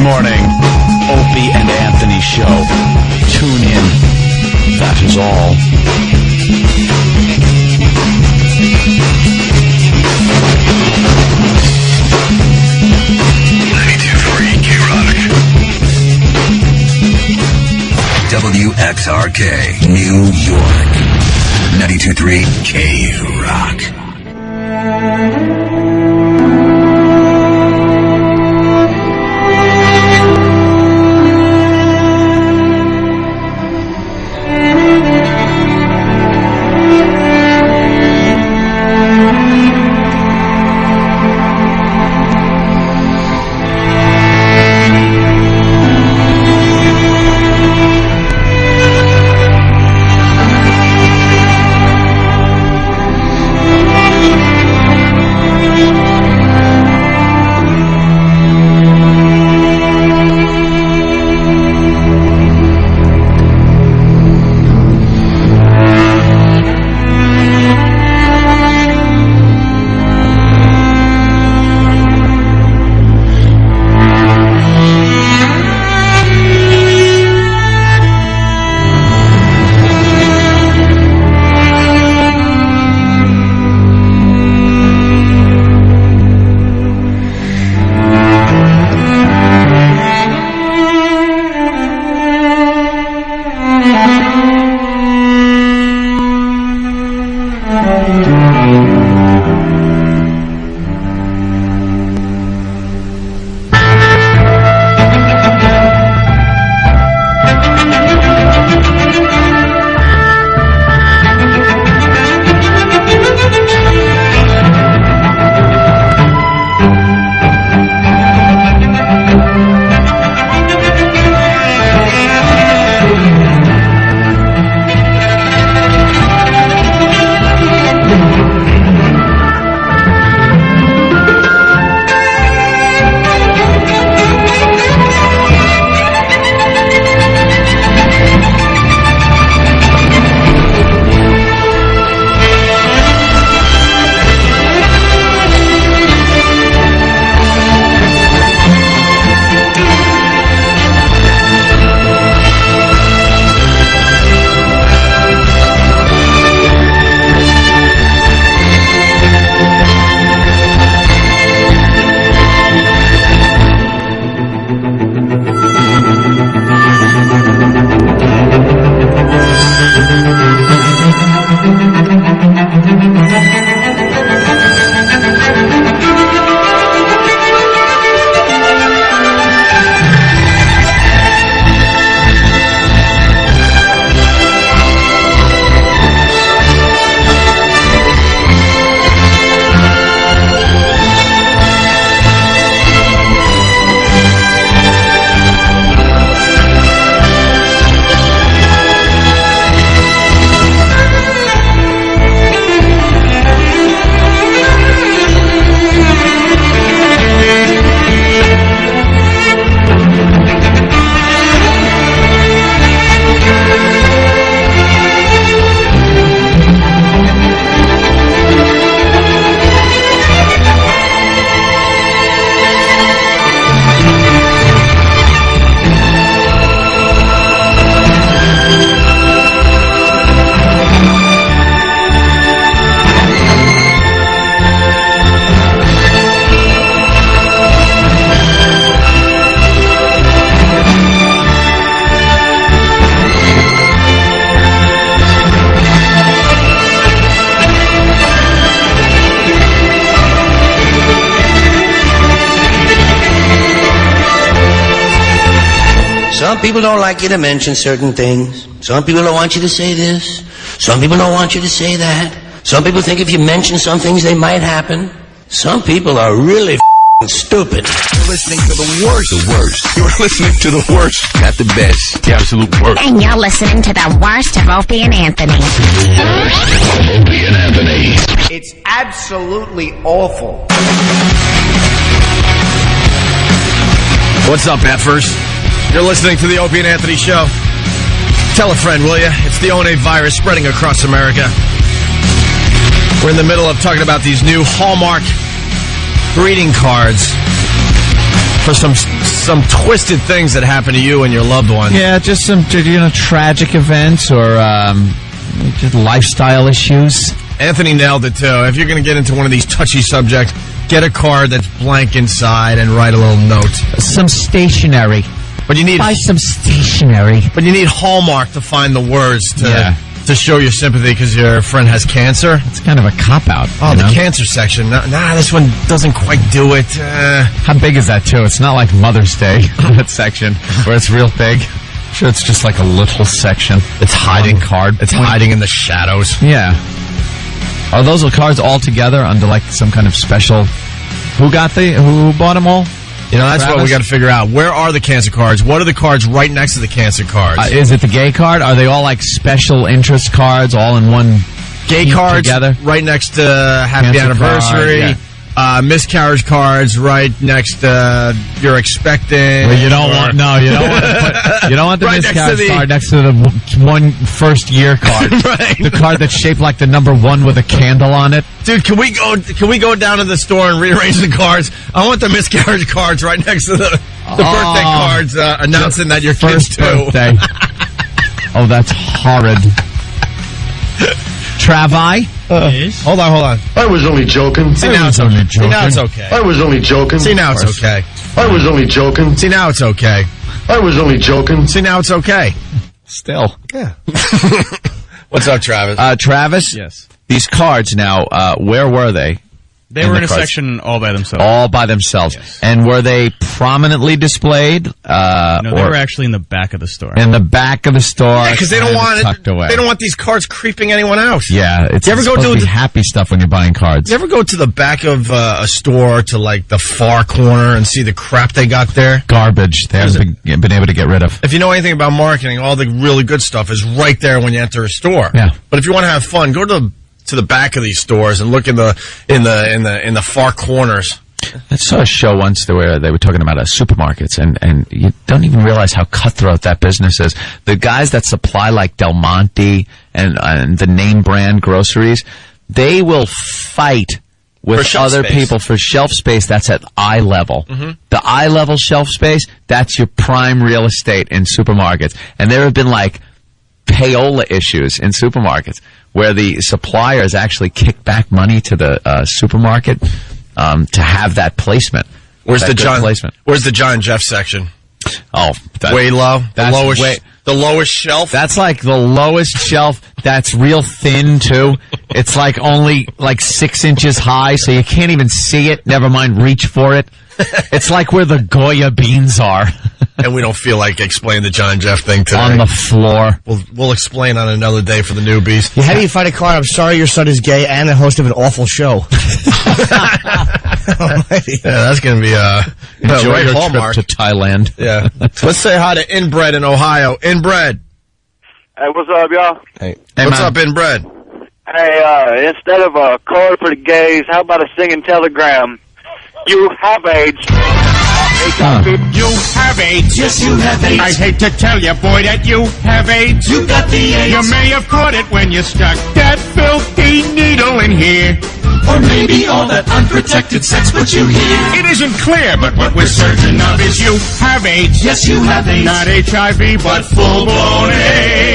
morning. Opie and Anthony Show. Tune in. That is all. WXRK, New York. 92.3 K-Rock. Some people don't like you to mention certain things. Some people don't want you to say this. Some people don't want you to say that. Some people think if you mention some things, they might happen. Some people are really stupid. You're listening to the worst. The worst. You're listening to the worst. Not the best. The absolute worst. And you're listening to the worst of Opie and Anthony. Opie and Anthony. It's absolutely awful. What's up, Effers? You're listening to the Opie and Anthony Show. Tell a friend, will you? It's the ONA virus spreading across America. We're in the middle of talking about these new Hallmark greeting cards for some some twisted things that happen to you and your loved one. Yeah, just some tragic events or just lifestyle issues. Anthony nailed it, too. If you're going to get into one of these touchy subjects, get a card that's blank inside and write a little note. Some stationery. But you need Buy some stationery. But you need Hallmark to find the words to show your sympathy because your friend has cancer. It's kind of a cop-out. Oh, the cancer section. Nah, this one doesn't quite do it. How big is that, too? It's not like Mother's Day, that section, where it's real big. I'm sure it's just like a little section. It's hiding. Card. It's hiding in the shadows. Yeah. Are those cards all together under like some kind of special? Who bought them all? You know, that's Travis? What we got to figure out. Where are the cancer cards? What are the cards right next to the cancer cards? Is it the gay card? Are they all like special interest cards all in one gay cards together? Right next to happy cancer anniversary. Card, yeah. Miscarriage cards right next to you're expecting. Well, you don't want the right miscarriage card next to the one first year card. Right. The card that's shaped like the number 1 with a candle on it. Dude, can we go down to the store and rearrange the cards? I want the miscarriage cards right next to the birthday cards announcing that your kid's 2. Birthday. Oh, that's horrid. Travi? Yes. Hold on. I was only joking. See, now it's okay. See, now it's okay. I was only joking. See, now it's okay. I was only joking. See, now it's okay. I was only joking. See, now it's okay. Still. Yeah. What's up, Travis? Travis? Yes. These cards now, where were they? They were in a section all by themselves. All by themselves. Yes. And were they prominently displayed? No, they were actually in the back of the store. In the back of the store. Because they don't want tucked away. They don't want these cards creeping anyone out. Yeah, it's supposed to be happy stuff when you're buying cards. You ever go to the back of a store to like the far corner and see the crap they got there? Garbage they haven't been able to get rid of. If you know anything about marketing, all the really good stuff is right there when you enter a store. Yeah. But if you want to have fun, go to the back of these stores and look in the far corners. I saw a show once where they were talking about supermarkets, and you don't even realize how cutthroat that business is. The guys that supply like Del Monte and the name brand groceries, they will fight with other people for shelf space that's at eye level. Mm-hmm. The eye level shelf space, that's your prime real estate in supermarkets. And there have been like payola issues in supermarkets where the suppliers actually kick back money to the supermarket to have that placement. Where's the John and Jeff section? Oh, way low. The lowest shelf. That's like the lowest shelf. That's real thin too. It's like only like 6 inches high, so you can't even see it. Never mind reach for it. It's like where the Goya beans are. And we don't feel like explaining the John and Jeff thing today. On the floor. We'll explain on another day for the newbies. Yeah, how do you find a card? I'm sorry your son is gay and the host of an awful show. That's going to be enjoy your Hallmark. Trip to Thailand. Yeah. Let's say hi to Inbred in Ohio. Inbred. Hey, what's up, y'all? Hey what's up, Inbred? Hey, instead of a card for the gays, how about a singing telegram? You have AIDS. You have AIDS. Yes, you have AIDS. I hate to tell you, boy, that you have AIDS. You got the AIDS. You may have caught it when you stuck that filthy needle in here. Or maybe all that unprotected sex put you here. It isn't clear, but what we're certain of is you have AIDS. Yes, you have AIDS. Not HIV, but full-blown AIDS.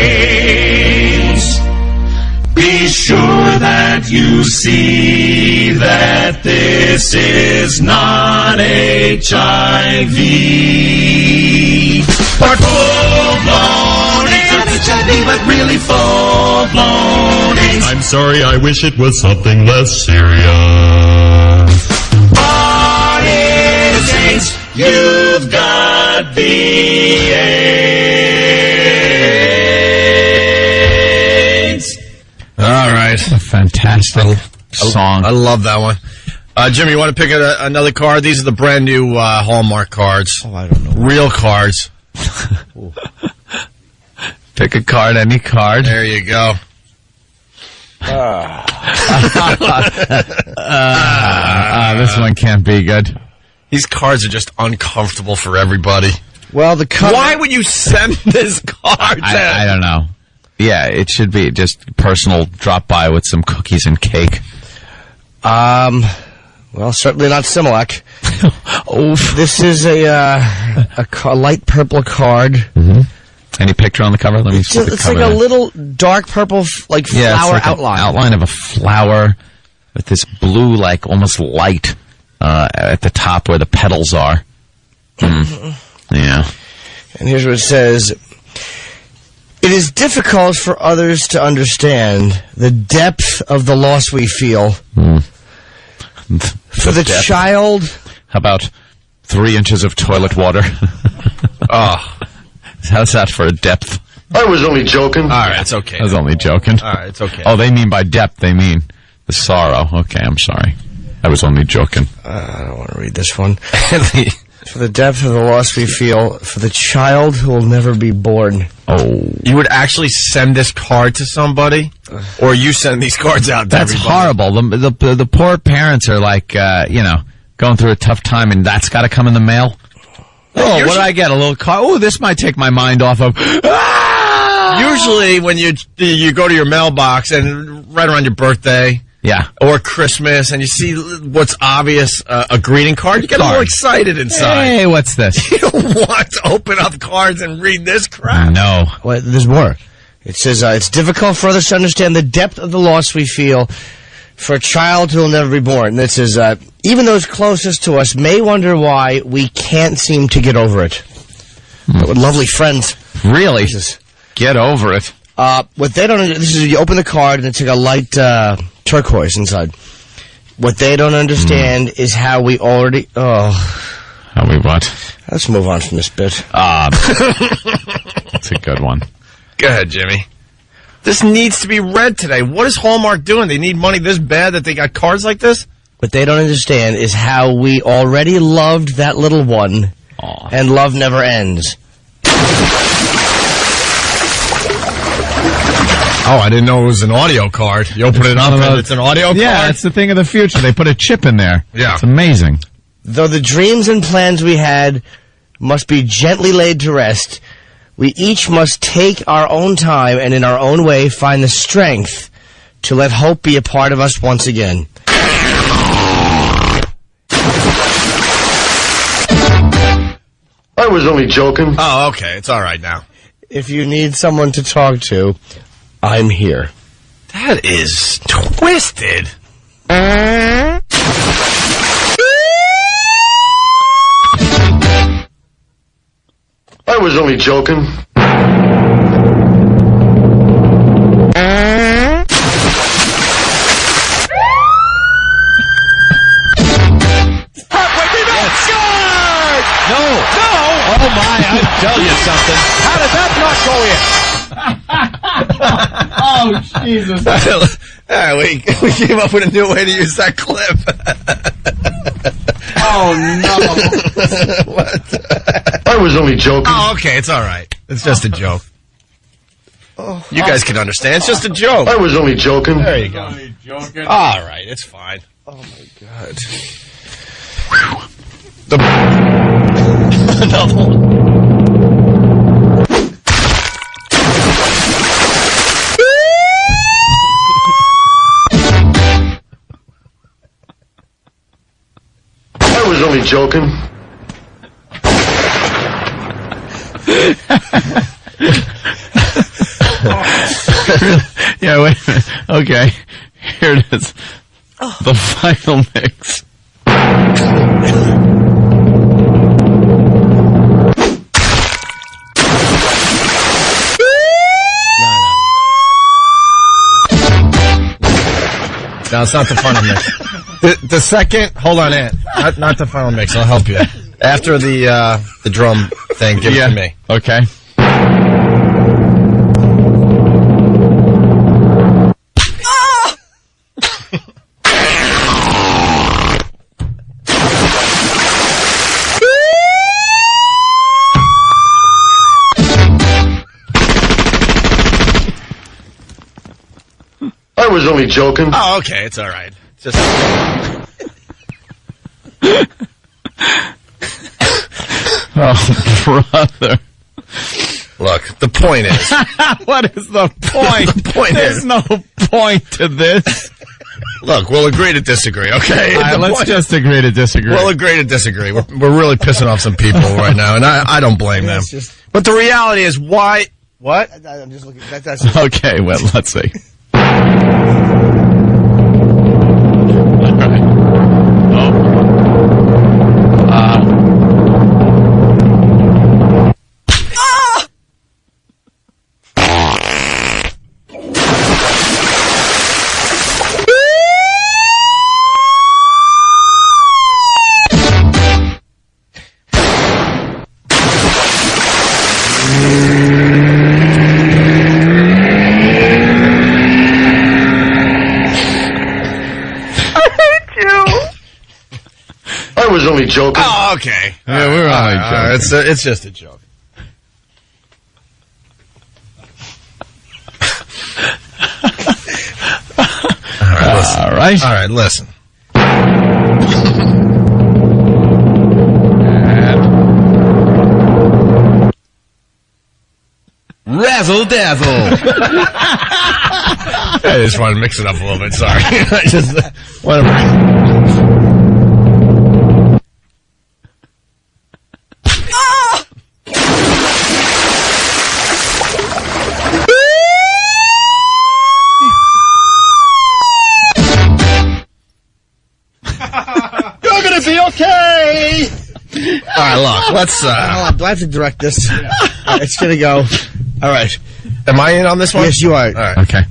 Be sure that you see that this is not HIV. But full-blown AIDS. Not HIV, but really full-blown AIDS. I'm sorry, I wish it was something less serious. What is AIDS? You've got the AIDS. All right. A fantastic song. I love that one. Jimmy, you want to pick another card? These are the brand new Hallmark cards. Oh, I don't know. Real cards. Pick a card, any card. There you go. This one can't be good. These cards are just uncomfortable for everybody. Well, why would you send this card? I don't know. Yeah, it should be just personal drop by with some cookies and cake. Well, certainly not Similac. This is a light purple card. Mm-hmm. Any picture on the cover? Let me see the It's cover. like a little dark purple, flower it's like outline. An outline of a flower with this blue, like almost light at the top where the petals are. Yeah. And here's what it says. It is difficult for others to understand the depth of the loss we feel. For the depth. child... How about 3 inches of toilet water? Oh. How's that for a depth? I was only joking. All right, it's okay. I was only joking. All right, it's okay. Oh, they mean by depth, they mean the sorrow. Okay, I'm sorry. I was only joking. I don't want to read this one. For the depth of the loss we feel, for the child who will never be born. Oh. You would actually send this card to somebody? Or you send these cards out to That's everybody? horrible. The poor parents are like, going through a tough time, and that's got to come in the mail. Oh, what did I get? A little card? Oh, this might take my mind off of... Usually when you go to your mailbox and right around your birthday... Yeah. Or Christmas, and you see what's obvious, a greeting card, you get a little excited inside. Hey, what's this? You don't want to open up cards and read this crap. No. Wait, there's more. It says, it's difficult for others to understand the depth of the loss we feel for a child who will never be born. This is, even those closest to us may wonder why we can't seem to get over it. Lovely friends. Really? Get over it. What they don't, this is, you open the card and it's like a light, turquoise inside. What they don't understand is how we already... How we what? Let's move on from this bit. That's a good one. Go ahead, Jimmy. This needs to be read today. What is Hallmark doing? They need money this bad that they got cards like this? What they don't understand is how we already loved that little one, and love never ends. Oh, I didn't know it was an audio card. You open it up and it's an audio card? Yeah, it's the thing of the future. They put a chip in there. Yeah. It's amazing. Though the dreams and plans we had must be gently laid to rest, we each must take our own time and in our own way find the strength to let hope be a part of us once again. I was only joking. Oh, okay. It's all right now. If you need someone to talk to, I'm here. That is twisted. I was only joking. No! Oh my, I tell you something. How did that not go in? Oh, Jesus. We came up with a new way to use that clip. Oh, no. What? I was only joking. Oh, okay. It's all right. It's just a joke. You guys can understand. It's just a joke. I was only joking. There you go. All right. It's fine. Oh, my God. Another one. I was only joking. Yeah, wait a minute. Okay. Here it is. The final mix. No, it's not the final mix. The second, hold on, Ant. Not the final mix. I'll help you. After the drum thing, give it to me. Okay. I was only joking. Oh, okay. It's all right. Just. Oh, brother. Look, the point is. What is the point? The point There's is. no point to this. Look, we'll agree to disagree, okay? All right, let's just agree to disagree. We'll agree to disagree. We're really pissing off some people right now, and I don't blame them. But the reality is, why... What? I'm just looking. That's Okay, well, let's see. I was only joking. Oh, okay. Yeah, we're only joking. It's just a joke. All right, listen. Razzle dazzle. I just want to mix it up a little bit. Sorry. I just want to. You're gonna be okay. All right, look. Let's. Hold on, do I have to direct this? It's gonna go. All right. Am I in on this one? Yes, you are. All right. Okay.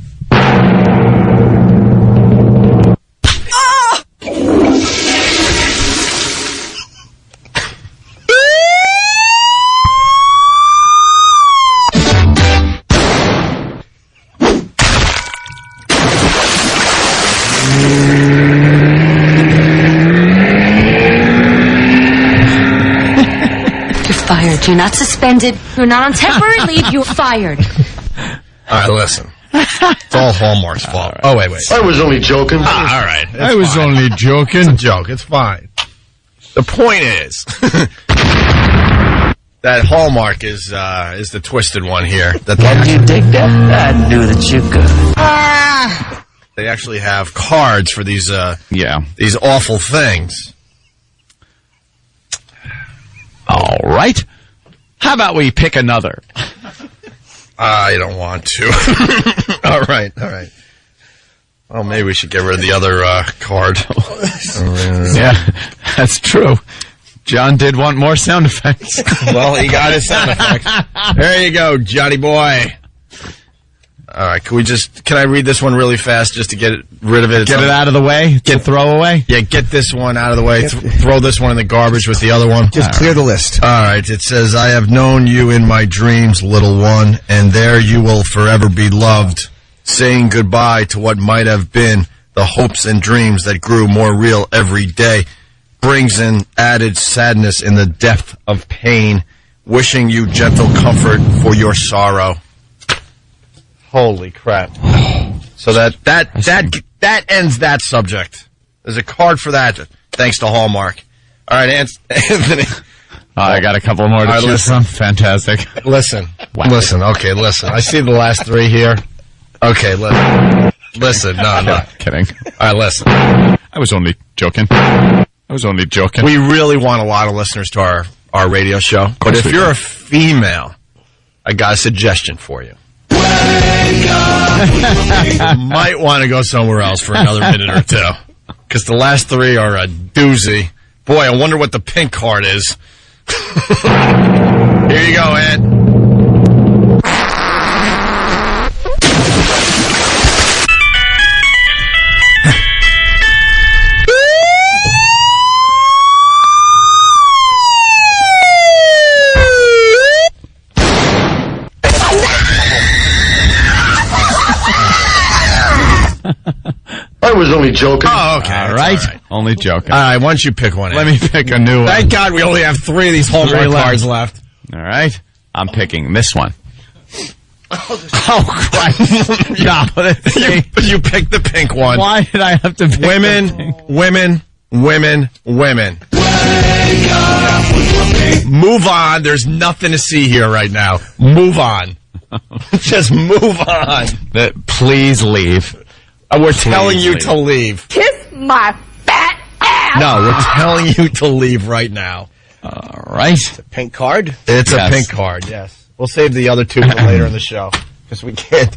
Fired. You're not suspended. You're not on temporary leave. You're fired. All right, listen. It's all Hallmark's fault. Oh, wait. I was only joking. All right. I was only joking. It's a joke. It's fine. The point is that Hallmark is the twisted one here. Can you dig that? I knew that you could. They actually have cards for these these awful things. All right. How about we pick another? I don't want to. All right. Well, maybe we should get rid of the other card. Yeah, that's true. John did want more sound effects. Well, he got his sound effects. There you go, Johnny boy. All right, can I read this one really fast just to get rid of it? Get it out of the way? Get throw away? Yeah, get this one out of the way. Throw this one in the garbage with the other one. Just clear the list. All right, it says, I have known you in my dreams, little one, and there you will forever be loved, saying goodbye to what might have been the hopes and dreams that grew more real every day, brings in added sadness in the depth of pain, wishing you gentle comfort for your sorrow. Holy crap. So that ends that subject. There's a card for that, thanks to Hallmark. All right, Anthony. I got a couple more to choose from. Fantastic. Listen. Wow. Listen. I see the last three here. Okay, listen. No. Kidding. All right, listen. I was only joking. We really want a lot of listeners to our radio show. But if you're a female, I got a suggestion for you. Might want to go somewhere else for another minute or two. Because the last three are a doozy. Boy, I wonder what the pink card is. Here you go, Ed. I was only joking. Oh, okay. All right. Only joking. All right, why don't you pick one? Let me pick a new one. Thank God we only have three of these Hallmark cards left. All right. I'm picking this one. Oh, Christ. No, you picked the pink one. Why did I have to pick women? Move on. There's nothing to see here right now. Move on. Just move on. Please leave. We're telling you to leave. Kiss my fat ass. No, we're telling you to leave right now. All right. It's a pink card? It's a pink card, yes. We'll save the other two for later in the show. Because we can't.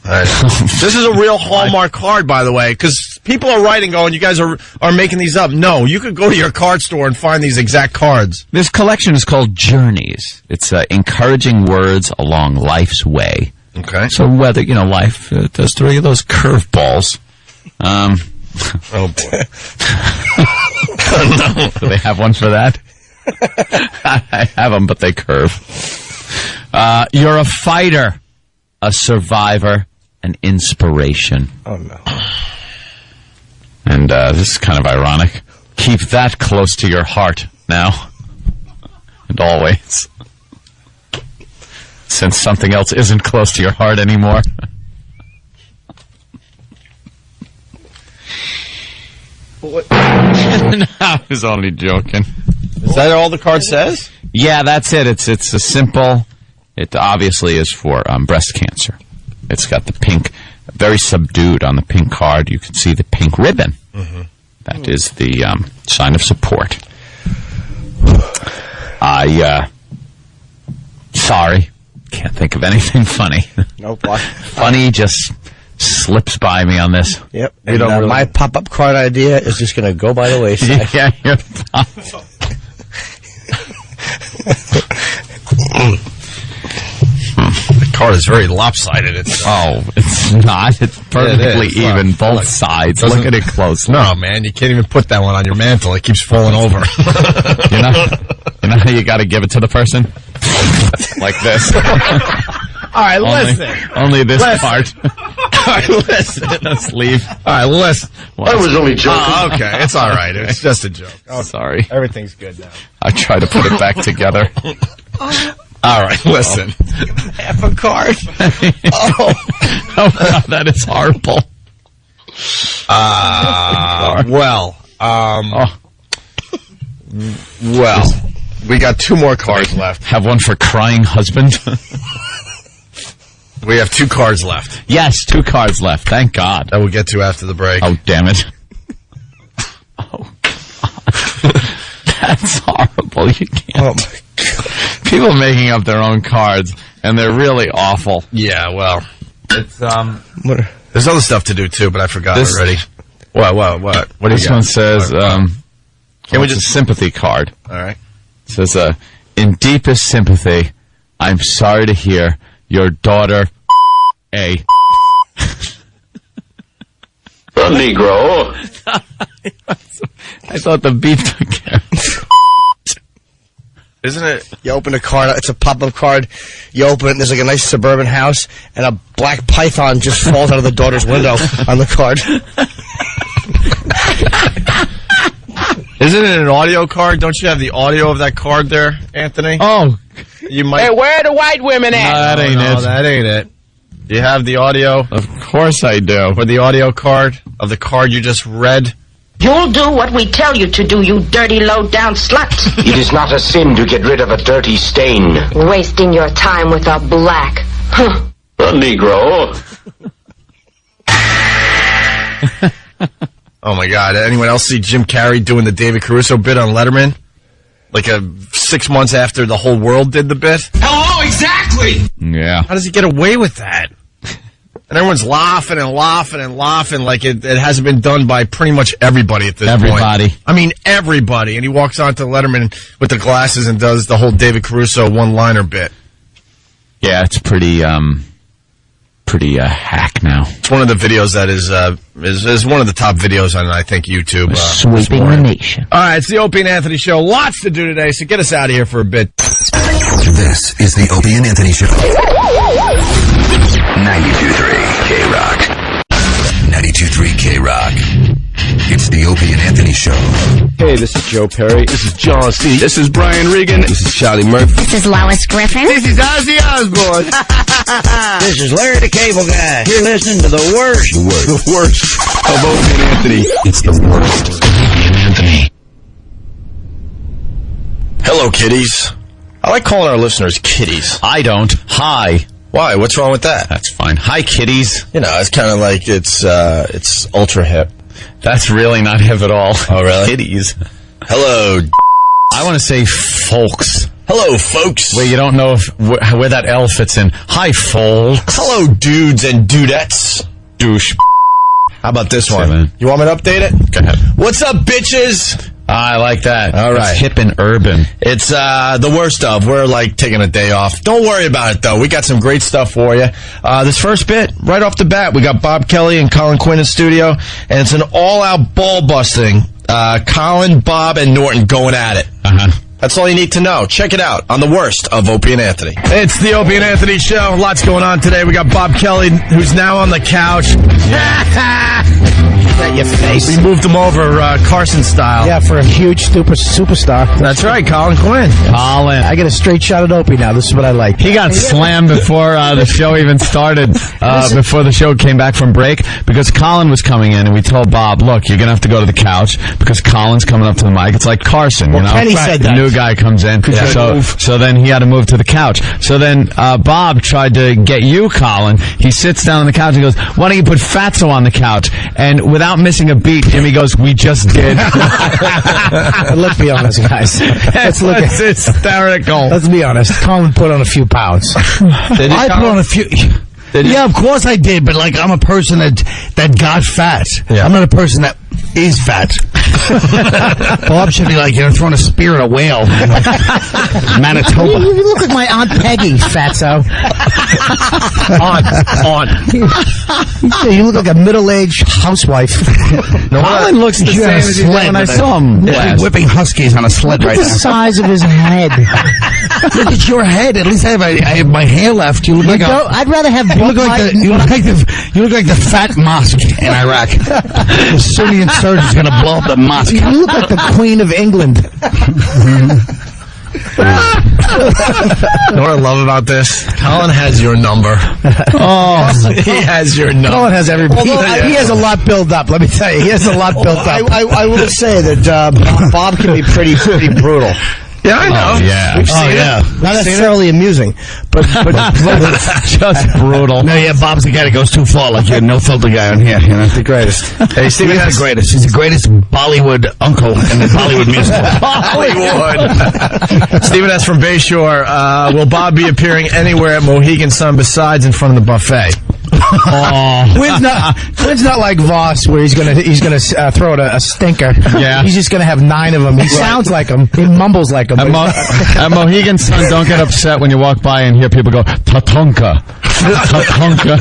All right. This is a real Hallmark card, by the way, because people are writing going, you guys are making these up. No, you could go to your card store and find these exact cards. This collection is called Journeys. It's encouraging words along life's way. Okay. So whether, life does throw you those curveballs. Oh, boy. No. Do they have one for that? I have them, but they curve. You're a fighter, a survivor, an inspiration. Oh, no. And this is kind of ironic. Keep that close to your heart now and always. Since something else isn't close to your heart anymore. I was only joking. Is that all the card says? Yeah, that's it. It's a simple. It obviously is for breast cancer. It's got the pink, very subdued on the pink card. You can see the pink ribbon. Mm-hmm. That is the sign of support. Sorry, can't think of anything funny. Nope. Funny just slips by me on this. Yep. And, my pop-up card idea is just going to go by the wayside. Yeah, your The card is very lopsided. It's not. It's perfectly even, both sides. Look at it close. No, man, you can't even put that one on your mantle. It keeps falling over. You know how you got to give it to the person? Like this. All right, listen. Only this part. All right, listen. Let's leave. All right, listen. I was only joking. Okay, it's all right. It's just a joke. Oh, sorry. Everything's good now. I try to put it back together. All right, listen. Half a card. Oh, that is horrible. Well, we got two more cards left. Have one for crying husband. We have two cards left. Yes, two cards left. Thank God. That we'll get to after the break. Oh, damn it. Oh, God. That's horrible. You can't. Oh, my God. People making up their own cards, and they're really awful. Yeah, well. It's, there's other stuff to do, too, but I forgot already. What? What do you This got? one says, can we just sympathy card? All right. It says, in deepest sympathy, I'm sorry to hear your daughter, A. A Negro. I thought the beep took care. Isn't it? You open a card, it's a pop-up card. You open it, and there's like a nice suburban house, and a black python just falls out of the daughter's window on the card. Isn't it an audio card? Don't you have the audio of that card there, Anthony? Oh. You might. Hey, where are the white women at? No, that ain't it. That ain't it. Do you have the audio? Of course I do. For the audio card of the card you just read? You'll do what we tell you to do, you dirty, low-down slut. It is not a sin to get rid of a dirty stain. Wasting your time with a black. Huh. A Negro. Oh my God! Anyone else see Jim Carrey doing the David Caruso bit on Letterman? Like 6 months after the whole world did the bit? Hello, exactly! Yeah. How does he get away with that? And everyone's laughing and laughing and laughing like it hasn't been done by pretty much everybody at this point. Everybody. I mean, everybody. And he walks onto Letterman with the glasses and does the whole David Caruso one-liner bit. Yeah, it's pretty hack now. It's one of the videos that is one of the top videos on, I think, YouTube. Sweeping the nation. All right, it's the Opie and Anthony Show. Lots to do today, so get us out of here for a bit. This is the Opie and Anthony Show. 92.3 K-Rock. 92.3 K-Rock. It's the Opie and Anthony Show. Hey, this is Joe Perry. This is John C. This is Brian Regan. This is Charlie Murphy. This is Lois Griffin. This is Ozzy Osbourne. This is Larry the Cable Guy. You're listening to the worst. The worst of Opie and Anthony. It's the worst of Opie and Anthony. Hello, kiddies. I like calling our listeners kiddies. I don't. Hi. Why? What's wrong with that? That's fine. Hi, kitties. You know, it's kind of like it's ultra hip. That's really not hip at all. Oh, really? Kitties. Hello. I want to say folks. Hello, folks. Wait, you don't know where that L fits in. Hi, folks. Hello, dudes and dudettes. Douche. How about this one? You want me to update it? Go ahead. What's up, bitches? I like that. All right. It's hip and urban. It's the worst of. We're like taking a day off. Don't worry about it, though. We got some great stuff for you. This first bit, right off the bat, we got Bob Kelly and Colin Quinn in studio, and it's an all-out ball-busting. Colin, Bob, and Norton going at it. That's all you need to know. Check it out on the worst of Opie and Anthony. It's the Opie and Anthony Show. Lots going on today. We got Bob Kelly, who's now on the couch. At your face. We moved him over Carson style. Yeah, for a huge superstar. That's right, Colin Quinn. Colin. I get a straight shot at Opie now. This is what I like. He got slammed before the show even started, before the show came back from break, because Colin was coming in, and we told Bob, look, you're going to have to go to the couch, because Colin's coming up to the mic. It's like Carson, you know? Kenny said the that. new guy comes in, so then he had to move to the couch. So then Bob tried to get you, Colin. He sits down on the couch and goes, why don't you put Fatso on the couch? And without missing a beat, Jimmy goes, we just did. Let's be honest, guys. Let's look at It's hysterical. Let's be honest. Colin put on a few pounds. I put on a few. Yeah, of course I did, but like I'm a person that got fat. Yeah. I'm not a person that is fat. Bob should be like, throwing a spear at a whale. Manitoba. You look like my Aunt Peggy, fatso. On. You look like a middle-aged housewife. Colin looks the same as he did when I saw him last. Whipping huskies on a sled right Look at the now. size of his head. Look at your head. At least I have my hair left. You look like I'd rather have you look like the fat mosque in Iraq. The Sunni insurgent's going to blow up the mosque. You look like the Queen of England. You know what I love about this? Colin has your number. He has your number. Colin has every. He has a lot built up. Let me tell you, he has a lot built up. I will say that Bob can be pretty brutal. Yeah, I know. Yeah. We've seen it. Not necessarily amusing, but Just brutal. No, yeah, Bob's the guy that goes too far, like you're no filter guy on here. the greatest. Hey, Stephen, He's the greatest. He's the greatest Bollywood uncle in the Bollywood musical. Hollywood. Stephen S. from Bayshore. Will Bob be appearing anywhere at Mohegan Sun besides in front of the buffet? Quinn's not like Voss, where he's gonna throw a stinker. Yeah. He's just gonna have 9 of them. He sounds like him. He mumbles like him. At Mohegan Sun, don't get upset when you walk by and hear people go, Tatonka. Tatonka.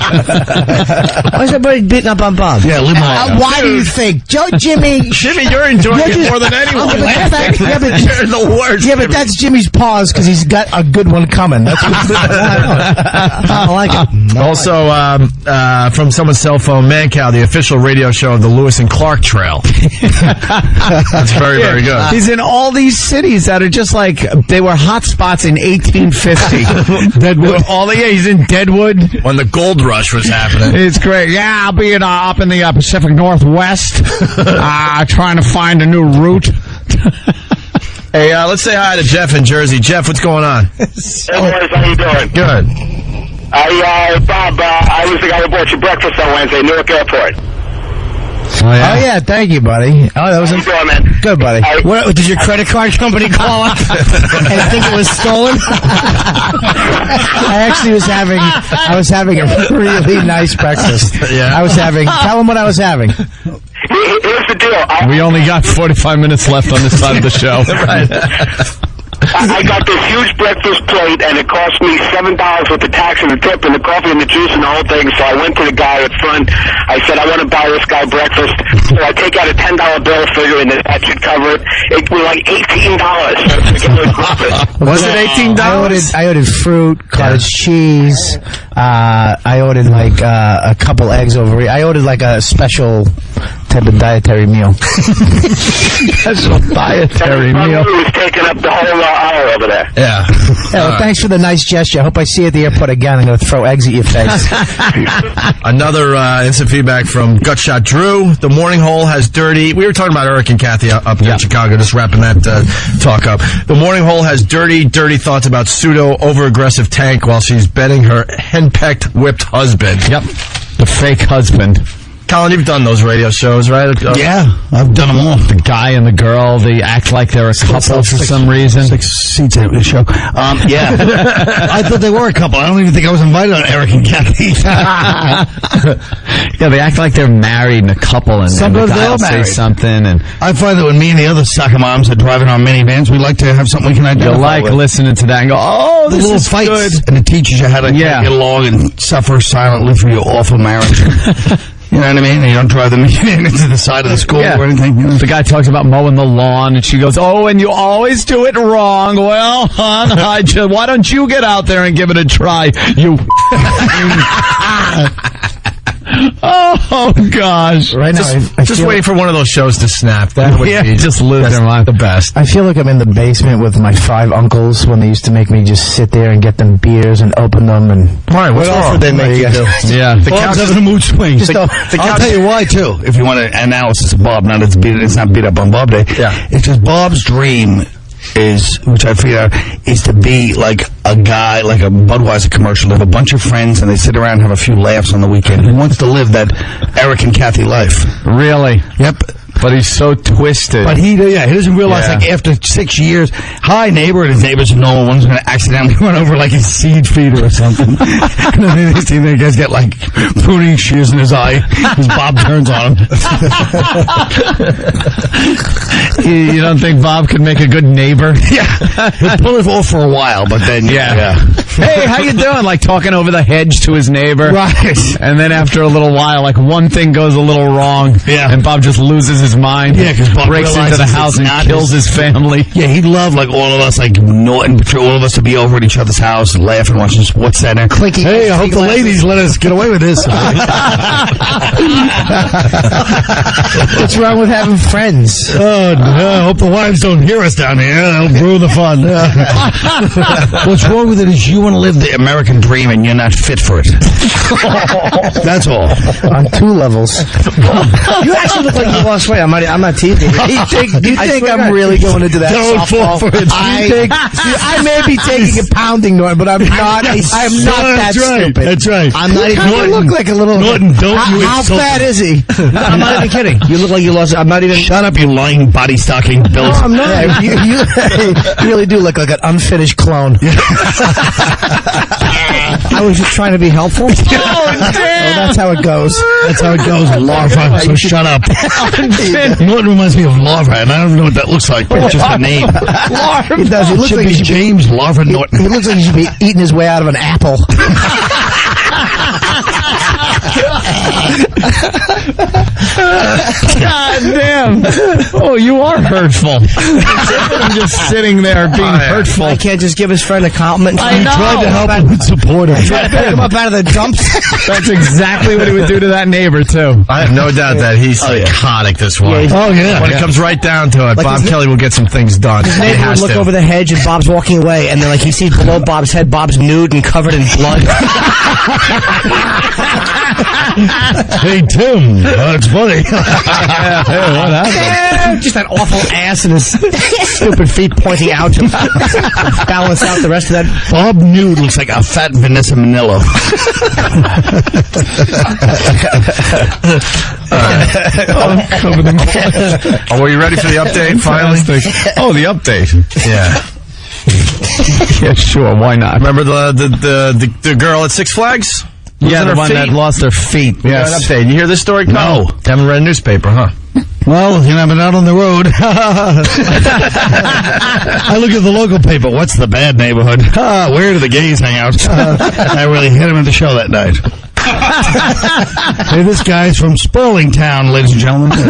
Why is everybody beating up on Bob? Yeah, leave him alone. Why do you think? Jimmy, you're enjoying it more than anyone. You're the worst. Yeah, but that's Jimmy's pause because he's got a good one coming. That's what I like it. Also, from someone's cell phone, Mancow, the official radio show of the Lewis and Clark Trail. That's very, very good. He's in all these cities that are just like, they were hot spots in 1850. Deadwood. He's in Deadwood. When the gold rush was happening. It's great. Yeah, I'll be up in the Pacific Northwest, trying to find a new route. Hey, let's say hi to Jeff in Jersey. Jeff, what's going on? Hey, boys, how you doing? Good. Bob, I was the guy who bought you breakfast on Wednesday, Newark Airport. Oh yeah, thank you, buddy. Oh, that was How you doing, man? good, buddy. What, did your credit card company call up and think it was stolen? I actually was having a really nice breakfast. Yeah. Tell him what I was having. Here's the deal. We only got 45 minutes left on this side of the show. Right. I got this huge breakfast plate, and it cost me $7 with the tax and the tip and the coffee and the juice and the whole thing. So I went to the guy at front. I said, I want to buy this guy breakfast. So I take out a $10 bill figuring that should cover it. It was like $18. Was it $18? I ordered fruit, cottage cheese. I ordered like a couple eggs over. I ordered like a special type of dietary meal. Special dietary meal. He was taking up the whole aisle over there. Yeah. Well, thanks for the nice gesture. I hope I see you at the airport again. I'm going to throw eggs at your face. Another instant feedback from Gutshot Drew. The morning hole has dirty. We were talking about Eric and Kathy up there in Chicago, just wrapping that talk up. The morning hole has dirty thoughts about pseudo over-aggressive Tank while she's betting her henpecked whipped husband. Yep. The fake husband. Colin, you've done those radio shows, right? Yeah, I've done them all. The guy and the girl, they act like they're a couple for some reason. 6 seats at the show. Yeah. I thought they were a couple. I don't even think I was invited on Eric and Kathy. Yeah, they act like they're married and a couple, and Sometimes the guy they're will say married. something. And I find that when me and the other soccer moms are driving our minivans, we like to have something we can identify you like with. listening to that and go, oh, The this little is fights good. and it teaches you how to get along and suffer silently through your awful marriage. You know what I mean? And you don't drive the minivan into the side of the school or anything. You know? The guy talks about mowing the lawn, and she goes, oh, and you always do it wrong. Well, hon, why don't you get out there and give it a try? You... Oh, gosh. Right now, Just waiting for one of those shows to snap. That would be just lose their mind. The best. I feel like I'm in the basement with my 5 uncles when they used to make me just sit there and get them beers and open them. And Brian, what's what else wrong? would they make you do? Yeah. The Bob's having a mood swing. I'll tell you why, too, if you want an analysis of Bob. Now, it's not beat up on Bob Day. Yeah. It's just Bob's dream is, which I figured out, is to be like a guy, like a Budweiser commercial, have a bunch of friends and they sit around and have a few laughs on the weekend. He wants to live that Eric and Kathy life. Really? Yep. But he's so twisted. But he doesn't realize, like, after 6 years, hi, neighbor, and his neighbors know one's going to accidentally run over, like, his seed feeder or something. And then they see the guy's got, like, pruning shears in his eye as Bob turns on him. You don't think Bob could make a good neighbor? Yeah. He'll pull it off for a while, but then, yeah. Hey, how you doing? Like talking over the hedge to his neighbor. Right. And then after a little while, like one thing goes a little wrong. Yeah. And Bob just loses his mind. Yeah, because Bob breaks into the realizes house it's and not kills his family. Yeah, he'd love, like, all of us, like, all of us to be over at each other's house and laughing, watching Sports Center. Clinky. Hey, I hope the ladies let us get away with this. What's wrong with having friends? Oh, no, I hope the wives don't hear us down here. They'll ruin the fun. What's wrong with it is you want to live the American dream and you're not fit for it. That's all. On 2 levels. You actually look like you lost weight. I'm not teasing you. You think I'm really going into that Don't softball? fall for it. I may be taking a pounding, Norton, but I'm not. I'm not that stupid. That's right. I'm not even. You look like a little. Norton, don't you How insult fat me. is he? I'm not even kidding. You look like you lost. I'm not even. Shut up, you lying body stocking No, bills. I'm not. You really do look like an unfinished clone. I was just trying to be helpful. Oh, damn. that's how it goes. That's how it goes with larva, so shut up. Norton reminds me of larva, and I don't know what that looks like, but it's just a name. He does. He looks Should like be he should James Larva Norton. He looks like he should be eating his way out of an apple. God damn. Oh, you are hurtful. I'm just sitting there being hurtful. I can't just give his friend a compliment. I know. Tried to help him and support him. Try to pick him up out of the dumps. That's exactly what he would do to that neighbor, too. I have no doubt that he's psychotic, this one. Yeah, When it comes right down to it, Like Bob his Kelly will get some things done. His He neighbor would has look to. over the hedge and Bob's walking away, and then like he sees below Bob's head, Bob's nude and covered in blood. Hey, Tim, that's funny. What happened? Just that awful ass and his stupid feet pointing out to balance out the rest of that. Bob Nude looks like a fat Vanessa Manillo. Oh, were you ready for the update, finally? Oh, the update. Yeah. Yeah, sure. Why not? Remember the girl at Six Flags? Yeah, the her one feet? that lost her feet. We got an update. You hear this story? No. Haven't read a newspaper, huh? Well, you know, I've been out on the road. I look at the local paper. What's the bad neighborhood? Where do the gays hang out? I really hit him at the show that night. Hey, this guy's from Sperling Town, ladies and gentlemen. You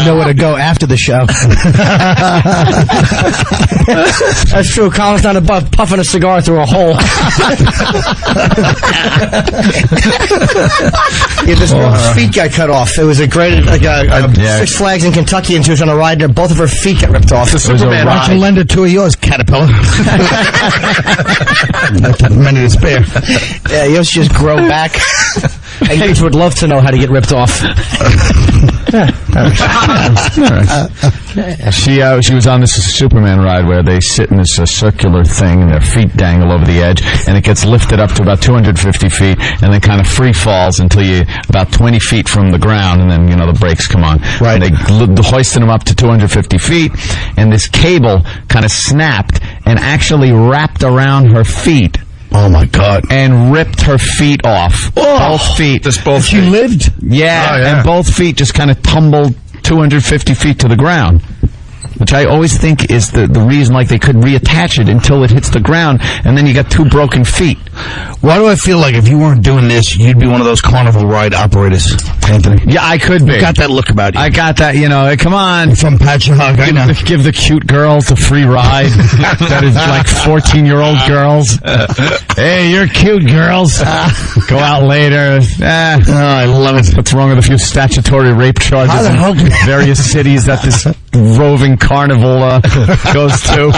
know where to go after the show. That's true. Colin's not above puffing a cigar through a hole. Yeah, this girl's feet got cut off. It was a great Six Flags in Kentucky, and she was on a ride, and both of her feet got ripped off. Why don't you lend her two of yours, Caterpillar? Many to spare. Yeah, yours just grow back. And kids would love to know how to get ripped off. She was on this Superman ride where they sit in this circular thing and their feet dangle over the edge, and it gets lifted up to about 250 feet and then kind of free falls until you about 20 feet from the ground, and then the brakes come on. Right. And they hoisted them up to 250 feet, and this cable kind of snapped and actually wrapped around her feet. Oh my God! And ripped her feet off. Oh. Both feet. Just both. She lived. Yeah, and both feet just kind of tumbled 250 feet to the ground. Which I always think is the reason, like, they could reattach it until it hits the ground, and then you got two broken feet. Why do I feel like if you weren't doing this, you'd be one of those carnival ride operators, Anthony? Yeah, I could be. You got that look about you. I got that, come on. You're from Patchogue, I know. Give the cute girls a free ride. That is like 14-year-old girls. Hey, you're cute, girls. Go out later. I love it. What's wrong with a few statutory rape charges in various cities that this roving carnival goes to?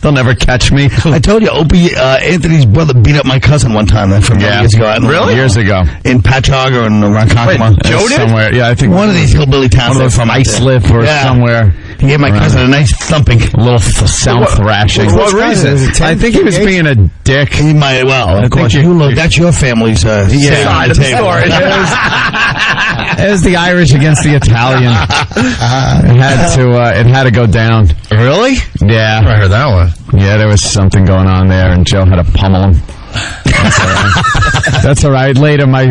They'll never catch me. I told you, Opie, Anthony's brother beat up my cousin one time from years ago. Really? Years ago. In Patchogue or in Ronkonkoma. Joe did? Somewhere. Yeah, I think one of these hillbilly towns. One of those from Islip or somewhere. He gave my cousin a nice thumping. A little sound thrashing. What reason? I think he was being a dick. He might, of course, that's your family's side of the story. It was the Irish against the Italian. It had to go down. Really? Yeah. I heard that one. Yeah, there was something going on there, and Joe had to pummel him. That's all right. Later, my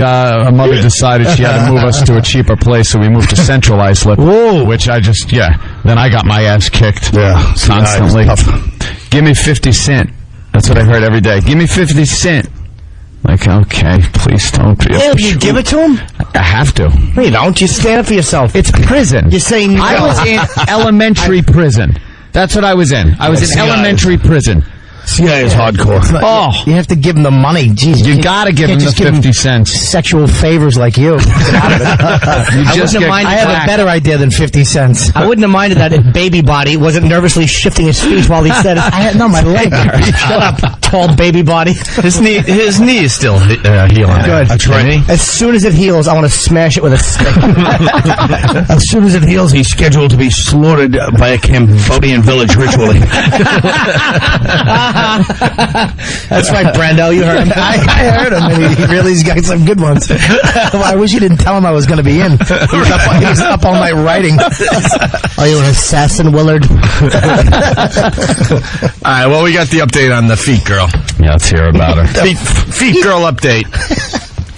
mother decided she had to move us to a cheaper place, so we moved to Central Islip. Whoa. Which then I got my ass kicked. Yeah. Constantly. Give me 50 cents. That's what I heard every day. Give me 50 cents. Like, okay, please don't be Yeah, you give it to him? I have to. No, you don't. You stand up for yourself. It's prison. You're saying I was in elementary prison. That's what I was in. I was in elementary prison. CIA is hardcore. You have to give him the money. Jeez, you gotta give him the 50 cents. Sexual favors like you. I have a better idea than 50 cents. I wouldn't have minded that if Baby Body wasn't nervously shifting his feet while he said it. No, my leg hurt. Shut up, tall baby body. His knee is still healing. Good. That's right. As soon as it heals, I want to smash it with a stick. As soon as it heals, he's scheduled to be slaughtered by a Cambodian village ritually. That's right, Brando. You heard him. I heard him, and he really's got some good ones. I wish you didn't tell him I was going to be in. He was up all night writing. Are you an assassin, Willard? All right, well, we got the update on the feet girl. Yeah, let's hear about her. Feet girl update.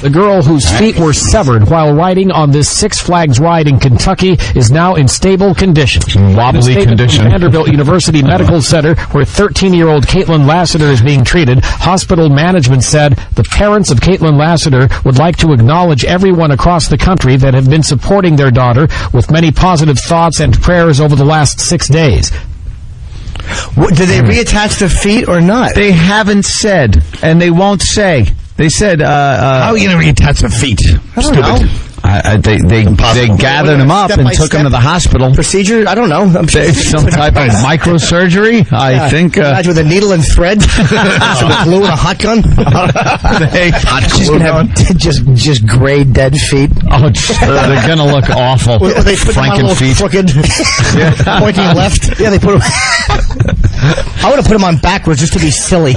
The girl whose feet were severed while riding on this Six Flags ride in Kentucky is now in stable condition. Wobbly condition. Vanderbilt University Medical Center, where 13-year-old Caitlin Lassiter is being treated, hospital management said the parents of Caitlin Lassiter would like to acknowledge everyone across the country that have been supporting their daughter with many positive thoughts and prayers over the last 6 days. Did they reattach the feet or not? They haven't said, and they won't say. They said, how are you going to reattach the feet? Stupid. They gathered him up and took him to the hospital. Procedure? I don't know. I'm sure some type of microsurgery, I think. Imagine with a needle and thread, some glue and a hot gun. She's going to have just gray dead feet. Oh, they're going to look awful. They put Franken feet. Crooked, pointing left. Yeah, they put them. I would have put them on backwards just to be silly.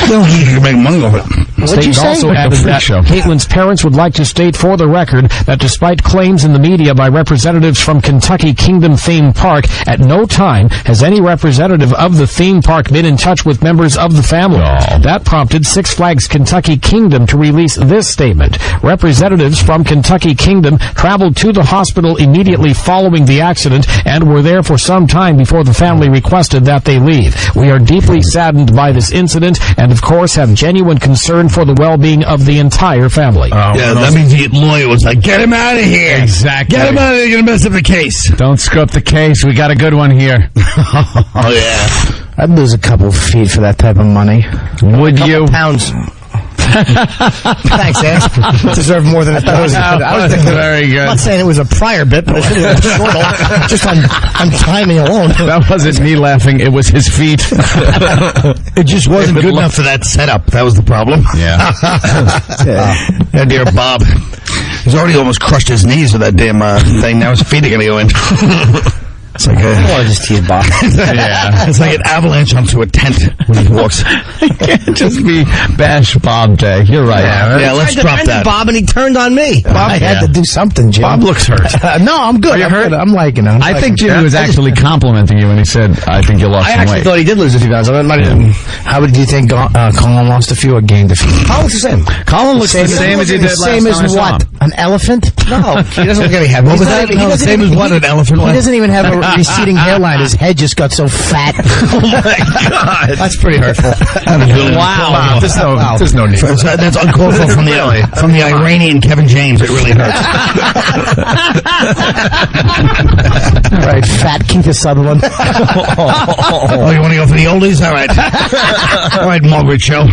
You can make money off it. statement also added that Caitlin's parents would like to state for the record that despite claims in the media by representatives from Kentucky Kingdom Theme Park, at no time has any representative of the theme park been in touch with members of the family. That prompted Six Flags Kentucky Kingdom to release this statement. Representatives from Kentucky Kingdom traveled to the hospital immediately following the accident and were there for some time before the family requested that they leave. We are deeply saddened by this incident and, of course, have genuine concern for the well-being of the entire family. That means the lawyer was like, get him out of here. Exactly. Get him out of here. You're going to mess up the case. Don't screw up the case. We got a good one here. Oh, yeah. I'd lose a couple of feet for that type of money. Would you? Pounds. Thanks, Ed. Deserve more than I was thinking. Very good. I'm not saying it was a prior bit, but I should have been short just on timing alone. That wasn't me laughing. It was his feet. It just wasn't good enough for that setup. That was the problem. Yeah. Yeah, dear Bob. He's already almost crushed his knees with that damn thing. Now his feet are going to go in. It's like just tease Bob. Yeah. It's like an avalanche onto a tent when he walks. It can't just be Bash Bob Day. You're right. Yeah, let's drop that. Bob, and he turned on me. I had to do something, Jim. Bob looks hurt. No, I'm good. Are you hurt? I'm liking it. I think Jimmy was actually complimenting you when he said, I think you lost I some actually weight. thought he did lose a few pounds. How do you think Colin lost a few or gained a few? Colin's the same. Colin looks the same as he did last Same time as I saw what? him. An elephant? No, he doesn't look any heavy. What was that? He doesn't Same even- as what, an elephant? He doesn't even have a receding hairline. His head just got so fat. Oh, my God. That's pretty hurtful. Wow. There's no need. That's uncalled for from the Iranian Kevin James. It really hurts. All right, fat Keith Sutherland. Oh, you want to go for the oldies? All right. All right, Margaret Show.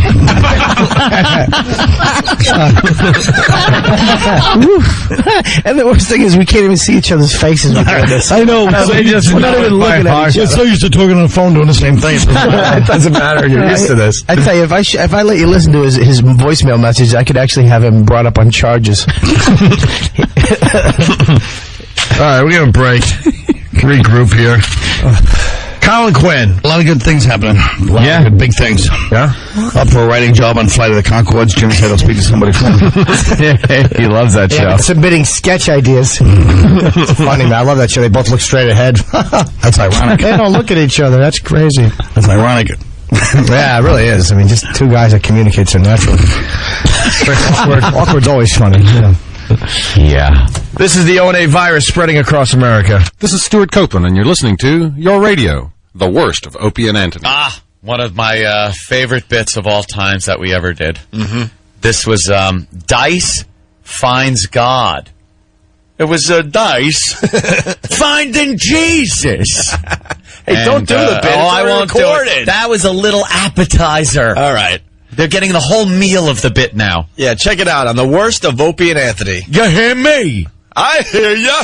And the worst thing is we can't even see each other's faces before this. I know. We're not even looking at each You're other. so used to talking on the phone doing the same thing. It doesn't matter. You're used to this. I tell you, if I let you listen to his voicemail message, I could actually have him brought up on charges. All right, we're going to break. Regroup here. Colin Quinn. A lot of good things happening. A lot of good big things. Yeah? Up for a writing job on Flight of the Conchords. Jimmy said I'll speak to somebody from He loves that show. Yeah, submitting sketch ideas. It's funny, man. I love that show. They both look straight ahead. That's ironic. They don't look at each other. That's crazy. That's ironic. Yeah, it really is. I mean, just two guys that communicate so naturally. Awkward's always funny. Yeah. This is the O&A virus spreading across America. This is Stuart Copeland, and you're listening to Your Radio, the worst of Opie and Anthony. One of my favorite bits of all times that we ever did. Mm-hmm. This was Dice Finds God. It was Dice finding Jesus. Hey, don't do the bit. I won't do it. That was a little appetizer. All right. They're getting the whole meal of the bit now. Yeah, check it out on the worst of Opie and Anthony. You hear me? I hear ya.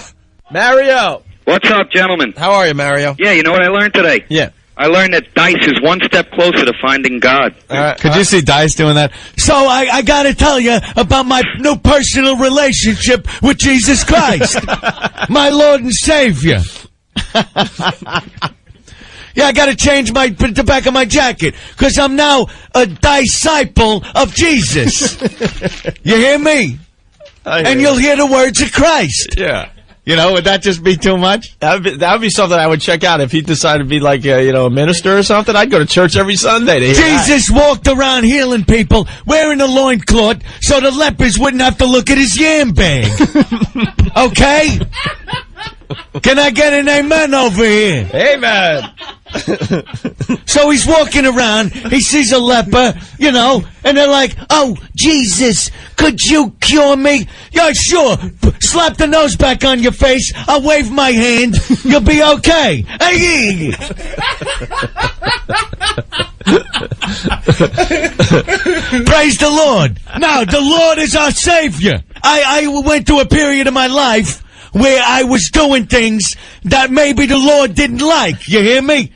Mario. What's up, gentlemen? How are you, Mario? Yeah, you know what I learned today? Yeah. I learned that Dice is one step closer to finding God. Could you see Dice doing that? So I got to tell you about my new personal relationship with Jesus Christ, my Lord and Savior. Yeah, I got to change the back of my jacket because I'm now a disciple of Jesus. You hear me? And you'll hear the words of Christ. Yeah. You know, would that just be too much? That would be something I would check out if he decided to be like, a minister or something. I'd go to church every Sunday to hear Jesus walked around healing people wearing a loincloth so the lepers wouldn't have to look at his yam bag. Okay? Can I get an amen over here? Amen. So he's walking around, he sees a leper, and they're like, oh, Jesus, could you cure me? Yeah, sure. Slap the nose back on your face, I'll wave my hand, you'll be okay. Hey. Praise the Lord. Now, the Lord is our Savior. I went through a period of my life where I was doing things that maybe the Lord didn't like. You hear me?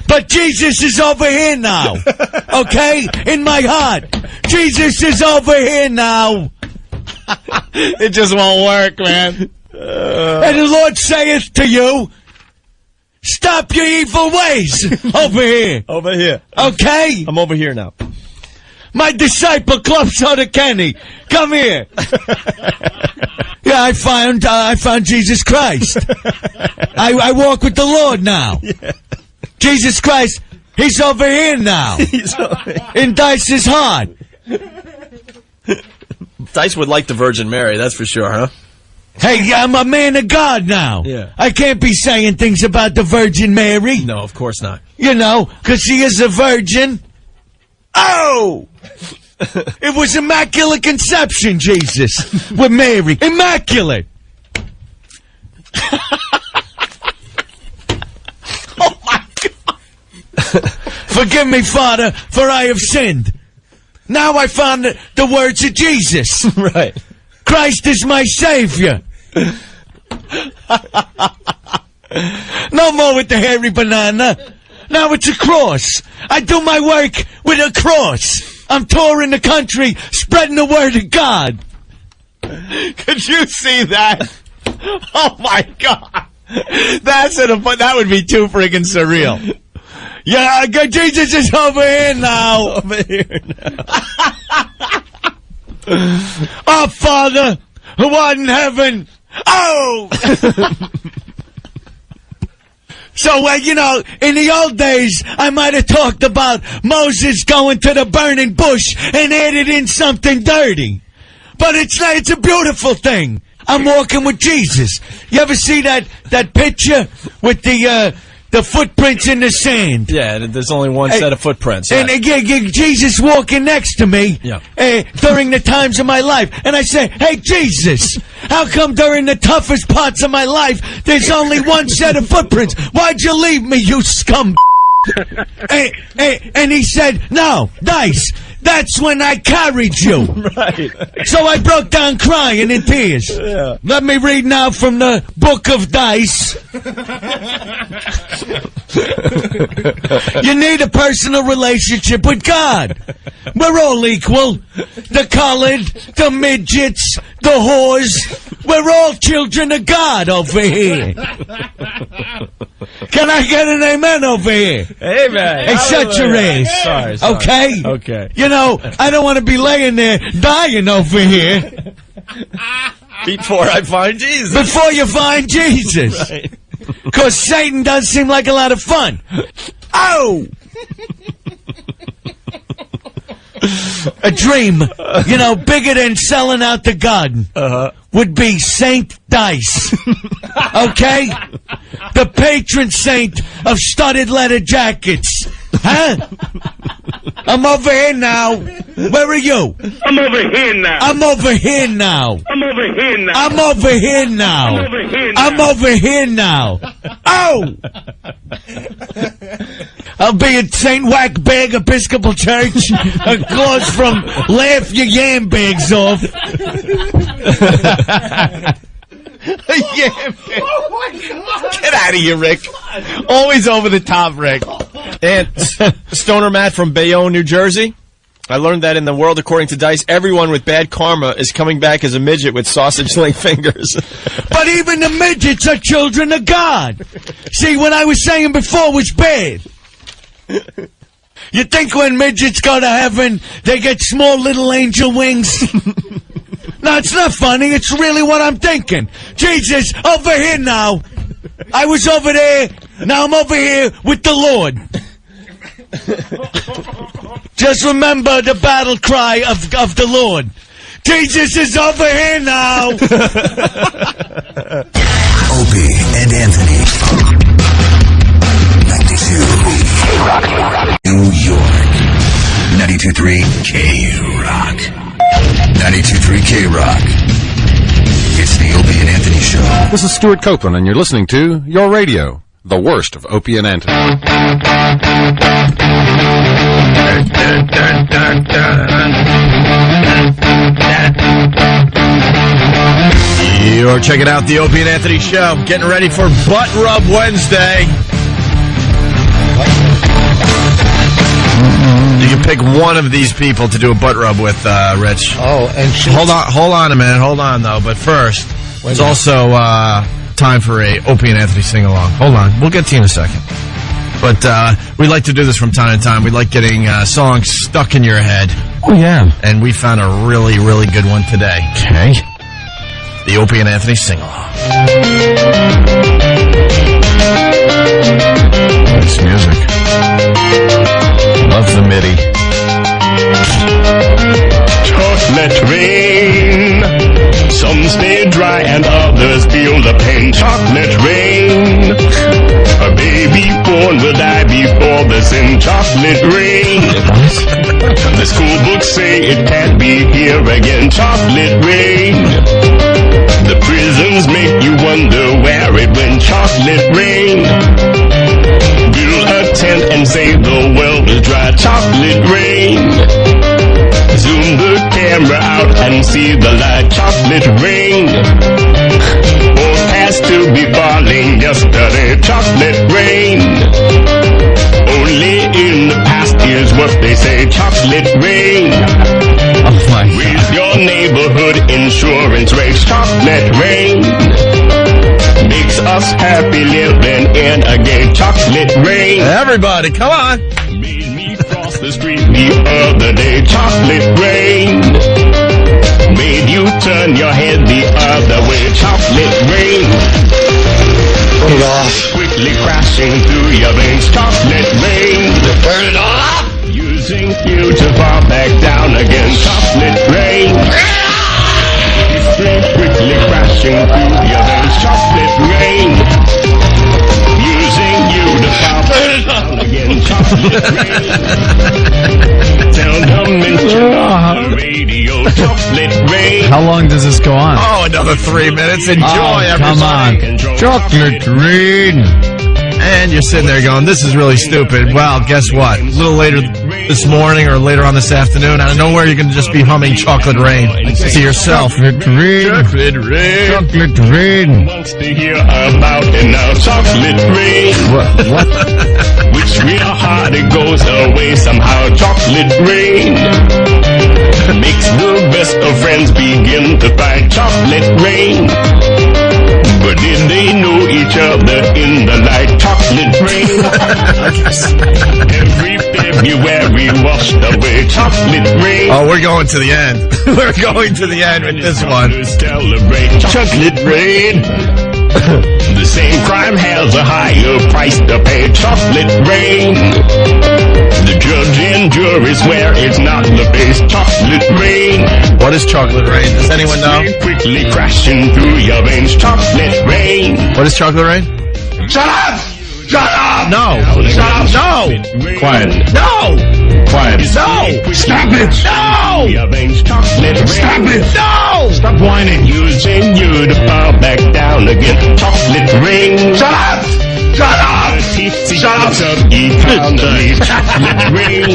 But Jesus is over here now. Okay? In my heart. Jesus is over here now. It just won't work, man. And the Lord saith to you, stop your evil ways over here. Over here. Okay? I'm over here now. My disciple, Club Soda Kenny. Come here. Yeah, I found Jesus Christ. I walk with the Lord now. Yeah. Jesus Christ, he's over here now. In Dice's heart. Dice would like the Virgin Mary, that's for sure, huh? Hey, I'm a man of God now. Yeah. I can't be saying things about the Virgin Mary. No, of course not. You know, because she is a virgin. Oh! It was Immaculate Conception, Jesus, with Mary. Immaculate! Oh, my God. Forgive me, Father, for I have sinned. Now I found the words of Jesus. Right. Christ is my Savior. No more with the hairy banana. Now it's a cross. I do my work with a cross. I'm touring the country, spreading the word of God. Could you see that? Oh my God. That would be too freaking surreal. Yeah, Jesus is over here now. Over here now. Our Father, who art in heaven. Oh! So, you know, in the old days, I might have talked about Moses going to the burning bush and added in something dirty. But it's not, it's a beautiful thing. I'm walking with Jesus. You ever see that picture with the footprints in the sand? Yeah, there's only one set of footprints. Yeah. And Jesus walking next to me during the times of my life. And I say, hey, Jesus, how come during the toughest parts of my life, there's only one set of footprints? Why'd you leave me, you scum? And he said, no, Dice, that's when I carried you. Right. So I broke down crying in tears. Yeah. Let me read now from the book of Dice. You need a personal relationship with God. We're all equal. The colored, the midgets, the whores. We're all children of God over here. Can I get an amen over here? Amen. Hey, shut your ass. Sorry. Okay? Okay. You know, I don't want to be laying there dying over here. Before I find Jesus. Before you find Jesus. Right. Because Satan does seem like a lot of fun. Oh! A dream, you know, bigger than selling out the garden would be Saint Dice. Okay? The patron saint of studded leather jackets. Huh? I'm over here now. Where are you? I'm over here now. I'm over here now. I'm over here now. I'm over here now. I'm over here now. I'm over here now. Oh! I'll be at St. Whackbag Episcopal Church across from Laugh Your Yam Bags Off. Oh my God. Get out of here, Rick. Always over the top, Rick. And Stoner Matt from Bayonne, New Jersey. I learned that in the world according to Dice, everyone with bad karma is coming back as a midget with sausage-link fingers. But even the midgets are children of God. See, what I was saying before was bad. You think when midgets go to heaven, they get small little angel wings? No, it's not funny. It's really what I'm thinking. Jesus, over here now. I was over there. Now I'm over here with the Lord. Just remember the battle cry of the Lord. Jesus is over here now. Opie and Anthony. 92 K-Rock. New York. 92.3 K-Rock. 92.3 K-Rock. It's the Opie and Anthony Show. This is Stuart Copeland, and you're listening to Your Radio, the worst of Opie and Anthony. You're checking out the Opie and Anthony Show. Getting ready for Butt Rub Wednesday. You can pick one of these people to do a butt rub with, Rich. Oh, and hold on a minute. Hold on, though. But first, it's also time for a Opie and Anthony sing-along. Hold on. We'll get to you in a second. But we like to do this from time to time. We like getting songs stuck in your head. Oh, yeah. And we found a really, really good one today. Okay. The Opie and Anthony sing-along. Nice music. Love the MIDI. Chocolate rain. Some stay dry and others feel the pain. Chocolate rain. A baby born will die before the sin. Chocolate rain. The school books say it can't be here again. Chocolate rain. The prisons make you wonder where it went. Chocolate rain. Build a tent and say the well is dry. Chocolate rain. Zoom the camera out and see the light. Chocolate rain. Forecast to be falling yesterday. Chocolate rain. Only in the past is what they say. Chocolate rain. Oh my God. Raise your neighborhood insurance rates. Chocolate rain. Makes us happy living in a gay. Chocolate rain. Everybody, come on. Made me cross the street the other day. Chocolate rain. Made you turn your head the other way. Chocolate rain. Turn it off. Quickly crashing through your veins. Chocolate rain. Turn it off. Using you to fall back down again. Chocolate rain. History quickly crashing through your veins. Chocolate rain. Using you to fall back down again. Chocolate rain. Tell them mention on the radio. Chocolate rain. How long does this go on? Oh, another 3 minutes. Enjoy, everybody. Come on. Chocolate rain. And you're sitting there going, this is really stupid. Well, guess what? A little later this morning or later on this afternoon, out of nowhere, you're going to just be humming Chocolate Rain to yourself. Chocolate rain. Chocolate rain. Wants to hear about it now. Chocolate rain. What? Which real hard it goes away somehow. Chocolate rain. Makes the best of friends begin to fight. Chocolate rain. But did they know each other in the light? Chocolate rain. Every February washed away. Chocolate rain. Oh, we're going to the end. We're going to the end with this one. Celebrate. Chocolate rain. The same crime has a higher price to pay. Chocolate rain. The judge and jury swear it's not the base. Chocolate rain. What is Chocolate Rain? Does anyone know? Quickly crashing through your veins. Chocolate rain. What is Chocolate Rain? Shut up! Shut up! No! Shut up! No! Quiet. No! Quiet. No! Stop it! No! Your veins. Chocolate Stop rain. it! No! Stop whining. Using you to fall back down again. Chocolate rain. Shut up! Shut up! Shut up! Of economy. Chocolate rain.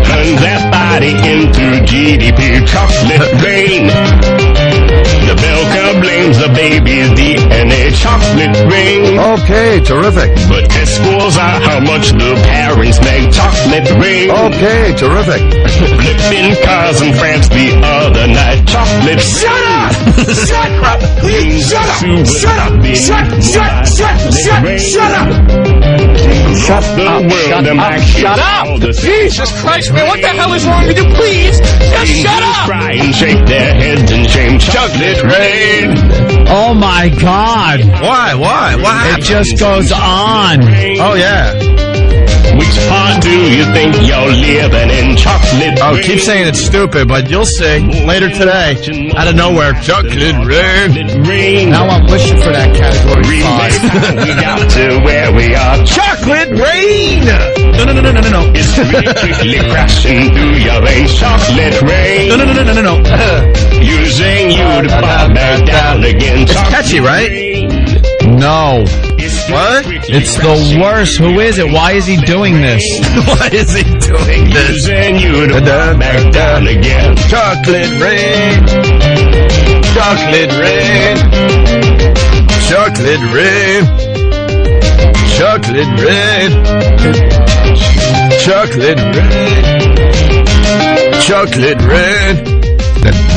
Turn that body into GDP. Chocolate rain. The Belka blames the baby's DNA. Chocolate rain. Okay, terrific. But test scores are how much the parents make. Chocolate rain. Okay, terrific. Flipping cars in France the other night. Chocolate. Shut up! Shut up! Please shut up! Shut up! Shut up! Shut up! Shut up! Jesus Christ, man, what the hell is wrong with you? Please, just shut up! Cry and shake their heads in shame. Chocolate rain. Oh my God. Why? What It happened? just goes on. Oh, yeah. Which part do you think you're living in? Chocolate Oh, rain. keep saying it's stupid, but you'll see later today, out of nowhere, Chocolate Rain. Rain. Now I'm wishing for that category 5. Remember how we got to where we are. Chocolate Rain! No. It's quickly crashing through your veins. Chocolate rain. No. Using you to fall back down again. It's catchy, right? No. What? It's the worst. Who is it? Why is he doing this? Why is he doing this? Using you to fall back down again. Chocolate Rain. Chocolate Rain. Chocolate Rain. Chocolate Rain. Chocolate Rain. Chocolate Rain.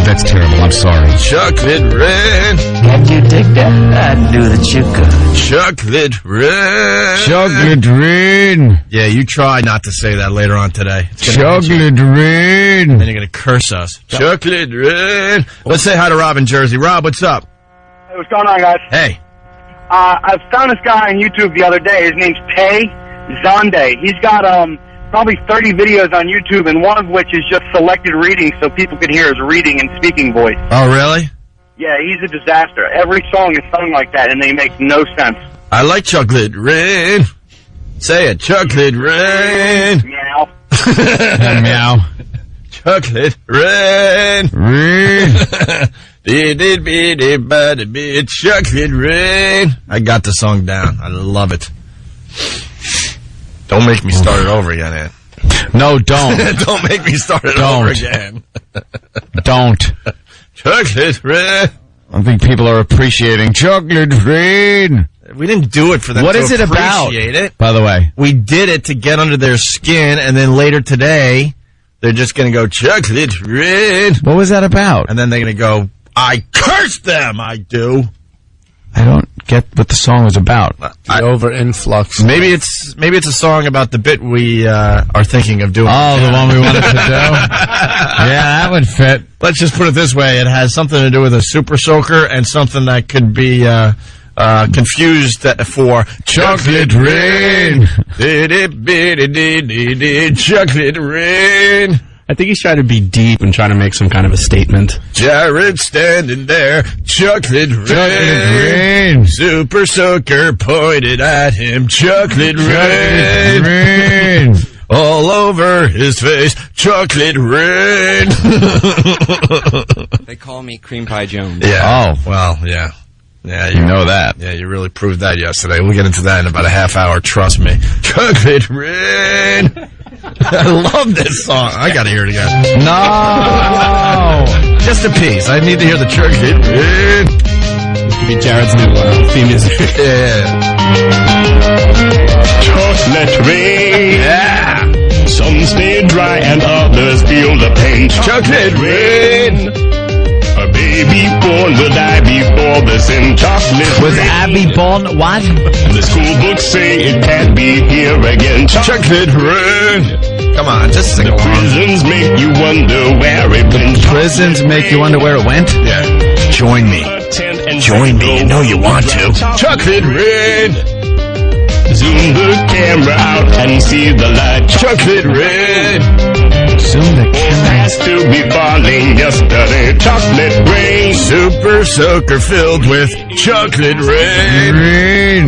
That's terrible. I'm sorry. Chocolate rain. Can you dig that? I knew that you could. Chocolate rain. Chocolate rain. Yeah, you try not to say that later on today. Chocolate rain. And you're going to curse us. Chocolate rain. Let's say hi to Rob in Jersey. Rob, what's up? Hey, what's going on, guys? Hey. I found this guy on YouTube the other day. His name's Tay Zonde. He's got probably 30 videos on YouTube, and one of which is just selected readings so people can hear his reading and speaking voice. Oh, really? Yeah, he's a disaster. Every song is sung like that, and they make no sense. I like chocolate rain. Say it. Chocolate rain. Meow. Meow. Chocolate rain. Rain. Chocolate rain. I got the song down. I love it. Don't make me start it over again, Ant. No, don't. Don't make me start it over again. Don't. Chocolate rain. I think people are appreciating chocolate rain. We didn't do it for them What to is it about? appreciate it. By the way, We did it to get under their skin, and then later today, they're just going to go, chocolate rain. what was that about? And then they're going to go, I cursed them, I do. I don't get what the song was about. The over influx. Maybe it's a song about the bit we are thinking of doing. Oh, the one we wanted to do? Yeah, that would fit. Let's just put it this way. It has something to do with a super soaker and something that could be confused for chocolate rain. Chocolate rain. I think he's trying to be deep and trying to make some kind of a statement. Jared standing there, chocolate rain. Super soaker pointed at him, chocolate rain. All over his face, chocolate rain. They call me Cream Pie Jones. Yeah. Oh, well, yeah. Yeah, You know that. Yeah, you really proved that yesterday. We'll get into that in about a half hour, trust me. Chocolate rain. I love this song. I gotta hear it again. No! Just a piece. I need to hear the chocolate rain. This could be Jared's new theme music. Yeah. Chocolate rain. Yeah. Some stay dry and others feel the pain. Chocolate rain. A baby born will die before the sin. Chocolate Was rain. Abby born what? The school books say it can't be here again. Chocolate rain. Come on, just sing The along. prisons make you wonder where it went. Prisons make you wonder where it went? Yeah. Join me. Join me. You know you want to. Chocolate rain. Zoom the camera out and see the light. Chocolate rain. Zoom the camera. Has to be falling yesterday. Chocolate rain. Super soaker filled with chocolate rain.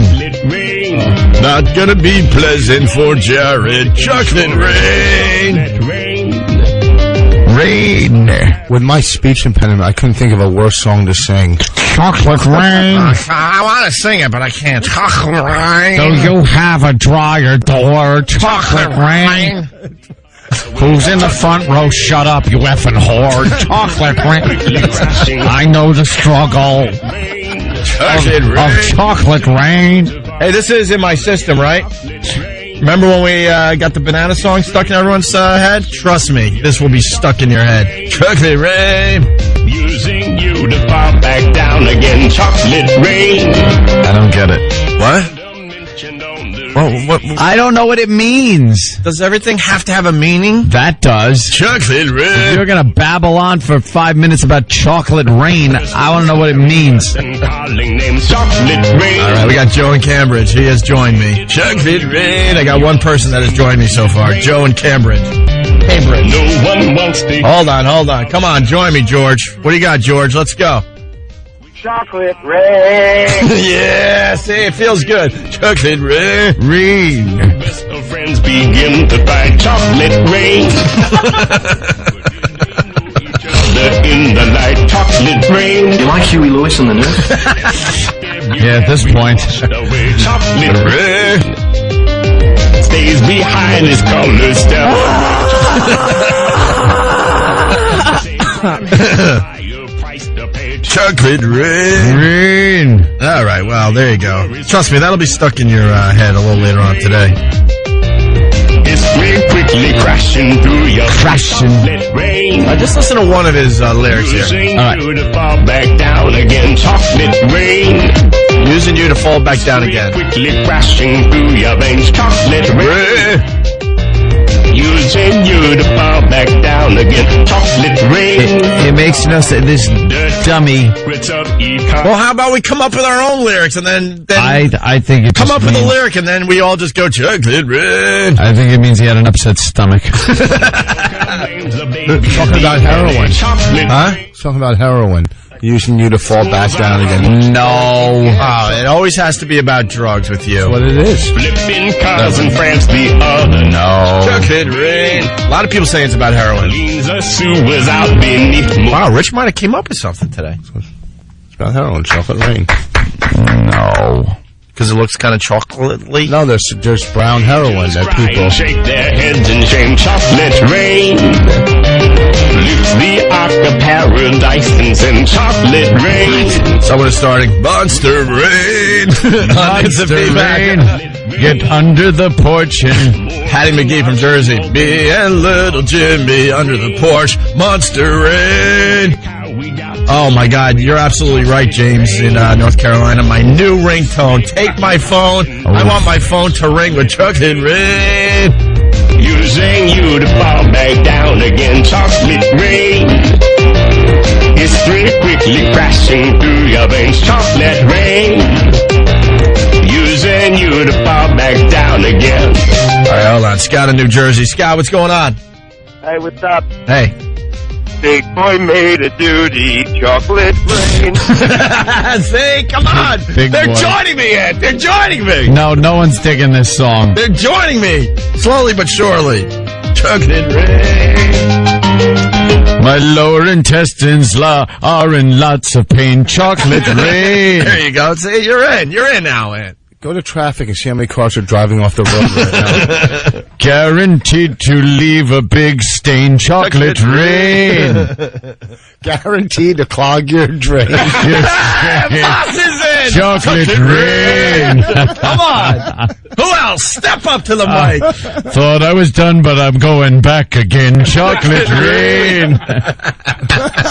Not gonna be pleasant for Jared. Chocolate rain. Rain. With my speech impediment, I couldn't think of a worse song to sing. Chocolate rain. I want to sing it, but I can't. Chocolate rain. Do you have a dryer door? Chocolate rain. Who's in the front row? Shut up, you effing whore. Chocolate rain. I know the struggle of chocolate rain. Hey, this is in my system, right? Remember when we got the banana song stuck in everyone's head? Trust me, this will be stuck in your head. Chocolate rain. Using you to fall back down again. Chocolate rain. I don't get it. What? What? I don't know what it means. Does everything have to have a meaning? That does. Chocolate If rain. you're gonna babble on for 5 minutes about chocolate rain, I want to know what it means. Calling names. Chocolate rain. All right, we got Joe in Cambridge. He has joined me. Chocolate rain. I got one person that has joined me so far. Joe in Cambridge. Cambridge. No one wants to. Hold on. Come on, join me, George. What do you got, George? Let's go. Chocolate rain. Yeah, see, it feels good. Chocolate rain. Best of friends begin to fight. Chocolate rain. In the light. Chocolate rain. You like Huey Lewis on the news? Yeah, at this point. Chocolate rain. Stays behind his color step. Chocolate rain. All right, well, there you go. Trust me, that'll be stuck in your head a little later on today. It's quick quickly crashing through your chocolate rain. Just listen to one of his lyrics here. Using All right. you to fall back down again, chocolate rain. Using you to fall back down again. Quickly crashing through your veins, chocolate rain. Using you to fall back down again, chocolate rain. It makes no sense. This dummy. Well, how about we come up with our own lyrics and then I think it come just up with a means- lyric and then we all just go chocolate rain. I think it means he had an upset stomach. Talking about heroin. Huh? Talking about heroin. Using you to fall back down again. No. Oh, it always has to be about drugs with you. That's what it is. Flipping cars in France the other No. Chocolate rain. A lot of people say it's about heroin. was out beneath. Wow, Rich might have came up with something today. It's about heroin, chocolate rain. No. Because it looks kind of chocolatey. No, there's brown heroin that Try people. and shake their heads in shame, chocolate rain. Lose the ark of paradise and send chocolate rain. Someone is starting Monster Rain. Monster Rain. Get under the porch and Hattie McGee from Jersey. Me and little Jimmy under the porch. Monster Rain. Oh my God, you're absolutely right, James, in North Carolina. My new ringtone. Take my phone. I want my phone to ring with chocolate rain. Using you to fall back down again, chocolate rain. History quickly crashing through your veins, chocolate rain. Using you to fall back down again. All right, hold on. Scott in New Jersey. Scott, what's going on? Hey, what's up? Hey. Big boy made a duty, chocolate rain. See, come on. Big They're boy. joining me, Ed. They're joining me. No one's digging this song. They're joining me. Slowly but surely. Chocolate rain. My lower intestines are in lots of pain. Chocolate rain. There you go. See, you're in. You're in now, Ed. Go to traffic and see how many cars are driving off the road right now. Guaranteed to leave a big stain. Chocolate rain. Guaranteed to clog your drain. Boss is in. Chocolate rain. Come on. Who else? Step up to the mic. Thought I was done, but I'm going back again. Chocolate rain.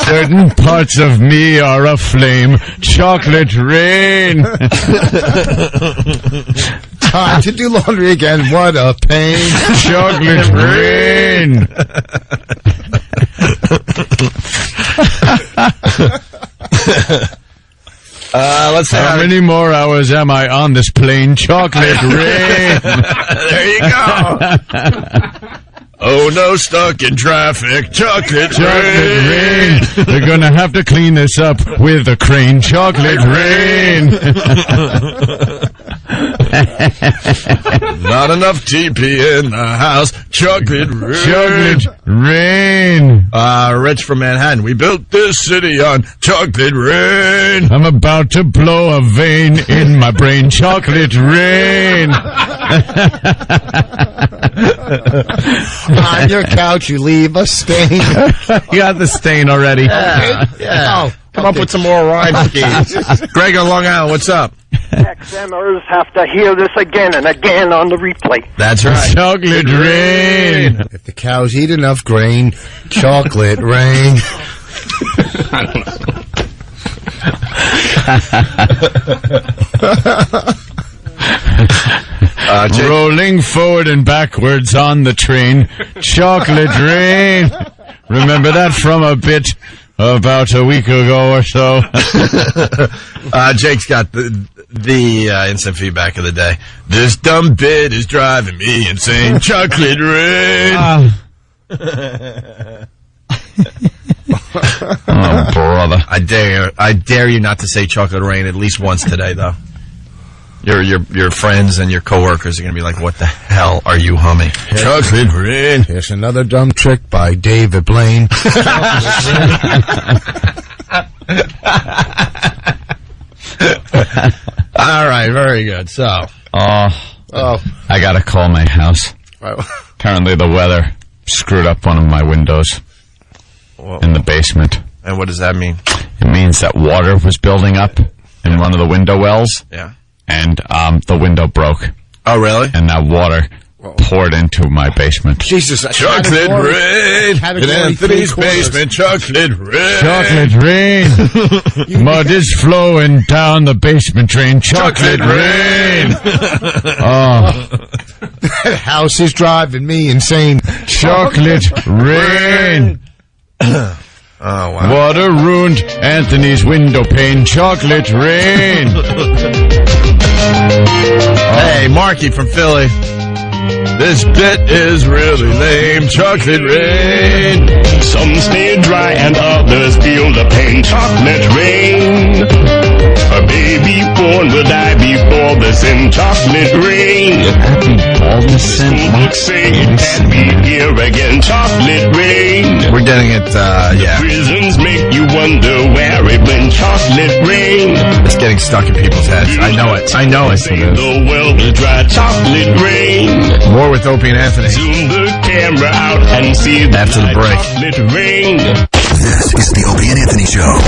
Certain parts of me are aflame. Chocolate rain. Time to do laundry again. What a pain. Chocolate rain. Let's see. How many more hours am I on this plane? Chocolate rain. There you go. Oh no, stuck in traffic. Chocolate rain. They're gonna have to clean this up with a crane. Chocolate rain. Not enough TP in the house. Chocolate rain. Chocolate rain. Rich from Manhattan. We built this city on chocolate rain. I'm about to blow a vein in my brain. Chocolate rain. On your couch, you leave a stain. You got the stain already. Yeah. Oh, come up with some more rhyme schemes. Greg on Long Island, what's up? XMers have to hear this again and again on the replay. That's right. Chocolate rain. If the cows eat enough grain, chocolate rain. Rolling forward and backwards on the train. Chocolate rain. Remember that from a bit about a week ago or so. Jake's got the instant feedback of the day. This dumb bit is driving me insane. Chocolate rain. Oh, brother. I dare you not to say chocolate rain at least once today, though. Your friends and your coworkers are going to be like, what the hell are you humming? Chocolate rain. Here's another dumb trick by David Blaine. All right, very good. So, I gotta call my house. Apparently the weather screwed up one of my windows in the basement. And what does that mean? It means that water was building up in one of the window wells. Yeah. And the window broke. Oh, really? And that water poured into my basement. Jesus. Chocolate rain in Anthony's basement. Chocolate rain. Chocolate rain. Mud is flowing down the basement drain. Chocolate rain. Oh. That house is driving me insane. Chocolate rain. Oh, wow. Water ruined Anthony's window pane. Chocolate rain. Hey, Marky from Philly. This bit is really lame. Chocolate rain. Some stay dry and others feel the pain. Chocolate rain. A baby born will die before the sin. Chocolate rain. Some books say it can't be here again. Chocolate rain. We're getting it, yeah. Prisons make you wonder where it went. Chocolate rain. It's getting stuck in people's heads. I know it. I know it. The well will dry. Chocolate rain. More with Opie and Anthony. Zoom the camera out and see the after the break. Chocolate rain. This is the Opie and Anthony Show.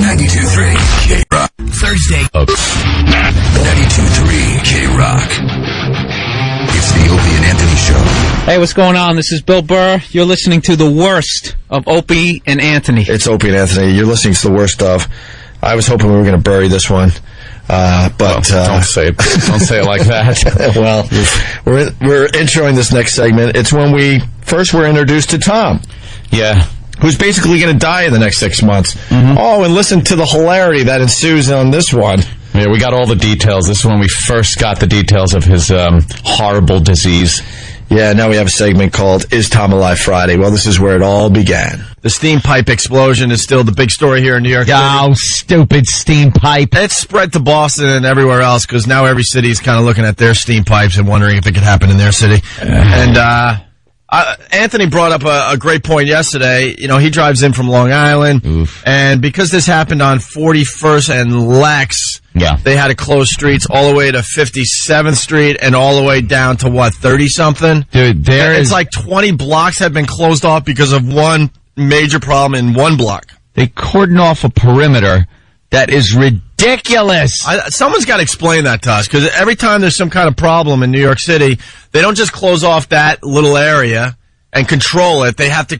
92.3 K-Rock. Thursday. 92.3 K-Rock. It's the Opie and Anthony Show. Hey, what's going on? This is Bill Burr. You're listening to the worst of Opie and Anthony. It's Opie and Anthony. You're listening to the worst of. I was hoping we were going to bury this one. But don't say it like that. Well, we're introing this next segment. It's when we first were introduced to Tom. Yeah. Who's basically going to die in the next 6 months. Mm-hmm. Oh, and listen to the hilarity that ensues on this one. Yeah, we got all the details. This is when we first got the details of his horrible disease. Yeah, now we have a segment called Is Tom Alive Friday? Well, this is where it all began. The steam pipe explosion is still the big story here in New York City. Oh, stupid steam pipe. It's spread to Boston and everywhere else because now every city is kind of looking at their steam pipes and wondering if it could happen in their city. And Anthony brought up a great point yesterday. You know, he drives in from Long Island. Oof. And because this happened on 41st and Lex, they had to close streets all the way to 57th Street and all the way down to, 30-something? Dude, it's like 20 blocks have been closed off because of one major problem in one block. They cordon off a perimeter that is ridiculous. Someone's got to explain that to us, because every time there's some kind of problem in New York City, they don't just close off that little area and control it. They have to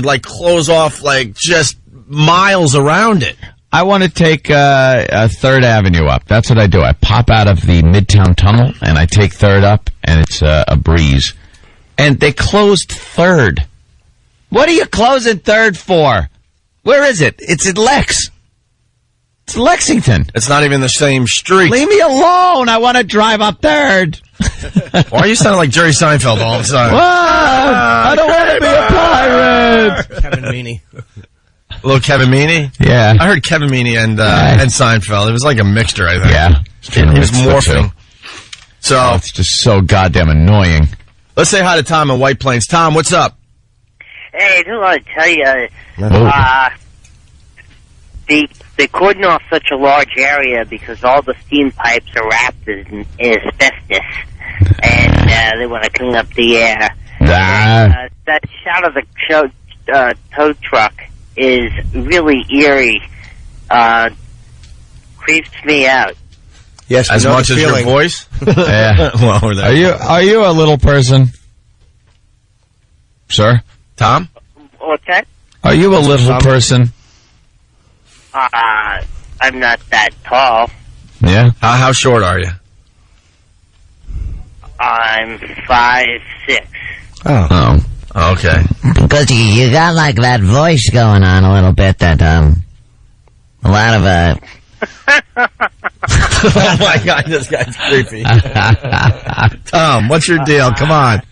like close off like just miles around it. I want to take 3rd Avenue up. That's what I do. I pop out of the Midtown Tunnel and I take 3rd up, and it's a breeze. And they closed 3rd. What are you closing 3rd for? Where is it? It's at Lex. It's Lexington. It's not even the same street. Leave me alone. I want to drive up 3rd. Why are you sounding like Jerry Seinfeld all the time? What? I don't want to be a pirate. Kevin Meaney. A little Kevin Meaney? Yeah. I heard Kevin Meaney and Seinfeld. It was like a mixture, I think. Yeah. He was morphing. So it's just so goddamn annoying. Let's say hi to Tom in White Plains. Tom, what's up? Hey, I just want to tell you, they cordon off such a large area because all the steam pipes are wrapped in asbestos, and they want to clean up the air. That shot of the tow truck is really eerie. Creeps me out. Yes, as much as your voice. Yeah. Well, are you a little person, sir? Tom? What's that? Are you a little person? I'm not that tall. Yeah. How short are you? I'm 5'6". Oh. Okay. Because you got like that voice going on a little bit that a lot of Oh my God, this guy's creepy. Tom, what's your deal? Come on,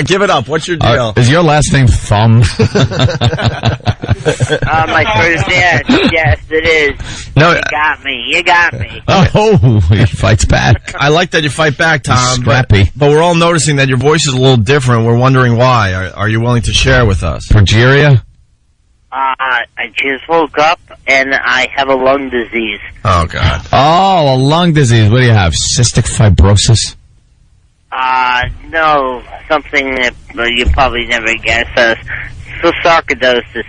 give it up. What's your deal? Is your last name Thumb? My first dad. Yes, it is. No, you got me. Oh, he fights back. I like that you fight back, Tom. Scrappy. But we're all noticing that your voice is a little different. We're wondering why. Are you willing to share with us? Progeria? I just woke up and I have a lung disease. Oh, God. Oh, a lung disease. What do you have? Cystic fibrosis? No, something that you probably never guess. Sarcoidosis.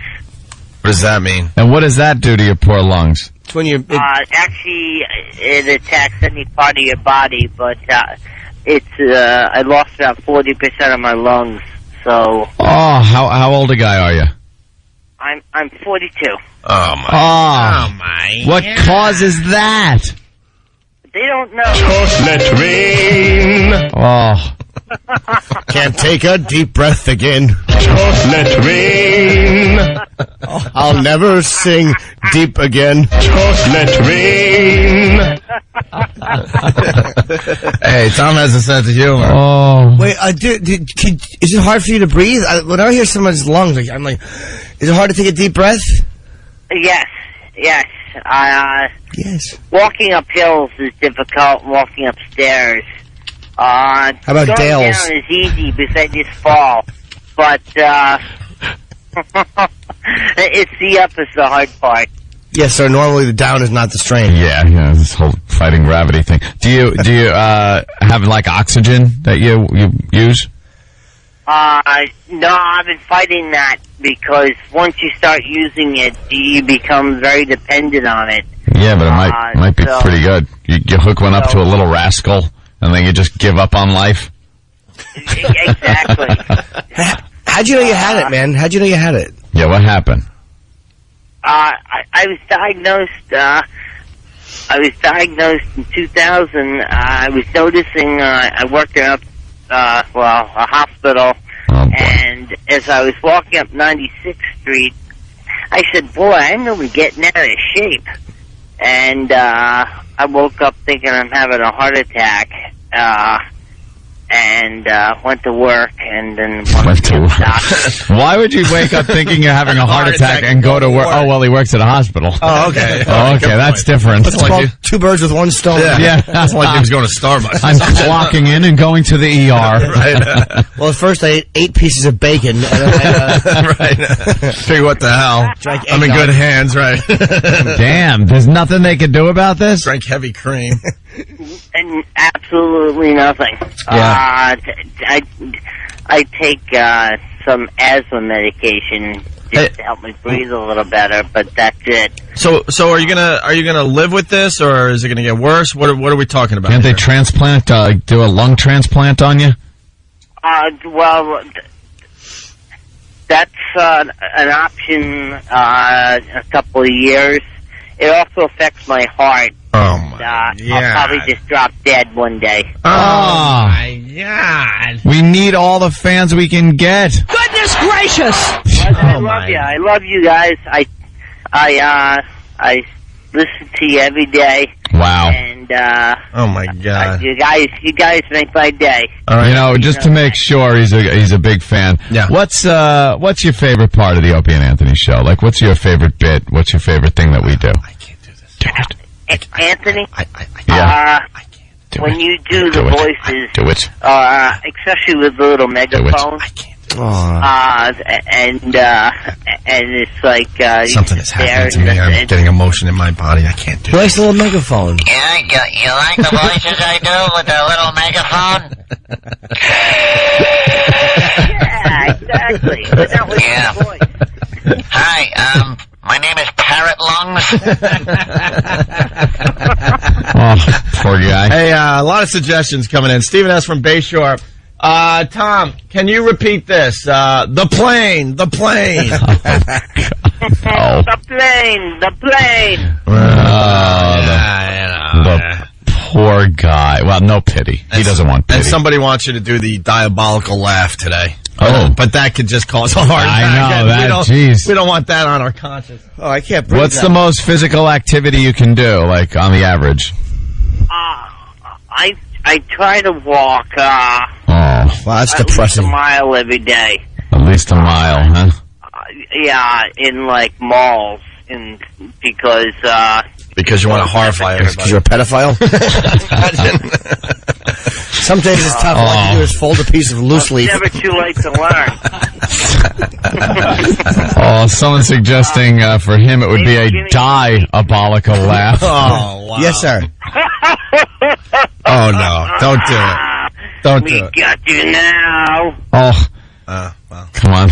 What does that mean? And what does that do to your poor lungs? It's when you're... Actually, it attacks any part of your body, but I lost about 40% of my lungs, so... Oh, how old a guy are you? I'm 42. Oh, my. What causes that? They don't know. Just let rain. Oh. Can't take a deep breath again. Just let rain. I'll never sing deep again. Just let rain. Hey, Tom has a sense of humor. Oh. Wait, is it hard for you to breathe? When I hear someone's lungs, I'm like, is it hard to take a deep breath? Yes. Yes. Walking up hills is difficult. Walking upstairs. How about going Dales? Down is easy because I just fall. But it's the up is the hard part. Yes, sir. Normally the down is not the strain. Yeah, this whole fighting gravity thing. Do you have like oxygen that you use? No, I've been fighting that because once you start using it, you become very dependent on it. Yeah, but it might be pretty good. You hook one up to a little rascal, and then you just give up on life. Exactly. How'd you know you had it, man? How'd you know you had it? Yeah, what happened? I was diagnosed. I was diagnosed in 2000. I was noticing. I worked at a hospital, and as I was walking up 96th Street, I said, "Boy, I'm really getting out of shape." And I woke up thinking I'm having a heart attack, and went to work, and then went to work. Why would you wake up thinking you're having a heart attack and go to work? Oh, well, he works at a hospital. Oh, okay. That's different. That's like two birds with one stone. Yeah. That's like he was going to Starbucks. I'm clocking in and going to the ER. Right. Well, at first I ate 8 pieces of bacon. And then Right. Figure what the hell. I'm in good hands, right? Damn, there's nothing they could do about this? Drank heavy cream. And absolutely nothing. Yeah. I take some asthma medication just to help me breathe a little better, but that's it. So are you gonna live with this, or is it gonna get worse? What are we talking about? Can't they transplant, do a lung transplant on you? Well, that's an option a couple of years. It also affects my heart. Oh, my I'll probably just drop dead one day. Oh, my God. We need all the fans we can get. Goodness gracious! I love you. I love you guys. I listen to you every day. Wow. And oh my God. You guys make my day. All right. You know, just to make sure he's a big fan. Yeah. What's your favorite part of the Opie and Anthony show? Like, what's your favorite bit? What's your favorite thing that we do? I can't do this. Dang it. Anthony? Yeah. When you do the voices, do it. especially with the little megaphone, I can't do it. and it's like Something is happening to me. I'm getting emotion in my body. I can't do it. Place a little megaphone. Yeah, you like the voices I do with the little megaphone? Yeah, exactly. But not with Yeah. your voice. Hi, my name is Parrot Lungs. Oh, poor guy. Hey, a lot of suggestions coming in. Stephen S. from Bayshore. Tom, can you repeat this? The plane. The plane. The poor guy. Well, no pity. He doesn't want pity. And somebody wants you to do the diabolical laugh today. Oh. But that could just cause a heart attack. I know that. Jeez. We don't want that on our conscience. Oh, I can't breathe. What's the most physical activity you can do, like, on the average? I try to walk. Wow, that's at depressing. least a mile every day. At least a mile, huh? Yeah, in like malls, because you want to horrify everybody. Because you're a pedophile? Some days it's tough. All I can do is fold a piece of loose leaf. It's never too late to learn. Oh, someone suggesting for him it would be a diabolical laugh. Oh, wow. Yes, sir. Oh, no. Don't do it. Don't do it. We got you now. Oh, well. come on.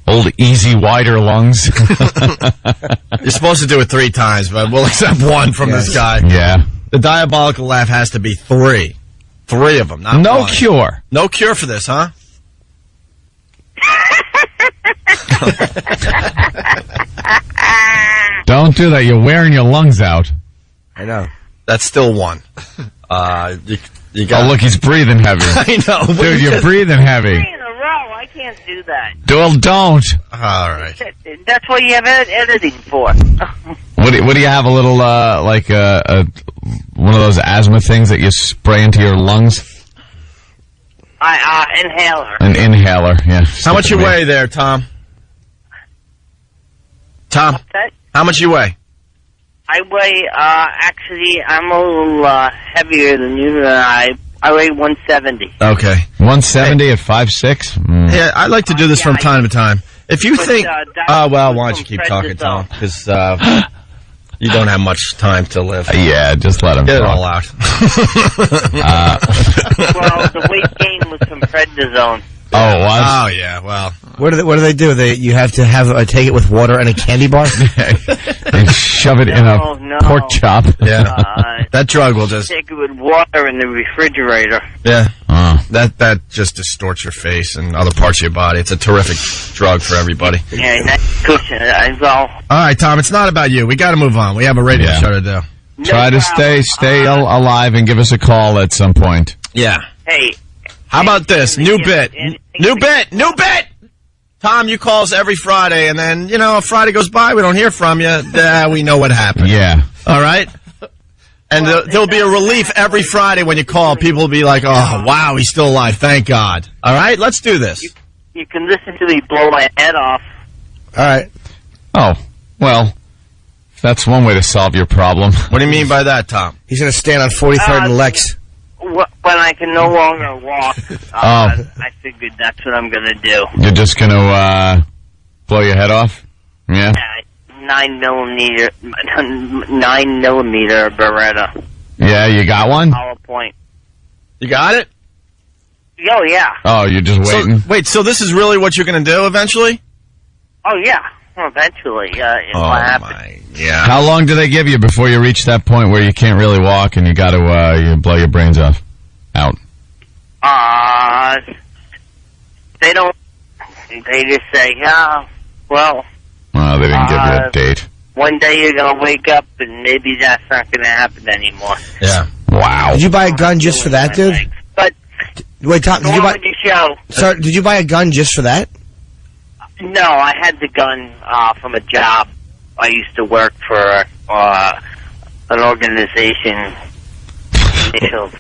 Old easy wider lungs. You're supposed to do it 3 times, but we'll accept 1 from this guy. Yeah. The diabolical laugh has to be 3. 3 of them, not No 1. cure. No cure for this, huh? Don't do that. You're wearing your lungs out. I know. That's still 1. You got. Oh, look, he's breathing heavy. I know. Dude, you're breathing heavy. 3 in a row. I can't do that. Well, don't. All right. That's what you have editing for. What do you have? A little, like, one of those asthma things that you spray into your lungs? Inhaler. An inhaler, yeah. How much you weigh there, Tom? Tom, how much you weigh? I weigh, actually, I'm a little heavier than you. I weigh 170. Okay. 170 at 5'6"? Mm. Yeah, I like to do this from time to time. If you think... well, why don't you keep talking, Tom? Because you don't have much time to live. Yeah, just let him Get talk. it all out. Well, the weight gain was from prednisone. Oh, what? Oh, yeah, well... What do they do? You have to have take it with water and a candy bar? And shove it in a pork chop. Yeah. That drug will just... Take it with water in the refrigerator. Yeah. That just distorts your face and other parts of your body. It's a terrific drug for everybody. Yeah, that's cushion. All right, Tom, it's not about you. We got to move on. We have a radio show to do. Try to stay alive and give us a call at some point. Yeah. Hey. How about this? New bit. New bit! Tom, you call us every Friday, and then, a Friday goes by, we don't hear from you. We know what happened. Yeah. All right? And there'll be a relief every Friday when you call. People will be like, oh, wow, he's still alive. Thank God. All right? Let's do this. You can listen to me blow my head off. All right. Oh, well, that's one way to solve your problem. What do you mean by that, Tom? He's going to stand on 43rd and Lex. When I can no longer walk, I figured that's what I'm going to do. You're just going to blow your head off? Yeah? 9 millimeter Beretta. Yeah, you got one? Hollow point. You got it? Oh, yeah. Oh, you're just waiting? So this is really what you're going to do eventually? Oh, yeah. Well, eventually, it will happen. Yeah. How long do they give you before you reach that point where you can't really walk and you got to you blow your brains out? They don't. They just say, well. Well, they didn't give you a date. One day you're gonna wake up and maybe that's not gonna happen anymore. Yeah. Wow. Did you buy a gun just for that, dude? But wait, Tom, did you buy? Show. Sorry, did you buy a gun just for that? No, I had the gun from a job. I used to work for an organization.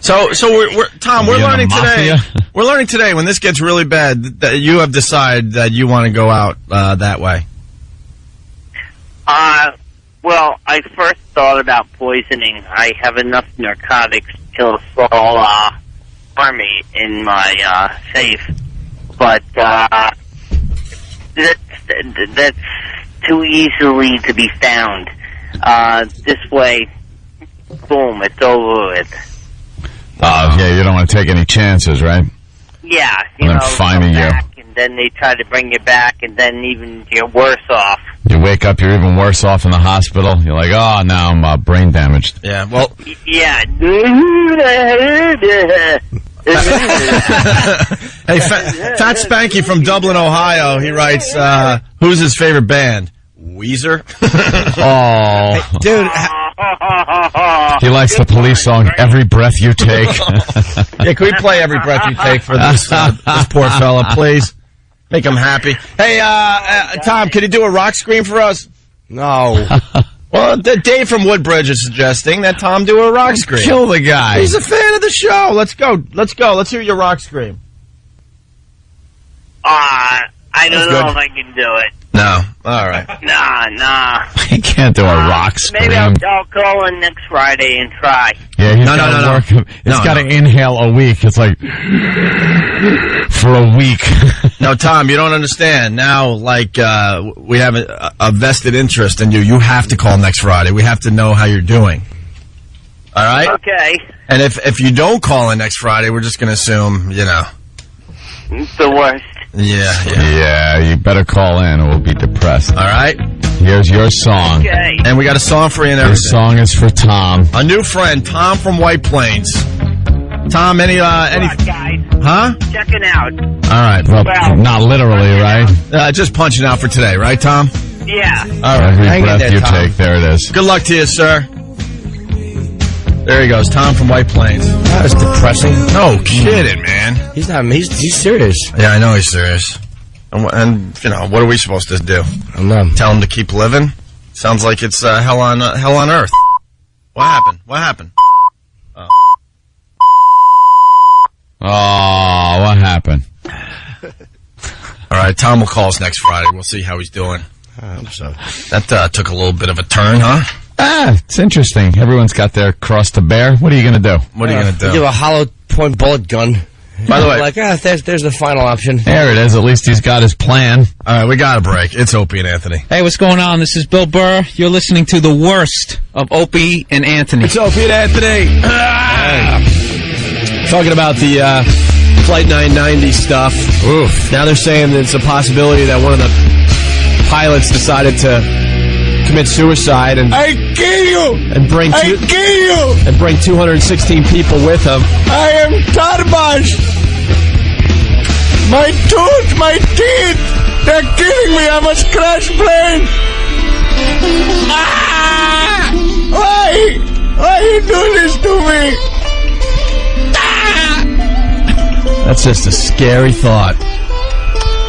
So we're Tom, we're learning today. We're learning today when this gets really bad that you have decided that you want to go out that way. Well, I first thought about poisoning. I have enough narcotics to kill a full army in my safe, but that's too easily to be found. This way, boom, it's over with. Yeah, you don't want to take any chances, right? Yeah, And then finding you. and then they try to bring you back, and then even you're worse off. You wake up, you're even worse off in the hospital. You're like, oh, now I'm brain damaged. Yeah, well... Yeah. Hey, Fat Spanky from Dublin, Ohio, he writes, who's his favorite band? Weezer? Oh. Hey, dude. He likes the Police song, Every Breath You Take. Yeah, can we play Every Breath You Take for this poor fella, please? Make him happy. Hey, Tom, can you do a rock scream for us? No. Well, Dave from Woodbridge is suggesting that Tom do a rock scream. Kill the guy. He's a fan of the show. Let's go. Let's hear your rock scream. I don't know good. if I can do it. No. All right. Nah. He can't do a rock scream. Maybe I'll call in next Friday and try. Yeah, he's No. work. It's got to inhale a week. It's like for a week. No, Tom, you don't understand. Now, we have a vested interest in you. You have to call next Friday. We have to know how you're doing. All right? Okay. And if you don't call in next Friday, we're just going to assume, It's the worst. Yeah, you better call in or we'll be depressed. All right. Here's your song. Okay. And we got a song for you and everything. This song is for Tom. A new friend, Tom from White Plains. Tom, any... Guys, Huh? checking out. All right. Well, Well, not literally, right? Just punching out for today, right, Tom? Yeah. All right. Every Hang in breath there, you Tom. take, there it is. Good luck to you, sir. There he goes, Tom from White Plains. That was depressing. No kidding, man. He's not. He's serious. Yeah, I know he's serious. And you know, what are we supposed to do? I'm not. Tell him to keep living? Sounds like it's hell on earth. What happened? What happened? Oh, what happened? All right, Tom will call us next Friday. We'll see how he's doing. So. That took a little bit of a turn, huh? It's interesting. Everyone's got their cross to bear. What are you going to do? What are you going to We do? do a hollow point bullet gun. By the way, Like, there's the final option. There it is. At least he's got his plan. all right, we got a break. It's Opie and Anthony. Hey, what's going on? This is Bill Burr. You're listening to the worst of Opie and Anthony. It's Opie and Anthony. Talking about the Flight 990 stuff. Oof. Now they're saying that it's a possibility that one of the pilots decided to commit suicide and I kill you! and bring I kill you! and bring 216 people with him. I am Tarbash! My tooth, my teeth, they're killing me. I must crash plane. Ah! Why? Why you do this to me? That's just a scary thought.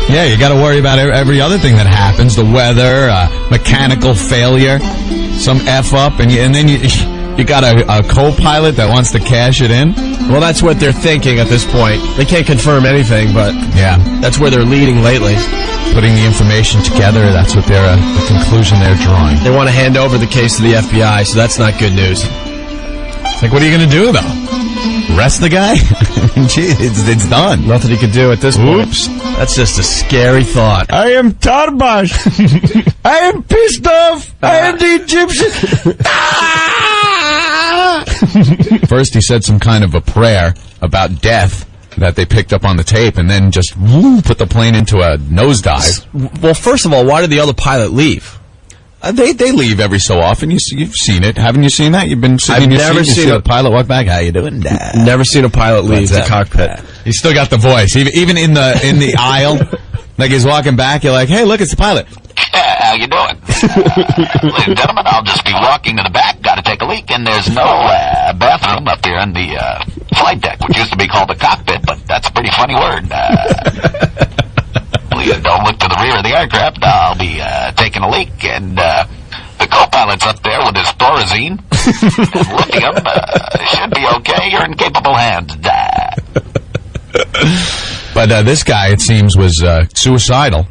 Yeah, you got to worry about every other thing that happens. The weather, mechanical failure, some F-up, and then you got a co-pilot that wants to cash it in. Well, that's what they're thinking at this point. They can't confirm anything, but yeah, that's where they're leading lately. Putting the information together, that's what they're the conclusion they're drawing. They want to hand over the case to the FBI, so that's not good news. It's like, what are you going to do, though? Arrest the guy? Gee, it's done. Nothing he could do at this point. Oops. That's just a scary thought. I am Tarbash. I am pissed off. I am the Egyptian. First, he said some kind of a prayer about death that they picked up on the tape, and then just put the plane into a nosedive. Well, first of all, why did the other pilot leave? They leave every so often. You've seen it, haven't you? Seen that? You've been sitting in your seat, you see a pilot walk back. How you doing, Dad? Never seen a pilot leave the cockpit. He's still got the voice, even in the aisle. Like he's walking back, you're like, "Hey, look, it's the pilot." How you doing? Ladies and gentlemen, I'll just be walking to the back. Got to take a leak, and there's no bathroom up here in the flight deck, which used to be called the cockpit, but that's a pretty funny word. Please don't look to the rear of the aircraft. I'll be taking a leak, and the co-pilot's up there with his Thorazine and lithium. Should be okay. You're in capable hands. But this guy, it seems, was suicidal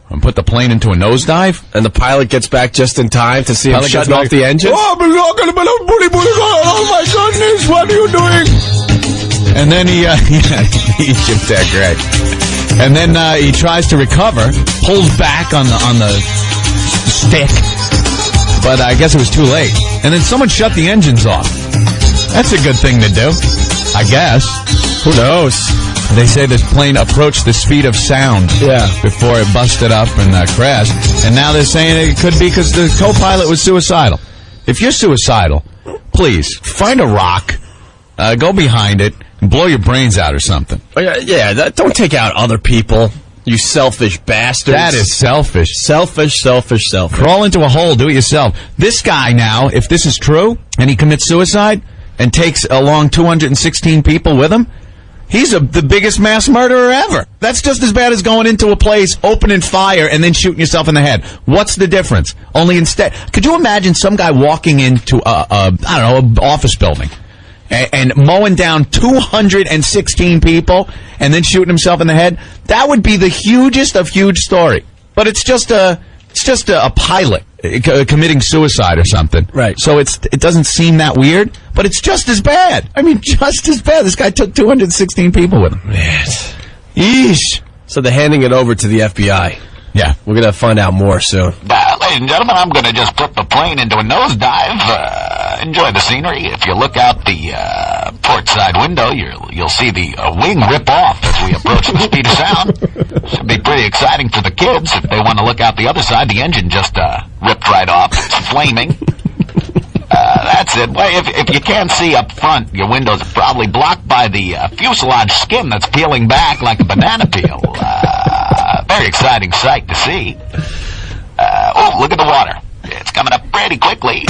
and put the plane into a nosedive. And the pilot gets back just in time to see him shutting off the engine. Oh my goodness, what are you doing? And then he's Jim Tech, right? And then he tries to recover, pulls back on the stick, but I guess it was too late. And then someone shut the engines off. That's a good thing to do, I guess. Who knows? They say this plane approached the speed of sound before it busted up and crashed. And now they're saying it could be because the co-pilot was suicidal. If you're suicidal, please, find a rock, go behind it, and blow your brains out or something. Don't take out other people, you selfish bastards. That is selfish. Selfish. Crawl into a hole, do it yourself. This guy now, if this is true, and he commits suicide and takes along 216 people with him, he's the biggest mass murderer ever. That's just as bad as going into a place, opening fire, and then shooting yourself in the head. What's the difference? Only instead, could you imagine some guy walking into an office building and mowing down 216 people and then shooting himself in the head? That would be the hugest of huge story. But it's just a pilot committing suicide or something. Right. So it doesn't seem that weird, but it's just as bad. I mean, just as bad. This guy took 216 people with him. Man. Yeesh. So they're handing it over to the FBI. Yeah. We're going to find out more soon. Ladies Ladies and gentlemen, I'm going to just put the plane into a nosedive. Enjoy the scenery. If you look out the port side window, you'll see the wing rip off as we approach the speed of sound. Should be pretty exciting for the kids. If they want to look out the other side, the engine just ripped right off. It's flaming. That's it. Well, if you can't see up front, your windows are probably blocked by the fuselage skin that's peeling back like a banana peel. Very exciting sight to see. Oh, look at the water. It's coming up pretty quickly.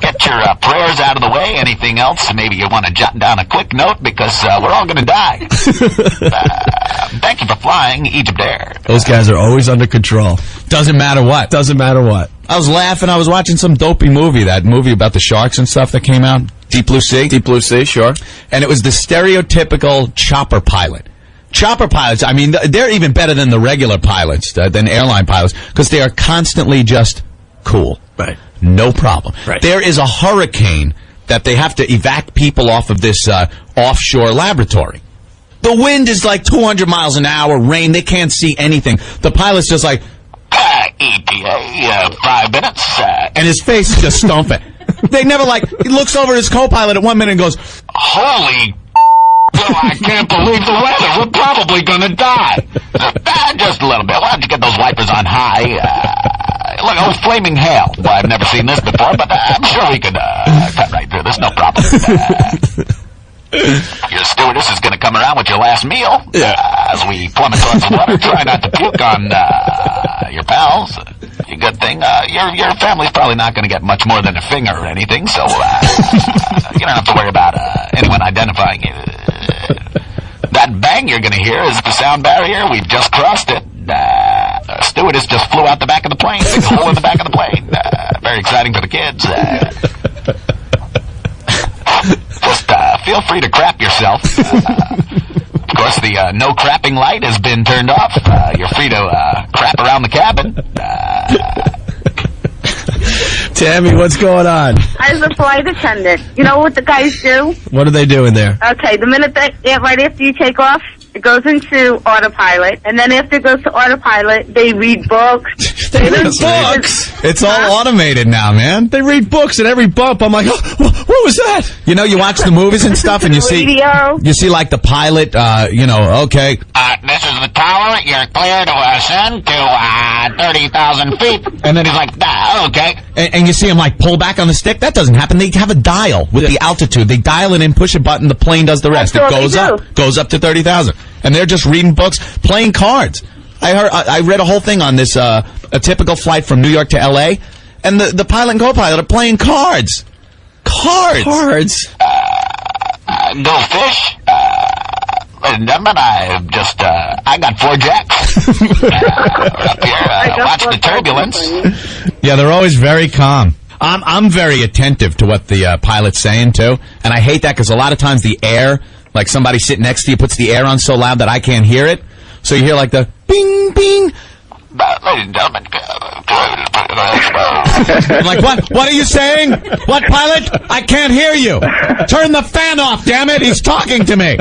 Get your prayers out of the way. Anything else? Maybe you want to jot down a quick note because we're all going to die. Thank you for flying Egypt Air. Those guys are always under control. Doesn't matter what. Doesn't matter what. I was laughing. I was watching some dopey movie, that movie about the sharks and stuff that came out. Deep Blue Sea. Deep Blue Sea, sure. And it was the stereotypical chopper pilot. Chopper pilots, I mean, they're even better than the regular pilots, than airline pilots, because they are constantly just cool. Right. No problem. Right. There is a hurricane that they have to evac people off of this offshore laboratory. The wind is like 200 miles an hour, rain, they can't see anything. The pilot's just like, ETA, 5 minutes. And his face is just stumping. They never he looks over at his co-pilot at 1 minute and goes, holy I can't believe the weather. We're probably going to die. Just a little bit. Why don't you get those wipers on high? Look, it was flaming hail. Well, I've never seen this before, but I'm sure we could cut right through this. No problem. Your stewardess is going to come around with your last meal. As we plummet towards the water, try not to puke on your pals. Good thing. Your family's probably not going to get much more than a finger or anything, so you don't have to worry about anyone identifying you. That bang you're going to hear is the sound barrier. We've just crossed it. Stewardess just flew out the back of the plane. Big hole in the back of the plane. Very exciting for the kids. Just feel free to crap yourself. Of course, the no crapping light has been turned off. You're free to crap around the cabin. Tammy, what's going on? I was a flight attendant. You know what the guys do? What are they doing there? Okay, the minute right after you take off, it goes into autopilot, and then after it goes to autopilot, they read books. They read books. It's all automated now, man. They read books at every bump. I'm like, oh, what was that? You know, you watch the movies and stuff, and you see like the pilot. Okay. This is the tower. You're clear to ascend to 30,000 feet. And then he's like, okay. And you see him pull back on the stick. That doesn't happen. They have a dial with the altitude. They dial it in, push a button, the plane does the rest. It goes up to 30,000. And they're just reading books, playing cards. I read a whole thing on this, a typical flight from New York to L.A., and the pilot and co-pilot are playing cards. Cards. Go fish. I got 4 jacks. Up here, watch the turbulence. Yeah, they're always very calm. I'm very attentive to what the pilot's saying, too. And I hate that because a lot of times the air, like somebody sitting next to you puts the air on so loud that I can't hear it. So you hear the bing, bing. Ladies and gentlemen. I'm like, what are you saying? What, pilot? I can't hear you. Turn the fan off, damn it. He's talking to me.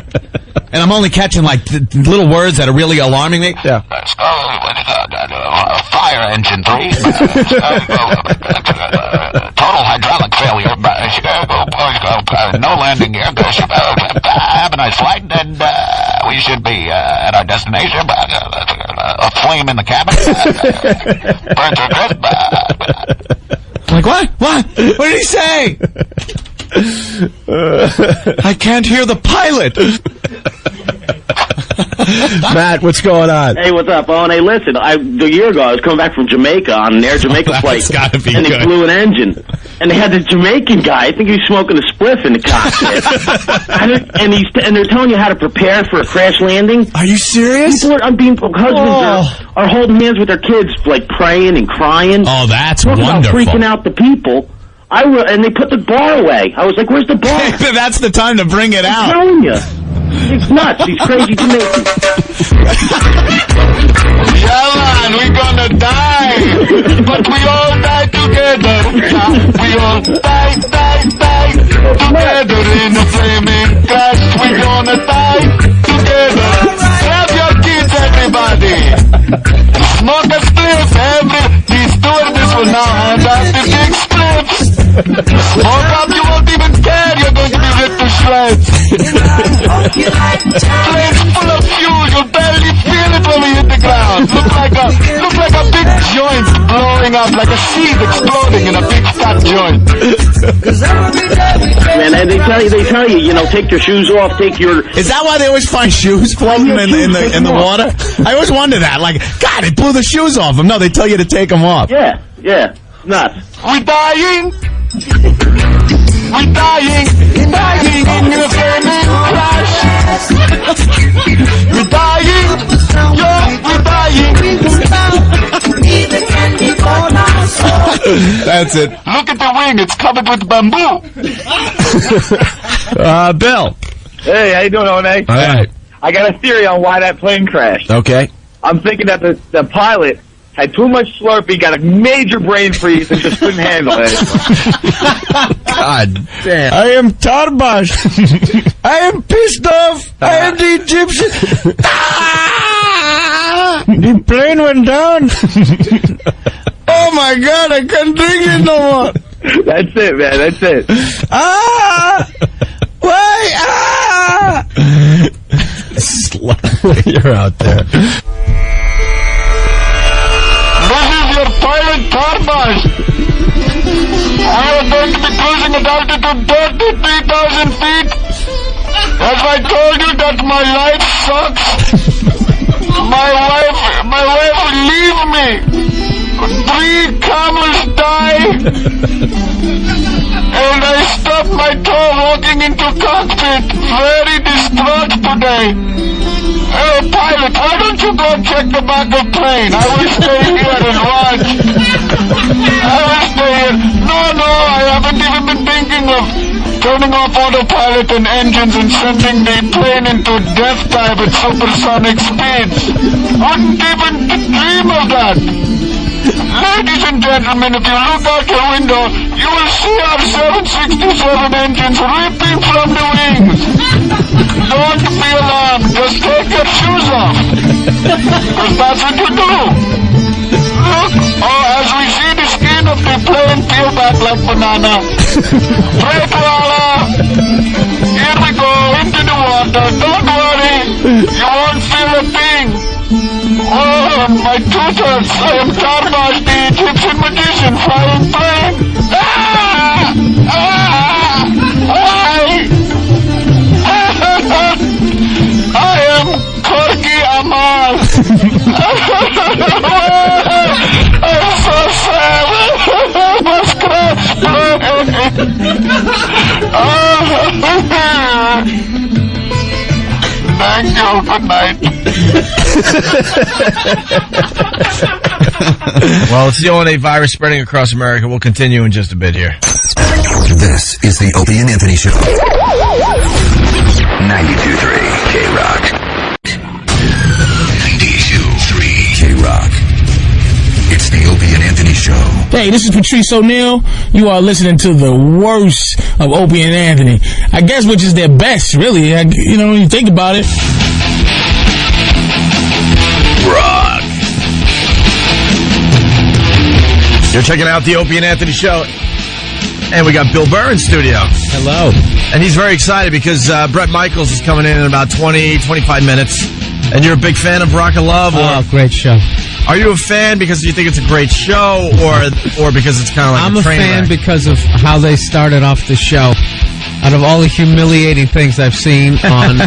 And I'm only catching little words that are really alarming me. Yeah. Fire engine 3. Total hydraulic failure. No landing gear. Have a nice flight, and we should be at our destination. A flame in the cabin. Burns are crisp. I'm like, what? What did he say? I can't hear the pilot. Matt, what's going on? Hey, what's up? Oh, and hey, listen, a year ago I was coming back from Jamaica on an Air Jamaica flight, and they blew an engine, and they had the Jamaican guy. I think he was smoking a spliff in the cockpit, and they're telling you how to prepare for a crash landing. Are you serious? People husbands are holding hands with their kids, praying and crying. Oh, that's wonderful. About freaking out the people. And they put the bar away. I was like, where's the bar? That's the time to bring it out. I'm telling you. It's nuts. These crazy Jamaicans. Yaman, we're gonna die. But we all die together. We all die together in a flaming crash. We're gonna die together. Grab your kids, everybody. Smoke a spliff, Hold up, you won't even care. You're going to be ripped to shreds. Plane's full of fuel. You'll barely feel it when we hit the ground. Look like a big joint blowing up, like a seed exploding in a big fat joint. Man, and they tell you, take your shoes off, take your... Is that why they always find shoes floating in the water? I always wonder that. Like, God, it blew the shoes off them. No, they tell you to take them off. Yeah, nuts. We're dying. We're dying in a flaming crash. We're dying. Yeah, we're dying. That's it. Look at the wing. It's covered with bamboo. Bill. Hey, how you doing, One? All right. I got a theory on why that plane crashed. Okay. I'm thinking that the pilot had too much Slurpee, got a major brain freeze, and just couldn't handle it. God damn. I am Tarbash. I am pissed off. I am the Egyptian. The plane went down. Oh my God, I can't drink it no more. That's it, man. That's it. Why? You're out there. This is your pilot, Tarbash. We are going to be cruising at altitude 33,000 feet. As I told you that my life sucks. My wife will leave me. 3 camels die. And I stubbed my toe walking into cockpit. Very distraught today. Hey, pilot, why don't you go check the back of plane? I will stay here and watch. I will stay here. No, I haven't even been thinking of turning off autopilot and engines and sending the plane into death dive at supersonic speeds. Wouldn't even dream of that. Ladies and gentlemen, if you look out your window, you will see our 767 engines ripping from the wings. Don't be alarmed. Just take your shoes off. Because that's what you do. Look, as we see the skin of the plane peel back like banana. Brake roller. Here we go, into the water. Don't worry. You won't feel a thing. Oh, my tutors. I am Tarbash, the Egyptian magician, flying plane. I am Corky Amal. I'm so sad. I must Thank you. Good night. Well, it's the O&A virus spreading across America. We'll continue in just a bit here. This is the Opie and Anthony Show. 92.3 K-Rock. 92.3 K-Rock. It's the Opie and Anthony Show. Hey, this is Patrice O'Neal. You are listening to the worst of Opie and Anthony. I guess which is their best, really. When you think about it. Rock. You're checking out the Opie and Anthony Show. And we got Bill Burr in studio. Hello. And he's very excited because Bret Michaels is coming in about 20, 25 minutes. And you're a big fan of Rock and Love? Oh, great show. Are you a fan because you think it's a great show or because it's kind of like I'm a train fan wreck? because of how they started off the show. Out of all the humiliating things I've seen on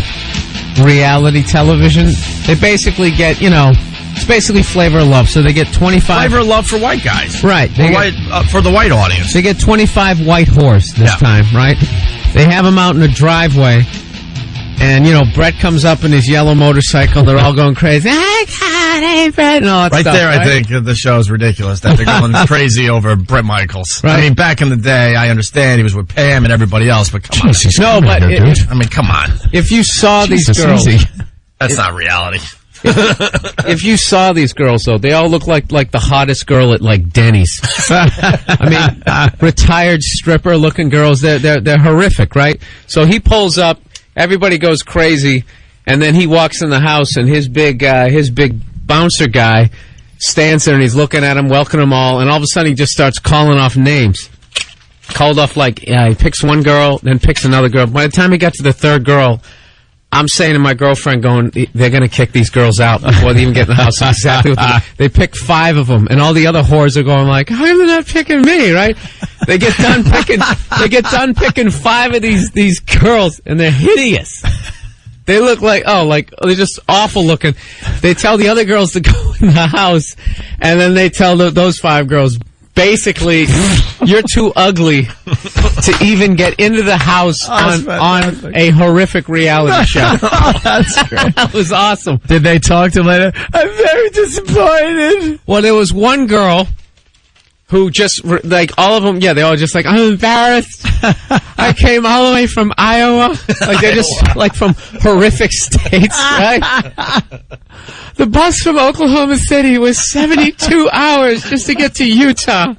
reality television, they basically get, it's basically Flavor of Love. So they get 25... Flavor of Love for white guys. Right. For the white audience. They get 25 white horse this time, right? They have them out in a driveway. And, Brett comes up in his yellow motorcycle. They're all going crazy. Hi, God, hey, Brett. And all that Right stuff, there, I think the show is ridiculous that they're going crazy over Bret Michaels. Right. I mean, back in the day, I understand he was with Pam and everybody else, but come on. No, but I mean, come on. If you saw these girls... That's not reality. If you saw these girls, though, they all look like the hottest girl at, Denny's. I mean, retired stripper-looking girls. They're horrific, right? So he pulls up, everybody goes crazy, and then he walks in the house, and his big bouncer guy stands there, and he's looking at him, welcoming them all, and all of a sudden he just starts calling off names. called off he picks one girl, then picks another girl. By the time he got to the third girl, I'm saying to my girlfriend, they're going to kick these girls out before they even get in the house. Exactly what they picked 5 of them, and all the other whores are going like, how are they not picking me, right? They get done picking 5 of these girls, and they're hideous. They look they're just awful looking. They tell the other girls to go in the house, and then they tell those 5 girls, basically, you're too ugly to even get into the house on a horrific reality show. That's great. That was awesome. Did they talk to him later? I'm very disappointed. Well, there was one girl who just, all of them, they all just I'm embarrassed. I came all the way from Iowa. They're just, from horrific states, right? The bus from Oklahoma City was 72 hours just to get to Utah.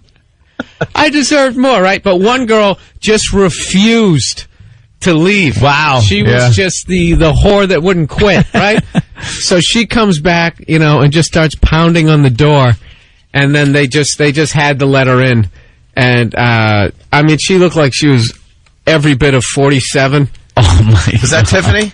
I deserved more, right? But one girl just refused to leave. Wow. She was just the whore that wouldn't quit, right? So she comes back, and just starts pounding on the door. And then they just had to let her in. And, she looked like she was every bit of 47. Oh, my. Was that Tiffany?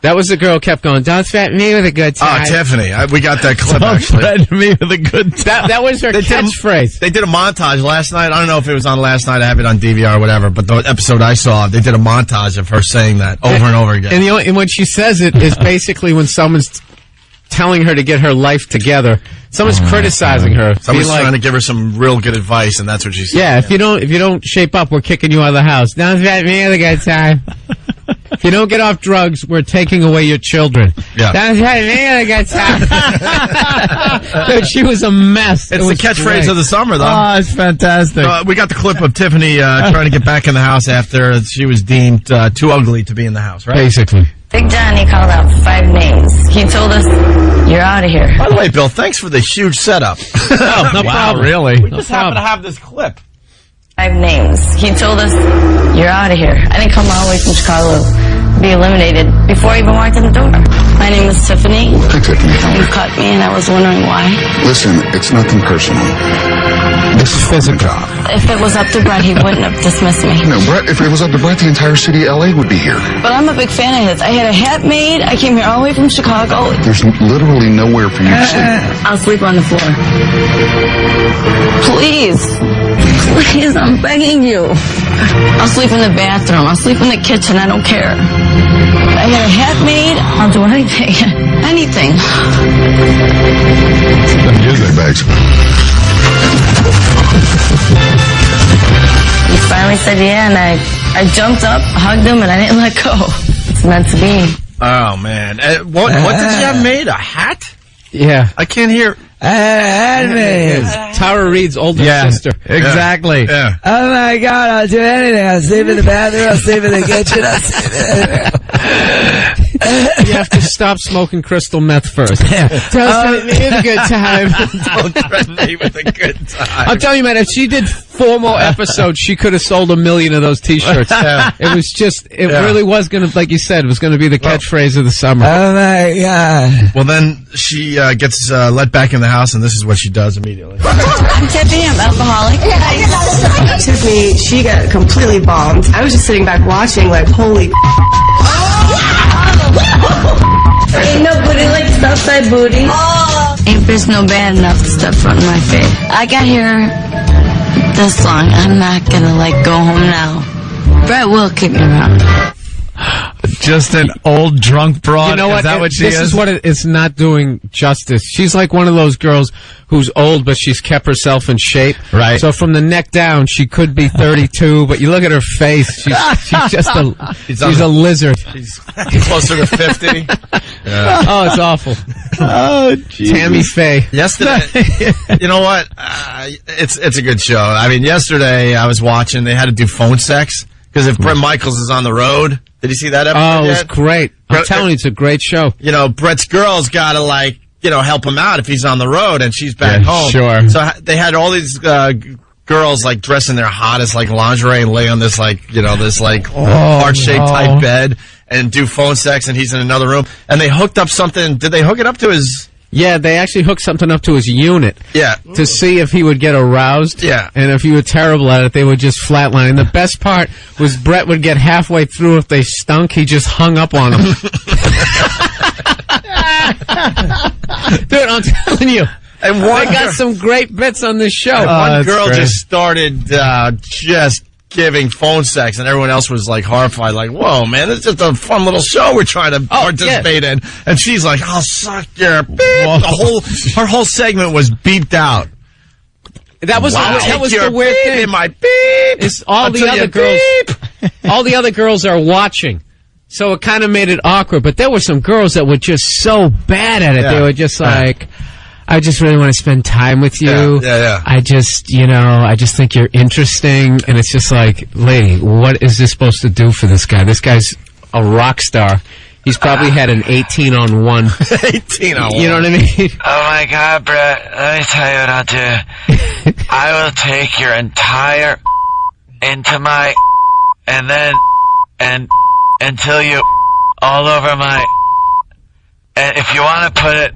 That was the girl who kept going, don't threaten me with a good time. Oh, Tiffany. We got that clip, actually. Don't threaten me with a good time. That was her catchphrase. They did a montage last night. I don't know if it was on last night. I have it on DVR or whatever. But the episode I saw, they did a montage of her saying that over and over again. And when she says it is basically when someone's telling her to get her life together. Someone's criticizing her. Someone's trying to give her some real good advice, and that's what she said. Yeah, if you don't shape up, we're kicking you out of the house. Don't threaten me with a good time. If you don't get off drugs, we're taking away your children. Yeah. Don't threaten me with a good time. Dude, she was a mess. It's the catchphrase of the summer, though. Oh, it's fantastic. We got the clip of Tiffany trying to get back in the house after she was deemed too ugly to be in the house, right? Basically. Big Johnny called out 5 names. He told us, you're out of here. By the way, Bill, thanks for the huge setup. Oh, no problem. Really? We just happen to have this clip. 5 names. He told us, you're out of here. I didn't come all the way from Chicago to be eliminated before I even walked in the door. My name is Tiffany. Hi, Tiffany. You caught me and I was wondering why. Listen, it's nothing personal. This is physical. If it was up to Brett, he wouldn't have dismissed me. No, Brett, if it was up to Brett, the entire city of LA would be here. But I'm a big fan of his. I had a hat made. I came here all the way from Chicago. There's literally nowhere for you to sleep. I'll sleep on the floor. Please. Please, I'm begging you. I'll sleep in the bathroom. I'll sleep in the kitchen. I don't care. I had a hat made. I'll do anything. Anything. Use that bags. He finally said yeah, and I jumped up, hugged him, and I didn't let go. It's meant to be. Oh, man. What did you have made? A hat? Yeah. I can't hear. Tara Reid's older sister. Exactly. Yeah. Oh, my God, I'll do anything. I'll sleep in the bathroom. I'll sleep in the kitchen. I'll sleep in You have to stop smoking crystal meth first. Don't threaten me with a good time. Don't threaten me with a good time. I'm telling you, man, if she did 4 more episodes, she could have sold 1 million of those T-shirts. It was just, really was going to, like you said, it was going to be the catchphrase of the summer. Oh, my God. Well, then she gets let back in the house, and this is what she does immediately. I'm Tiffany. I'm alcoholic. Tiffany, she got completely bombed. I was just sitting back watching, like, holy. Ain't no booty like Southside booty. Ain't there's no bad enough to step front in my face. I got here this long. I'm not gonna go home now. Brett will kick me around. Just an old drunk broad. You know what? Is that what she is? This is what it's not doing justice. She's like one of those girls who's old, but she's kept herself in shape. Right. So from the neck down, she could be 32, but you look at her face, she's just she's a lizard. She's closer to 50. Yeah. Oh, it's awful. Oh, geez. Tammy Faye. Yesterday, you know what? It's a good show. I mean, yesterday I was watching. They had to do phone sex because if Bret Michaels is on the road, did you see that episode? Oh, it was great. I'm telling you, it's a great show. You know, Bret's girl's got to help him out if he's on the road and she's back home. Sure. So they had all these girls dress in their hottest lingerie and lay on this heart-shaped type bed and do phone sex, and he's in another room. And they hooked up something. Did they hook it up to his Yeah, they actually hooked something up to his unit. Yeah. To see if he would get aroused. Yeah. And if you were terrible at it, they would just flatline. And the best part was Brett would get halfway through. If they stunk, he just hung up on them. Dude, I'm telling you. And I got some great bits on this show. One girl just started just giving phone sex, and everyone else was like horrified, like, "Whoa, man, this is just a fun little show we're trying to participate in." And she's like, "I'll suck your beep." Her whole segment was beeped out. That was the weird thing. In my beep. It's all the other girls. All the other girls are watching. So it kind of made it awkward, but there were some girls that were just so bad at it. Yeah. They were just like, I just really want to spend time with you. Yeah. I just think you're interesting. And it's just like, lady, what is this supposed to do for this guy? This guy's a rock star. He's probably had an 18-on-1. 18-on-1. You know what I mean? Oh my God, Brett, let me tell you what I'll do. I will take your entire into my, and then, and until you all over my, and if you want to put it,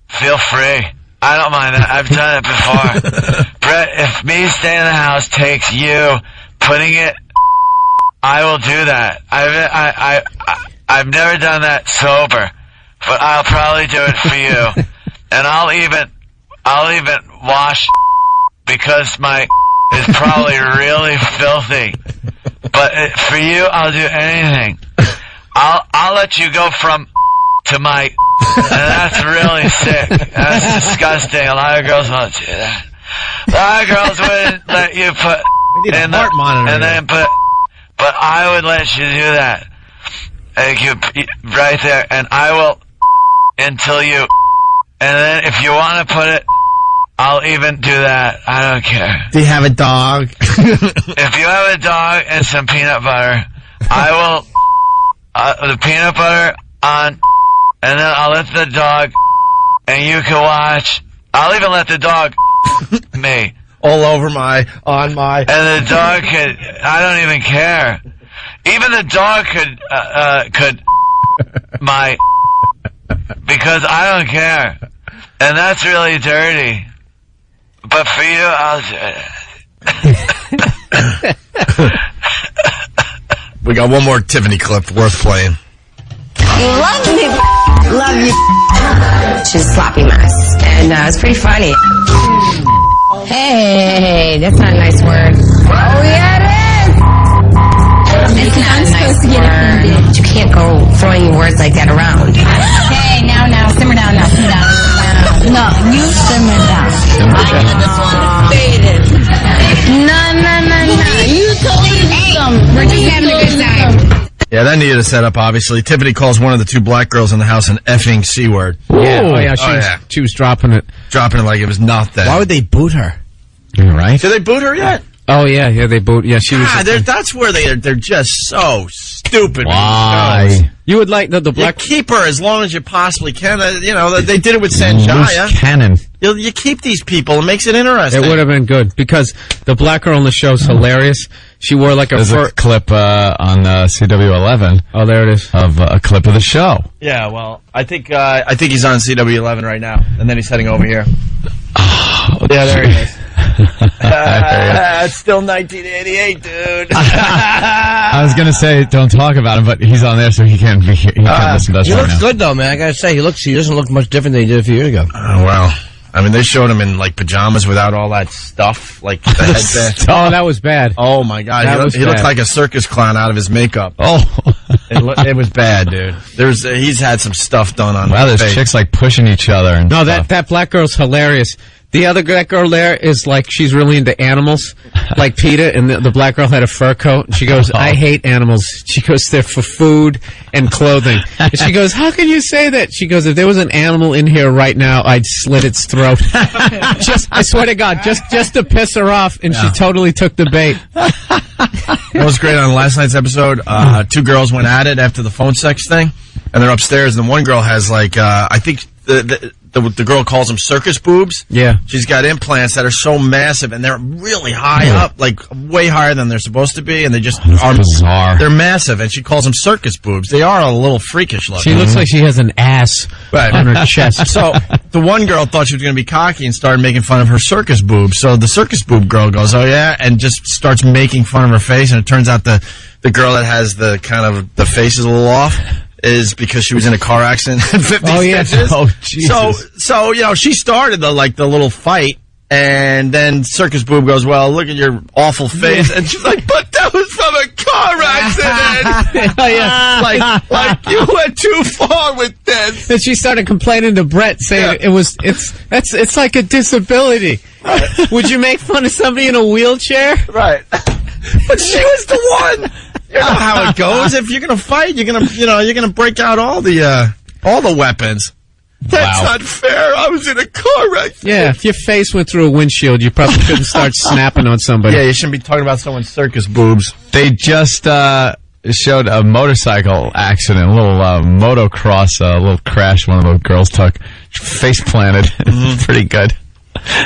feel free. I don't mind that. I've done it before. Brett, if me staying in the house takes you putting it, I will do that. I've never done that sober, but I'll probably do it for you. And I'll even wash because my is probably really filthy. But for you, I'll do anything. I'll let you go from to my, and that's really sick. That's disgusting. A lot of girls won't do that. A lot of girls wouldn't let you put in the monitor and then put, but I would let you do that. Like you right there, and I will until you, and then if you want to put it, I'll even do that. I don't care. Do you have a dog? If you have a dog and some peanut butter, I will the peanut butter on, and then I'll let the dog, and you can watch. I'll even let the dog me all over my, on my, and the dog could. I don't even care. Even the dog could my, because I don't care, and that's really dirty. But for you, I'll do it. We got one more Tiffany clip worth playing. Love you. She's a sloppy mess. And it's pretty funny. Hey, that's not a nice word. Oh, yeah, it is. It's not a nice word. You can't go throwing words like that around. Hey, now, simmer down, simmer down. No, you simmer down. This one faded. No. You totally we're just having a good time. Yeah, that needed a setup, obviously. Tiffany calls one of the two black girls in the house an effing C-word. Yeah, she was dropping it. Dropping it like it was nothing. Why would they boot her? Right? Did they boot her yet? Oh, yeah, they boot. Yeah, she was. That's where they're just so stupid. Why? You would like the black. You keep her as long as you possibly can. They did it with Sanjaya. Cannon. You keep these people. It makes it interesting. It would have been good because the black girl on the show is hilarious. She wore like There's a clip on CW11. Oh, there it is. Of a clip of the show. Yeah, well, I think he's on CW11 right now, and then he's heading over here. Yeah, there he is. It's still 1988, dude. I was gonna say don't talk about him, but he's on there, so he can't listen to us He right looks now. good though, man. I gotta say, he doesn't look much different than he did a few years ago. Oh wow. I mean, they showed him in like pajamas without all that stuff, like the headband. Oh, that was bad. Oh my God, he looked like a circus clown out of his makeup. Oh, it was bad, dude. He's had some stuff done on. Wow, his there's face. chicks like pushing each other and No, stuff. that black girl's hilarious. The other black girl there is like she's really into animals, like PETA, and the black girl had a fur coat. And she goes, "I hate animals." She goes, "They're for food and clothing." And she goes, "How can you say that?" She goes, "If there was an animal in here right now, I'd slit its throat." I swear to God, just to piss her off, and she totally took the bait. What was great on last night's episode? Two girls went at it after the phone sex thing, and they're upstairs, and one girl has like, I think the girl calls them circus boobs. Yeah. She's got implants that are so massive, and they're really high up, like way higher than they're supposed to be, and they just are bizarre. They're massive, and she calls them circus boobs. They are a little freakish looking. She looks like she has an ass on her chest. So the one girl thought she was going to be cocky and started making fun of her circus boobs. So the circus boob girl goes, "Oh yeah," and just starts making fun of her face, and it turns out the girl that has the kind of the face is a little off is because she was in a car accident at 50 stitches. Oh, Jesus. So you know, she started the little fight, and then Circus Boob goes, "Well, look at your awful face," and she's like, "But that was from a car accident." Like you went too far with this. And she started complaining to Brett, saying it's like a disability. Would you make fun of somebody in a wheelchair? Right. But she was the one. You know how it goes. If you're gonna fight, you're gonna break out all the weapons. That's unfair. I was in a car wreck. Yeah, if your face went through a windshield, you probably shouldn't start snapping on somebody. Yeah, you shouldn't be talking about someone's circus boobs. They just showed a motorcycle accident, a little motocross, a little crash one of those girls took. Face planted. Pretty good.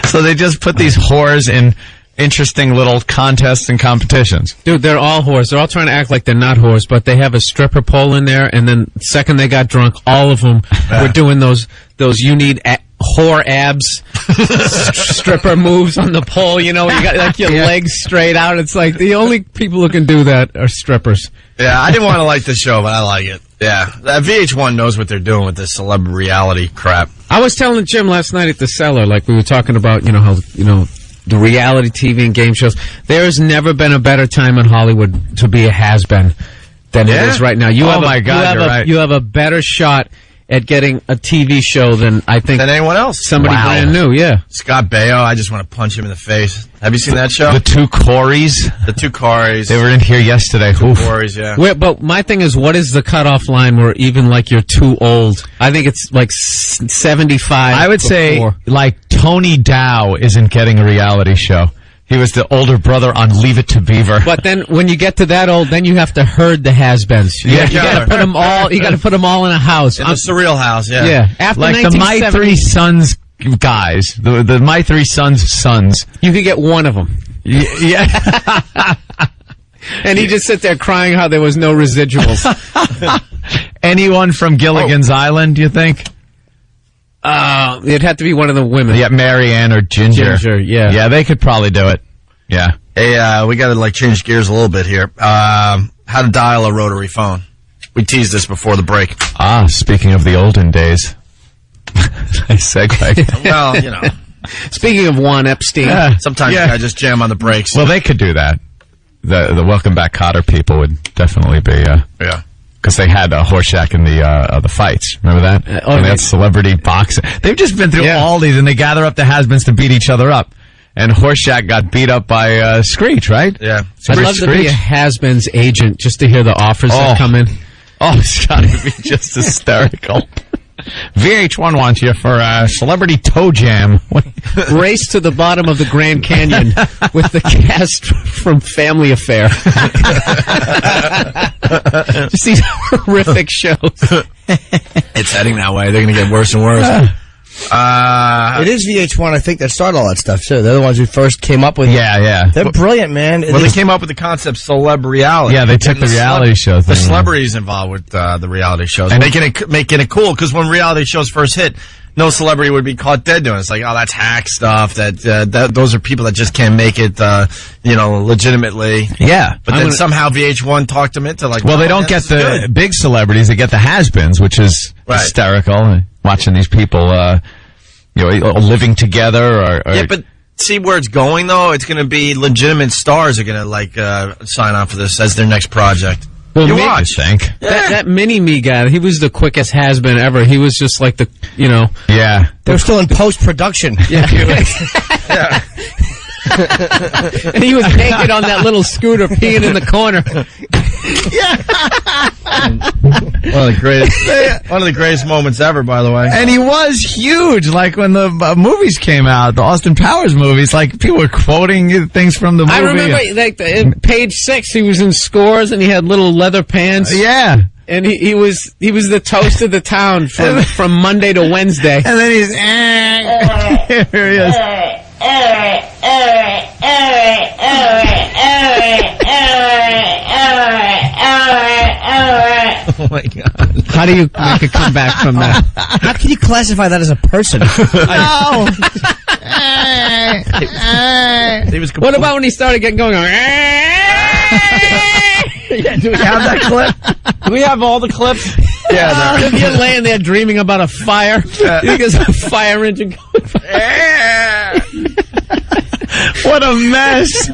So they just put these whores in interesting little contests and competitions. Dude, they're all whores. They're all trying to act like they're not whores, but they have a stripper pole in there, and then the second they got drunk, all of them were doing those you need whore abs stripper moves on the pole. You know, you got like your legs straight out. It's like the only people who can do that are strippers. Yeah, I didn't want to like this show, but I like it. Yeah, VH1 knows what they're doing with this celebrity reality crap. I was telling Jim last night at the Cellar, like we were talking about, you know, how, you know, the reality TV and game shows. There has never been a better time in Hollywood to be a has-been than it is right now. You have a better shot at getting a TV show than I think than anyone else. Somebody brand new, yeah. Scott Baio, I just want to punch him in the face. Have you seen that show? The two Coreys. The two Coreys. They were in here yesterday. Two Coreys, yeah. But my thing is, what is the cutoff line where even like you're too old? I think it's like 75. I would say like Tony Dow isn't getting a reality show. He was the older brother on Leave It to Beaver. But then, when you get to that old, then you have to herd the has-beens. You got to put them all. You got to put them all in a house. In the surreal house, yeah. Yeah. After like the My Three Sons guys, the My Three Sons sons. You could get one of them. Yeah. And he just sit there crying how there was no residuals. Anyone from Gilligan's Island? Do you think? It'd have to be one of the women. Yeah, Mary Ann or Ginger. Yeah. Yeah, they could probably do it. Yeah. Hey, we got to like change gears a little bit here. How to dial a rotary phone. We teased this before the break. Speaking of the olden days. Nice segue. Well, you know. Speaking of Juan Epstein. Sometimes I just jam on the brakes. Well, they could do that. The Welcome Back Kotter people would definitely be. Yeah. Because they had Horshack in the fights. Remember that? And they had celebrity boxing. They've just been through all these, and they gather up the has-beens to beat each other up. And Horshack got beat up by Screech, right? Yeah. I'd love to be a has-beens agent just to hear the offers that come in. Oh, it's got to be just hysterical. VH1 wants you for a celebrity toe jam. Race to the bottom of the Grand Canyon with the cast from Family Affair. Just these horrific shows. It's heading that way. They're going to get worse and worse. It is VH1, I think, that started all that stuff, too. They're the ones who first came up with it. Yeah. They're brilliant, man. Well, they came up with the concept celebrity. Yeah, they took the reality show thing. The celebrities involved with the reality shows. And making it cool, because when reality shows first hit, no celebrity would be caught dead doing it. It's like, oh, that's hack stuff. That those are people that just can't make it, legitimately. Yeah. But then somehow VH1 talked them into like. Well, they don't get the big celebrities; they get the has-beens, which is hysterical. Watching these people, living together, or but see where it's going though. It's going to be legitimate stars are going to sign on for this as their next project. Well, I think that mini-me guy, he was the quickest has-been ever. He was just like Yeah. They were still in post-production. Yeah. And he was naked on that little scooter peeing in the corner. One of the greatest moments ever, by the way. And he was huge. Like when the movies came out, the Austin Powers movies, like people were quoting things from the movie. I remember, in page 6, he was in Scores and he had little leather pants. Yeah. And he was the toast of the town from Monday to Wednesday. And then he's here he is. Oh my God! How do you make a comeback from that? How can you classify that as a person? What about when he started getting going on? Do we have that clip? Do we have all the clips? Yeah, if you're laying there dreaming about a fire, because a fire engine going. What a mess!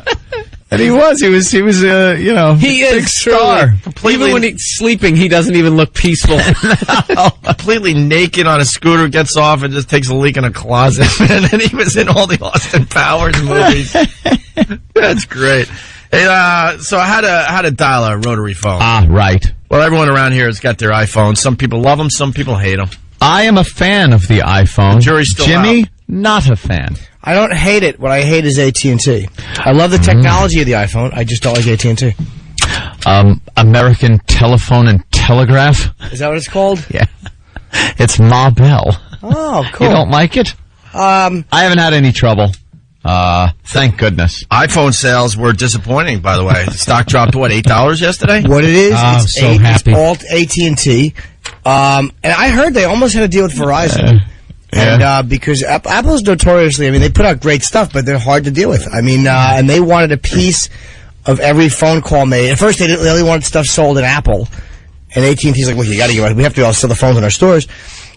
And he was, you know, he is big star. Even when he's sleeping, he doesn't even look peaceful. Completely naked on a scooter, gets off and just takes a leak in a closet. And then he was in all the Austin Powers movies. That's great. Hey, so I had to dial a rotary phone. Ah, right. Well, everyone around here has got their iPhones. Some people love them, some people hate them. I am a fan of the iPhone. The jury's still Jimmy, out. not a fan. I don't hate it. What I hate is AT&T. I love the technology of the iPhone. I just don't like AT&T. American Telephone and Telegraph. Is that what it's called? Yeah. It's Ma Bell. Oh, cool. You don't like it? I haven't had any trouble. Thank goodness. iPhone sales were disappointing, by the way. The stock dropped to, what, $8 yesterday? What it is, I'm so happy. It's alt AT&T. And I heard they almost had a deal with Verizon. And because Apple's notoriously, I mean, they put out great stuff, but they're hard to deal with. I mean, and they wanted a piece of every phone call made. At first, they only wanted stuff sold in Apple. And AT&T's like, well, you got to get right. We have to all sell the phones in our stores.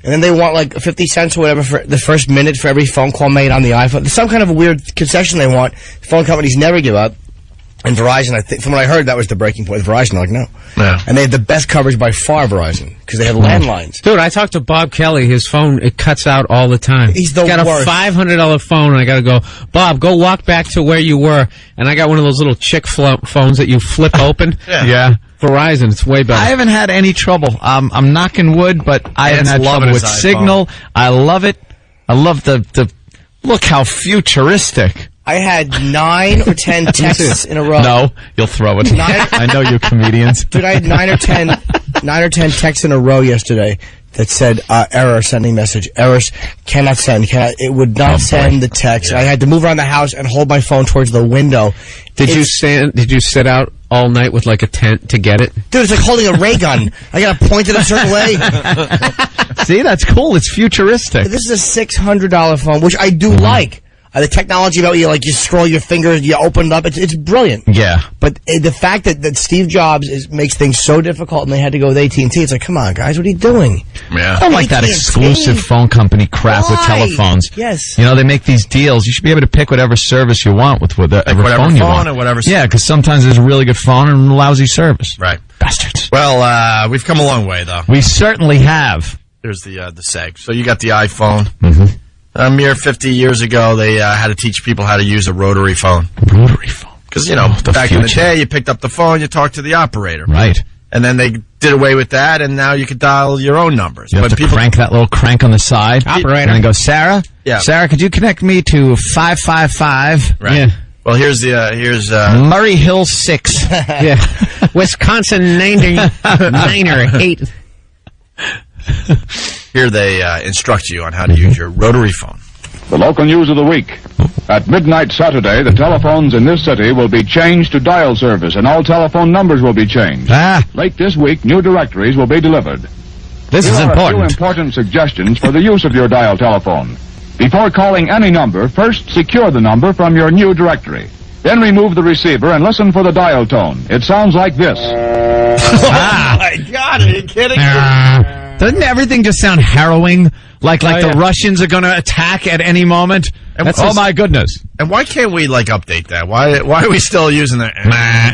And then they want like 50 cents or whatever for the first minute for every phone call made on the iPhone. There's some kind of a weird concession they want. Phone companies never give up. And Verizon, I think, from what I heard, that was the breaking point. Verizon, like, no. Yeah. And they have the best coverage by far, Verizon, because they have landlines. Dude, I talked to Bob Kelly. His phone, it cuts out all the time. He's the got worst. a $500 phone, and I got to go, Bob, go walk back to where you were. And I got one of those little chick phones that you flip open. Yeah. Verizon, it's way better. I haven't had any trouble. I'm knocking wood, but I haven't had trouble with Signal. I love it. I love the look how futuristic. I had 9 or 10 texts in a row. No, you'll throw it. I know you comedians. Dude, I had 9 or 10 texts in a row yesterday that said, error, sending message. Errors, cannot send. It would not send the text. I had to move around the house and hold my phone towards the window. Did you sit out all night with like a tent to get it? Dude, it's like holding a ray gun. I got to point it a certain way. See, that's cool. It's futuristic. This is a $600 phone, which I do like. The technology about you scroll your fingers, you open it up. It's brilliant. Yeah. But the fact that Steve Jobs makes things so difficult and they had to go with AT&T, it's like, come on, guys, what are you doing? Yeah. I don't like that exclusive phone company crap with telephones. Yes. You know, they make these deals. You should be able to pick whatever service you want with whatever phone you want. Or whatever. Yeah, because sometimes there's a really good phone and lousy service. Right. Bastards. Well, we've come a long way, though. We certainly have. There's the seg. So you got the iPhone. Mm-hmm. A mere 50 years ago, they had to teach people how to use a rotary phone. Rotary phone. Because, back in the day, you picked up the phone, you talked to the operator. Right. And then they did away with that, and now you could dial your own numbers. You have to crank that little crank on the side. Operator. And then go, Sarah? Yeah. Sarah, could you connect me to 555? Right. Yeah. Well, here's Murray Hill 6. Yeah. Wisconsin Niner 8. Here they instruct you on how to use your rotary phone. The local news of the week. At midnight Saturday, the telephones in this city will be changed to dial service, and all telephone numbers will be changed. Late this week, new directories will be delivered. This is Here are important. a few important suggestions for the use of your dial telephone. Before calling any number, first secure the number from your new directory. Then remove the receiver and listen for the dial tone. It sounds like this. Oh, my God, are you kidding me? Doesn't everything just sound harrowing? Like the Russians are going to attack at any moment? Oh, my goodness. And why can't we, update that? Why are we still using that?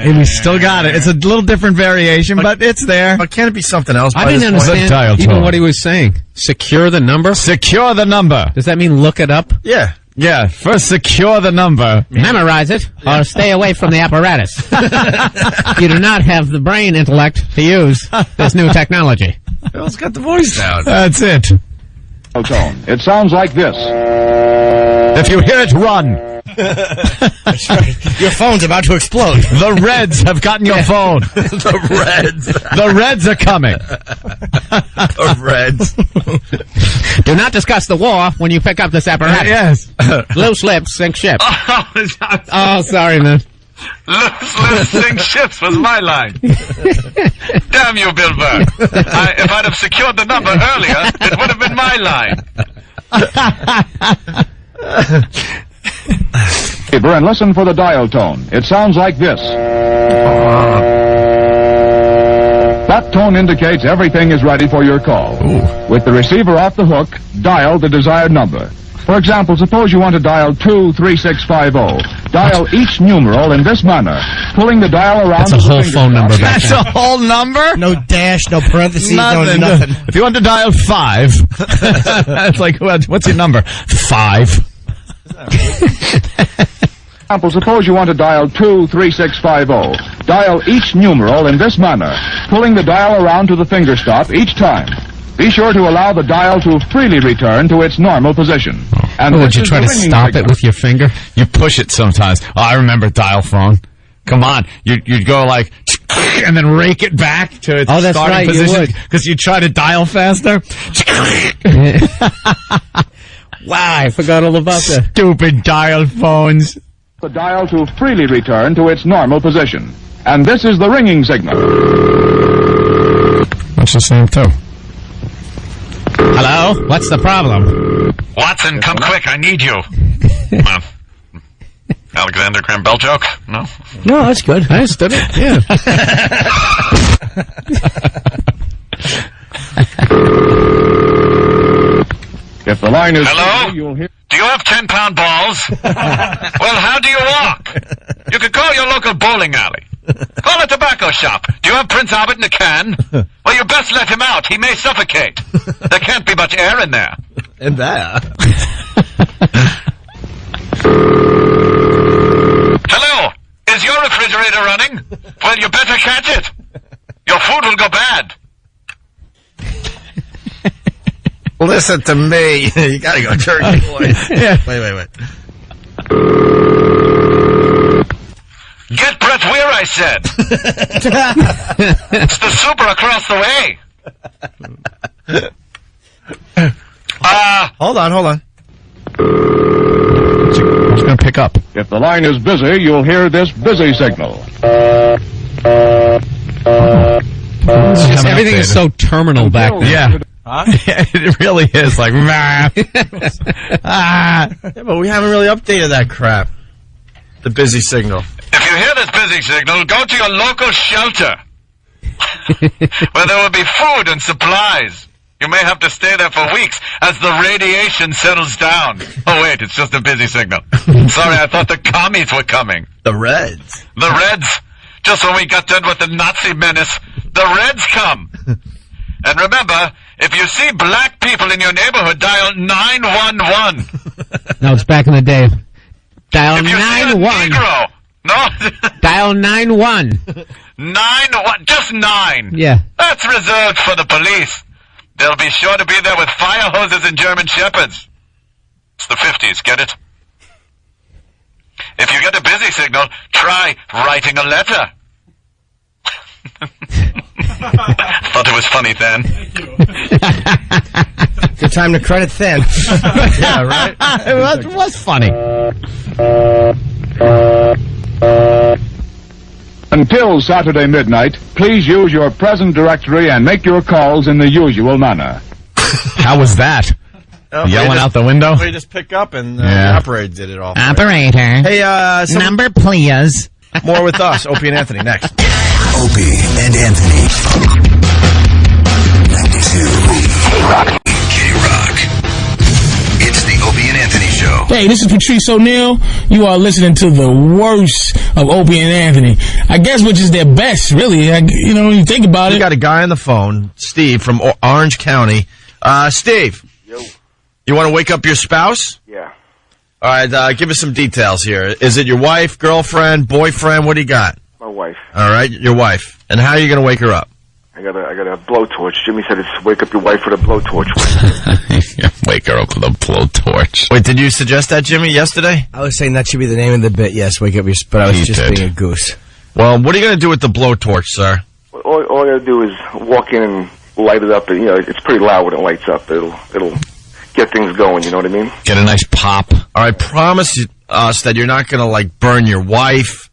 We still got it. It's a little different variation, but it's there. But can't it be something else? I didn't understand even what he was saying. Secure the number? Secure the number. Does that mean look it up? Yeah. Yeah, first secure the number. Memorize it, or stay away from the apparatus. You do not have the brain intellect to use this new technology. Bill's got the voice down. That's it. Tone. It sounds like this. If you hear it, run. That's right. Your phone's about to explode. The Reds have gotten your phone. The Reds. The Reds are coming. The Reds. Do not discuss the war when you pick up this apparatus. Yes. Loose lips sink ship. Oh, Sorry, man. Let's sink ships was my line. Damn you, Bill Burr. If I'd have secured the number earlier, it would have been my line. And listen for the dial tone. It sounds like this. That tone indicates everything is ready for your call. With the receiver off the hook, dial the desired number. For example, suppose you want to dial 23650. Dial each numeral in this manner, pulling the dial around. That's a whole phone number back That's then. a whole number? No dash, no parentheses, Nothing. no nothing. If you want to dial 5, it's like, what's your number? 5. Example, suppose you want to dial 23650. Dial each numeral in this manner, pulling the dial around to the finger stop each time. Be sure to allow the dial to freely return to its normal position. And Would this you is try the to ringing stop signal. it with your finger? You push it sometimes. Oh, I remember dial phone. Come on. You'd go like, and then rake it back to its Oh, that's starting right, you position. would. Because you try to dial faster. Wow, I forgot all about that. Stupid dial phones. The dial to freely return to its normal position. And this is the ringing signal. That's the same too. Hello? What's the problem? Watson, come quick. I need you. Alexander Graham Bell joke? No? No, that's good. I understood it, yeah. If the line is... Hello? You'll hear... Do you have 10-pound balls? Well, how do you walk? You could call your local bowling alley. Call a tobacco shop. Do you have Prince Albert in a can? Well, you best let him out. He may suffocate. There can't be much air in there. And that. Hello? Is your refrigerator running? Well, you better catch it. Your food will go bad. Listen to me. You gotta go turkey voice. Yeah. Wait. Get Brett Weir, I said. It's the super across the way. Hold on. It's going to pick up. If the line is busy, you'll hear this busy signal. Everything is so terminal back then. Yeah. Huh? It really is like, Yeah, but we haven't really updated that crap. The busy signal. If you hear this busy signal, go to your local shelter, where there will be food and supplies. You may have to stay there for weeks as the radiation settles down. Oh, wait, it's just a busy signal. Sorry, I thought the commies were coming. The Reds. The Reds. Just when we got done with the Nazi menace, the Reds come. And remember, if you see black people in your neighborhood, dial 911. No, it's back in the day. Dial If you see a 9-1. Negro, no, Dial 9-1. 9-1, just 9. Yeah. That's reserved for the police. They'll be sure to be there with fire hoses and German shepherds. It's the 50s, get it? If you get a busy signal, try writing a letter. Thought it was funny then. Good time to credit Thin. Yeah, right? It was funny. Until Saturday midnight, please use your present directory and make your calls in the usual manner. How was that? Yelling out the window? We just pick up and the Yeah. operator did it all. Operator. Hey, Number, please. more with us. Opie and Anthony next. Opie and Anthony. 92.3 K-Rock. It's the Opie and Anthony Show. Hey, this is Patrice O'Neal. You are listening to the worst of Opie and Anthony. I guess which is their best, really. When you think about We it. got a guy on the phone, Steve from Orange County. Steve. Yo. You want to wake up your spouse? Yeah. All right, give us some details here. Is it your wife, girlfriend, boyfriend? What do you got? My wife. All right, your wife. And how are you going to wake her up? I got a blowtorch. Jimmy said it's wake up your wife with a blowtorch. Wake her up with a blowtorch. Wait, did you suggest that, Jimmy, yesterday? I was saying that should be the name of the bit. Yes, wake up your. But I was just being a goose. Well, what are you going to do with the blowtorch, sir? All I gotta do is walk in and light it up. And, it's pretty loud when it lights up. It'll get things going. You know what I mean? Get a nice pop. All right, promise us that you're not going to, like, burn your wife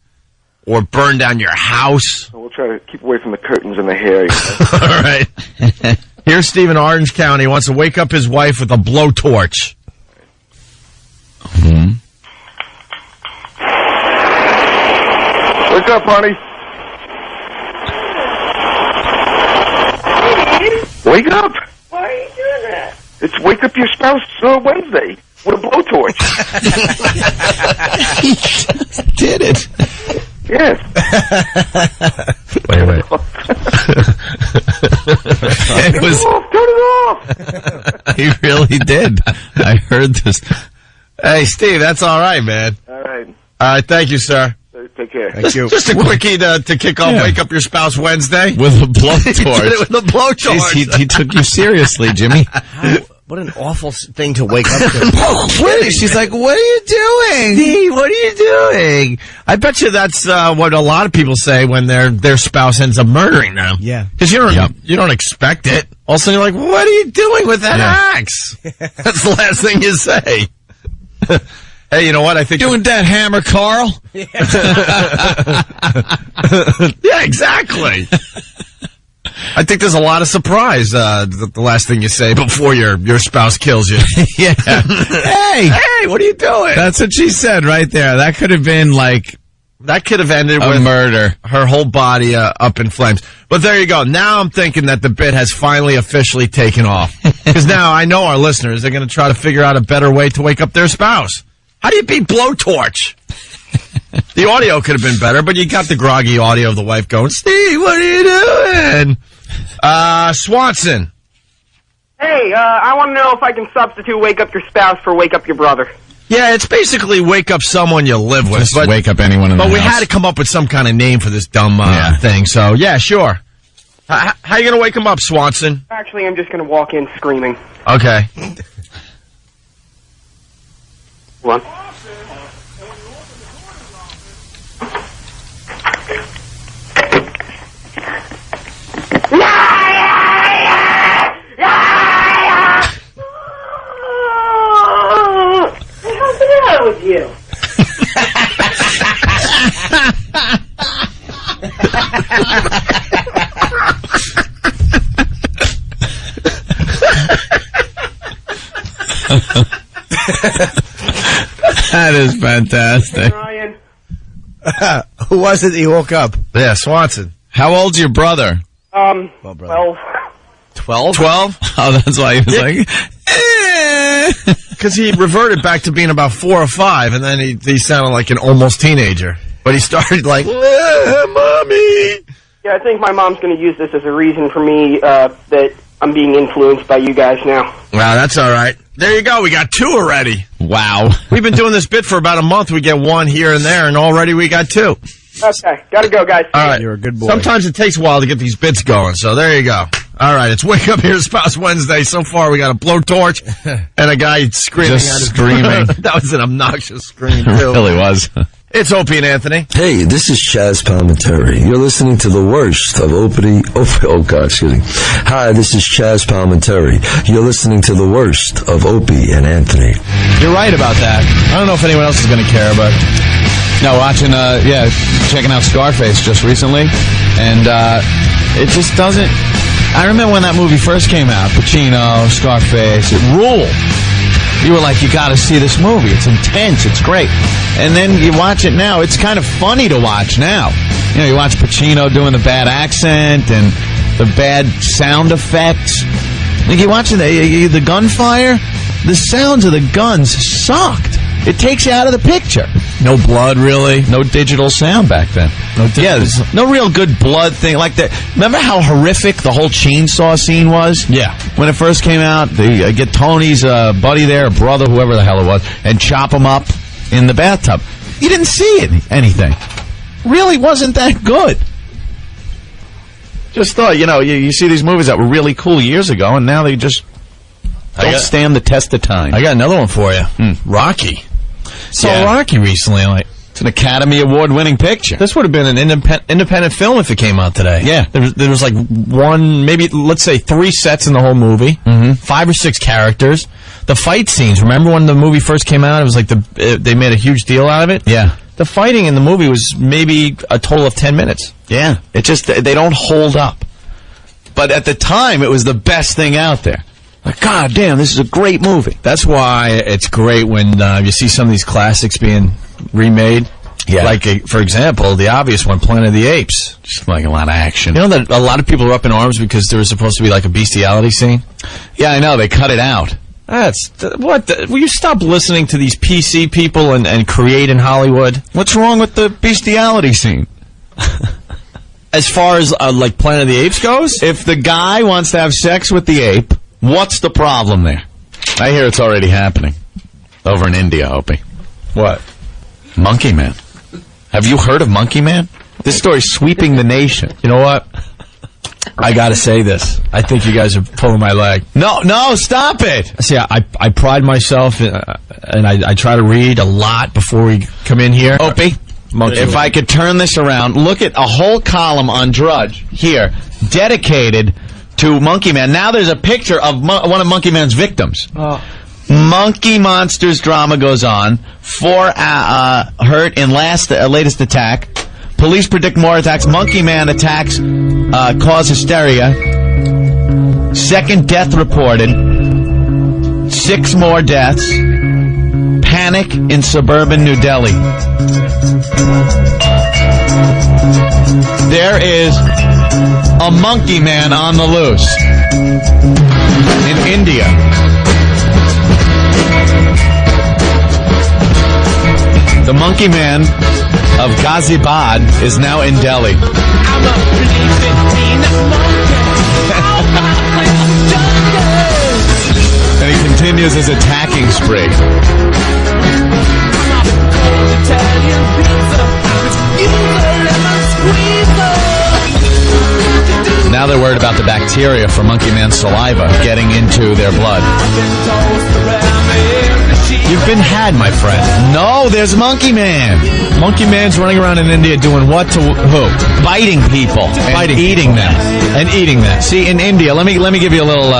or burn down your house. So we'll try to keep away from the curtains and the hair. All right. Here's Steve in Orange County. He wants to wake up his wife with a blowtorch. Mm-hmm. Wake up, honey. Wake up. Why are you doing that? It's wake up your spouse Wednesday with a blowtorch. He just did it. Yes. Wait. It was. Turn it off. He really did. I heard this. Hey, Steve, that's all right, man. All right. All right, thank you, sir. Take care. Thank you. Just a quickie to kick off Wake Up Your Spouse Wednesday. With a blowtorch. He did it with a blowtorch. Jeez, he took you seriously, Jimmy. What an awful thing to wake up to. She's like, what are you doing? Steve, what are you doing? I bet you that's what a lot of people say when their spouse ends up murdering them. Yeah. Because you don't expect it. All of a sudden you're like, what are you doing with that axe? That's the last thing you say. Hey, you know what? I think doing that hammer, Carl. Yeah, exactly. I think there's a lot of surprise. The last thing you say before your spouse kills you. Yeah. Hey, what are you doing? That's what she said right there. That could have been like. That could have ended a with murder. Her whole body up in flames. But there you go. Now I'm thinking that the bit has finally officially taken off. Because now I know our listeners are going to try to figure out a better way to wake up their spouse. How do you beat blowtorch? The audio could have been better, but you got the groggy audio of the wife going, Steve, what are you doing? Swanson. Hey, I want to know if I can substitute wake up your spouse for wake up your brother. Yeah, it's basically wake up someone you live with. Just wake up anyone in the house. But we had to come up with some kind of name for this dumb thing. So, yeah, sure. How you going to wake him up, Swanson? Actually, I'm just going to walk in screaming. Okay. Hold on. What's the matter with you? That is fantastic. Ryan. Who was it that you woke up? Yeah, Swanson. How old's your brother? 12. 12? 12? Oh, that's why he was like... Because he reverted back to being about 4 or 5, and then he sounded like an almost teenager. But he started like, Mommy! Yeah, I think my mom's going to use this as a reason for me that I'm being influenced by you guys now. Wow, that's all right. There you go. We got 2 already. Wow. We've been doing this bit for about a month. We get 1 here and there, and already we got 2. Okay, gotta go, guys. All right. You're a good boy. Sometimes it takes a while to get these bits going, so there you go. All right, it's Wake Up Your Spouse Wednesday. So far, we got a blowtorch and a guy screaming. Just screaming. That was an obnoxious scream, It too. really was. It's Opie and Anthony. Hey, this is Chaz Palminteri. You're listening to the worst of Opie. Oh, God, excuse me. Hi, this is Chaz Palminteri. You're listening to the worst of Opie and Anthony. You're right about that. I don't know if anyone else is going to care, but... No, watching, checking out Scarface just recently, and it just doesn't... I remember when that movie first came out, Pacino, Scarface, it ruled. You were like, you gotta see this movie. It's intense, it's great. And then you watch it now, it's kind of funny to watch now. You know, you watch Pacino doing the bad accent and the bad sound effects. Like you watch the gunfire, the sounds of the guns sucked. It takes you out of the picture. No blood, really. No digital sound back then. There's no real good blood thing like that. Remember how horrific the whole chainsaw scene was? Yeah. When it first came out, they get Tony's buddy there, or brother, whoever the hell it was, and chop him up in the bathtub. You didn't see anything. Really wasn't that good. Just thought, you see these movies that were really cool years ago, and now they just Don't stand the test of time. I got another one for you. Rocky. Saw Rocky recently. It's an Academy Award-winning picture. This would have been an independent film if it came out today. Yeah. There was like one, maybe, let's say 3 sets in the whole movie. 5 or 6 characters. The fight scenes, remember when the movie first came out? It was like they made a huge deal out of it? Yeah. The fighting in the movie was maybe a total of 10 minutes. Yeah. It just, they don't hold up. But at the time, it was the best thing out there. Like, God damn, this is a great movie. That's why it's great when you see some of these classics being remade. Yeah. Like, for example, the obvious one, Planet of the Apes. Just like a lot of action. You know that a lot of people are up in arms because there was supposed to be like a bestiality scene? Yeah, I know. They cut it out. Will you stop listening to these PC people and create in Hollywood? What's wrong with the bestiality scene? As far as, like, Planet of the Apes goes? If the guy wants to have sex with the ape, what's the problem there? I hear it's already happening. Over in India, Opie. What? Monkey Man. Have you heard of Monkey Man? This story's sweeping the nation. You know what? I gotta say this. I think you guys are pulling my leg. No, stop it! See, I pride myself, and I try to read a lot before we come in here. Opie, if I could turn this around, look at a whole column on Drudge here, dedicated to Monkey Man. Now there's a picture of one of Monkey Man's victims. Monkey Monsters drama goes on. 4 hurt in latest attack. Police predict more attacks. Monkey Man attacks cause hysteria. 2nd death reported. 6 more deaths. Panic in suburban New Delhi. There is a Monkey Man on the loose in India. The Monkey Man of Ghaziabad is now in Delhi. And he continues his attacking spree. Now they're worried about the bacteria from Monkey Man's saliva getting into their blood. You've been had, my friend. No, there's Monkey Man. Monkey Man's running around in India doing what to who? Biting people. Biting eating them. And eating them. See, in India, let me give you a little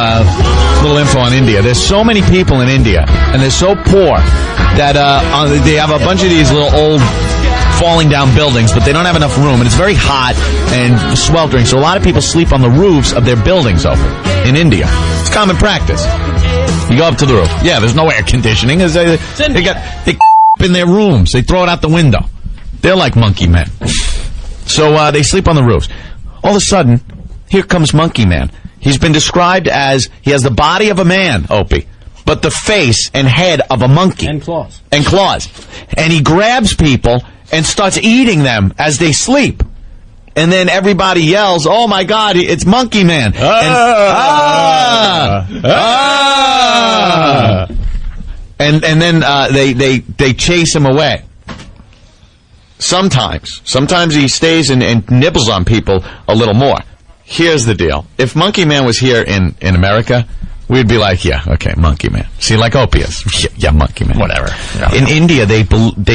info on India. There's so many people in India, and they're so poor that they have a bunch of these little old falling down buildings, but they don't have enough room, and it's very hot and sweltering, so a lot of people sleep on the roofs of their buildings over in India. It's common practice. You go up to the roof. Yeah, there's no air conditioning. They in their rooms. They throw it out the window. They're like Monkey Men. So they sleep on the roofs. All of a sudden, here comes Monkey Man. He's been described as he has the body of a man, Opie, but the face and head of a monkey. And claws. And claws. And he grabs people and starts eating them as they sleep. And then everybody yells, "Oh my God, it's Monkey Man!" And then they chase him away. Sometimes he stays and nibbles on people a little more. Here's the deal: if Monkey Man was here in America, we'd be like, yeah, okay, Monkey Man. See, like Opie is. Yeah, Monkey Man. Whatever. Yeah. In India, they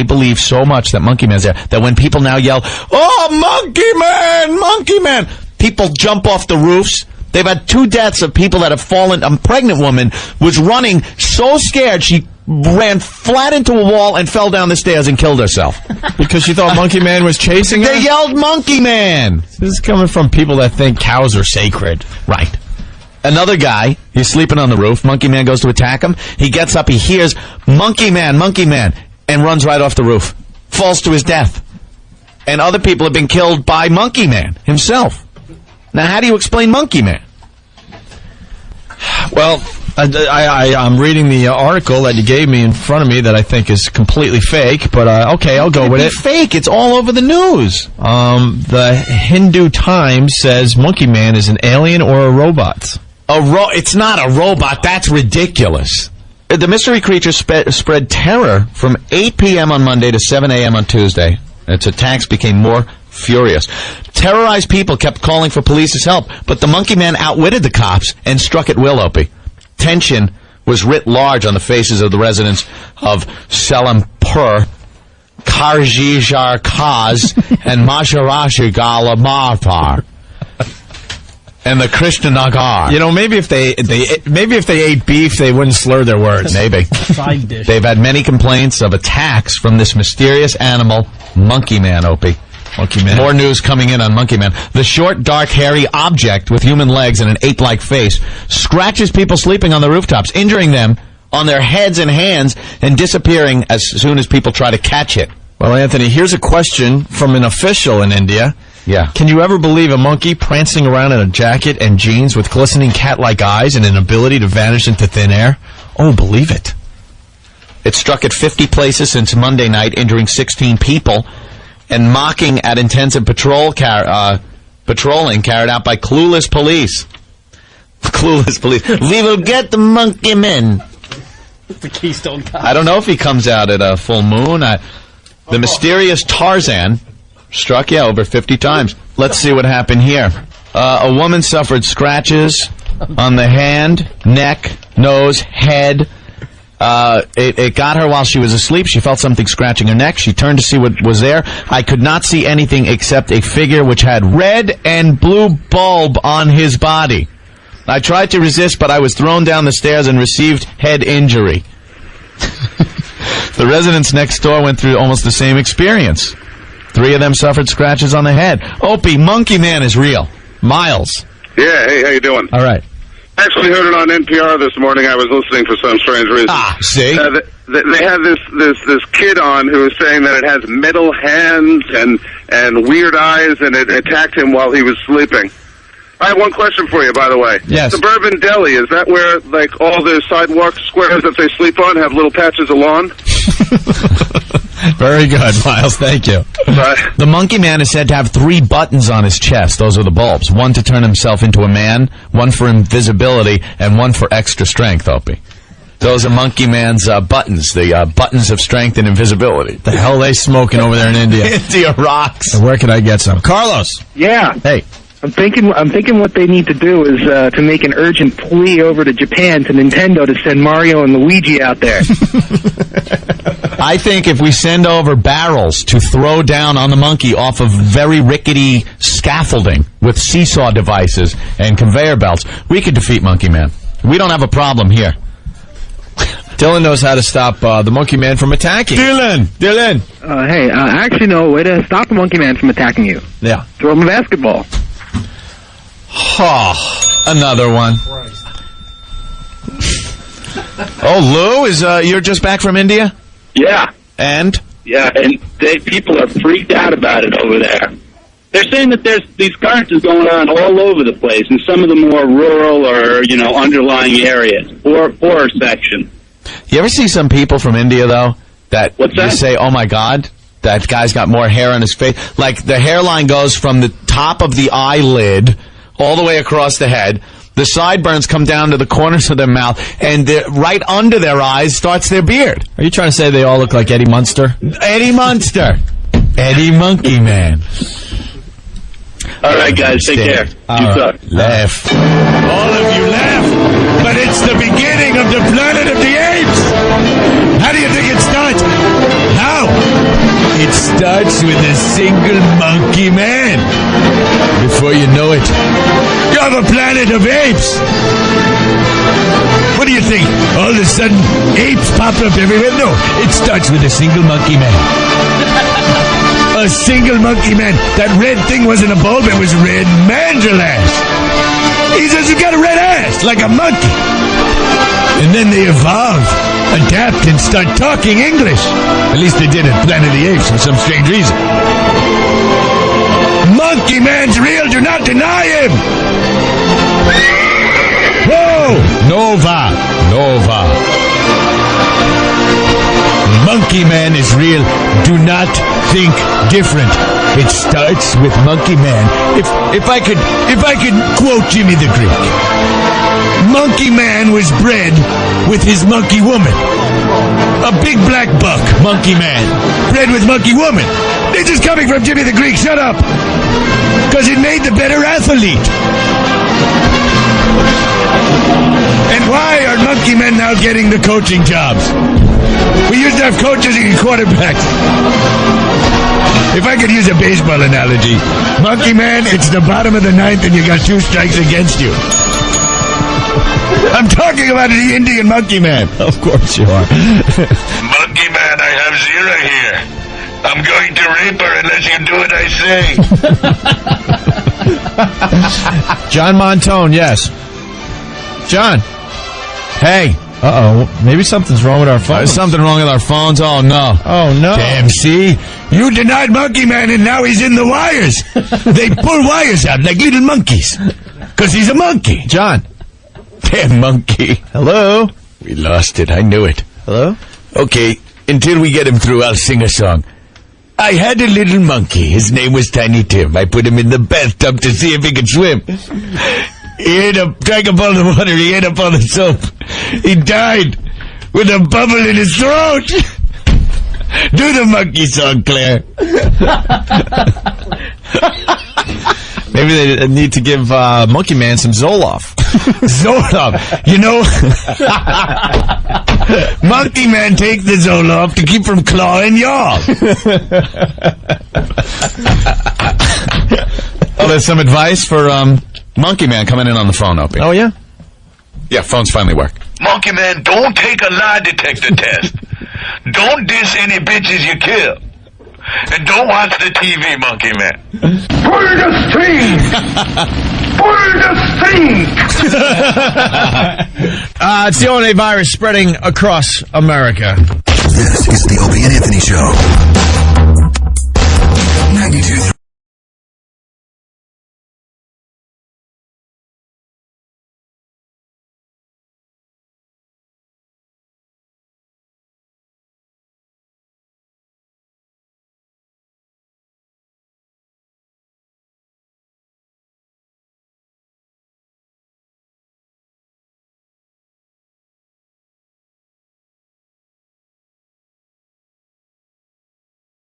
believe so much that Monkey Man's there that when people now yell, "Oh, Monkey Man! Monkey Man!" people jump off the roofs. They've had 2 deaths of people that have fallen. A pregnant woman was running so scared she ran flat into a wall and fell down the stairs and killed herself. Because she thought Monkey Man was chasing her? They yelled Monkey Man! This is coming from people that think cows are sacred. Right. Another guy, he's sleeping on the roof. Monkey Man goes to attack him. He gets up, he hears, Monkey Man, and runs right off the roof. Falls to his death. And other people have been killed by Monkey Man himself. Now, how do you explain Monkey Man? Well, I'm reading the article that you gave me in front of me that I think is completely fake, but okay, I'll go with it. Fake? It's all over the news. The Hindu Times says Monkey Man is an alien or a robot. It's not a robot. That's ridiculous. The mystery creature spread terror from 8 p.m. on Monday to 7 a.m. on Tuesday. Its attacks became more furious. Terrorized people kept calling for police's help, but the Monkey Man outwitted the cops and struck at will, Opie. Tension was writ large on the faces of the residents of Selampur, Karjijar Kaz, and Maharashtra and the Krishnanagar. You know, maybe if they ate beef, they wouldn't slur their words. Maybe. Side dish. They've had many complaints of attacks from this mysterious animal, Monkey Man, Opie. Monkey Man. More news coming in on Monkey Man. The short, dark, hairy object with human legs and an ape-like face scratches people sleeping on the rooftops, injuring them on their heads and hands and disappearing as soon as people try to catch it. Well, Anthony, here's a question from an official in India. Yeah. Can you ever believe a monkey prancing around in a jacket and jeans with glistening cat-like eyes and an ability to vanish into thin air? Oh, believe it. It struck at 50 places since Monday night, injuring 16 people, and mocking at intensive patrolling carried out by clueless police. Clueless police. We will get the Monkey Man. The Keystone Cops. I don't know if he comes out at a full moon. The mysterious Tarzan struck, over 50 times. Let's see what happened here. A woman suffered scratches on the hand, neck, nose, head. It got her while she was asleep. She felt something scratching her neck. She turned to see what was there. I could not see anything except a figure which had red and blue bulb on his body. I tried to resist, but I was thrown down the stairs and received head injury. The residents next door went through almost the same experience. 3 of them suffered scratches on the head. Opie, Monkey Man is real. Miles. Yeah, hey, how you doing? All right. Actually heard it on NPR this morning. I was listening for some strange reason. See? They had this kid on who was saying that it has metal hands and weird eyes, and it attacked him while he was sleeping. I have one question for you, by the way. Yes. Suburban Deli, is that where, like, all the sidewalk squares that they sleep on have little patches of lawn? Very good, Miles. Thank you. Right. The Monkey Man is said to have 3 buttons on his chest. Those are the bulbs. One to turn himself into a man, one for invisibility, and one for extra strength, Opie. Those are Monkey Man's buttons, the buttons of strength and invisibility. The hell they smoking over there in India? India rocks. Where can I get some? Carlos. Yeah. Hey. I'm thinking what they need to do is to make an urgent plea over to Japan to Nintendo to send Mario and Luigi out there. I think if we send over barrels to throw down on the monkey off of very rickety scaffolding with seesaw devices and conveyor belts, we could defeat Monkey Man. We don't have a problem here. Dylan knows how to stop the Monkey Man from attacking. Dylan! Hey, I actually know a way to stop the Monkey Man from attacking you. Yeah. Throw him a basketball. Oh, another one. Oh, Lou, you're just back from India? Yeah. And? Yeah, and people are freaked out about it over there. They're saying that there's these carnage going on all over the place in some of the more rural or, underlying areas, or poorer section. You ever see some people from India, though, that What's that? you say, oh, my God, that guy's got more hair on his face? Like, the hairline goes from the top of the eyelid all the way across the head. The sideburns come down to the corners of their mouth, and right under their eyes starts their beard. Are you trying to say they all look like Eddie Munster? Eddie Munster. Eddie Monkey Man. All right, guys, take care. You suck. Laugh. All of you laugh, but it's the beginning of the Planet of the Apes. How do you think it starts? How? It starts with a single monkey man. Before you know it, you have a Planet of Apes. What do you think? All of a sudden, apes pop up everywhere? No, it starts with a single monkey man. A single monkey man. That red thing wasn't a bulb, it was red mandrel-ass. He says you got a red ass, like a monkey. And then they evolve, adapt, and start talking English. At least they did at Planet of the Apes for some strange reason. Monkey Man's real, do not deny him! Whoa! Nova! Monkey Man is real. Do not think different. It starts with Monkey Man. If I could quote Jimmy the Greek, Monkey Man was bred with his monkey woman. A big black buck, Monkey Man, bred with monkey woman. This is coming from Jimmy the Greek. Shut up, because it made the better athlete. And why are monkey men now getting the coaching jobs. We used to have coaches and quarterbacks. If I could use a baseball analogy, Monkey Man, it's the bottom of the ninth and you got 2 strikes against you. I'm talking about the Indian Monkey Man. Of course you are. Monkey Man, I have Zira here. I'm going to rape her unless you do what I say. John Montone, yes. John. Hey. Uh-oh. Maybe something's wrong with our phones. There's something wrong with our phones? Oh, no. Oh, no. Damn, see? You denied Monkey Man, and now he's in the wires. They pull wires out like little monkeys. Because he's a monkey. John. Damn monkey. Hello? We lost it. I knew it. Hello? Okay, until we get him through, I'll sing a song. I had a little monkey. His name was Tiny Tim. I put him in the bathtub to see if he could swim. He drank up all the water. He ate up all the soap. He died with a bubble in his throat. Do the monkey song, Claire. Maybe they need to give Monkey Man some Zoloft. Zoloft. You know, Monkey Man take the Zoloft to keep from clawing y'all. Oh, there's some advice for Monkey Man coming in on the phone, Opie. Oh, yeah? Yeah, phones finally work. Monkey Man, don't take a lie detector test. Don't diss any bitches you kill. And don't watch the TV, Monkey Man. Pull the string! Pull the string! It's the ONA virus spreading across America. This is the Opie and Anthony Show. 92.3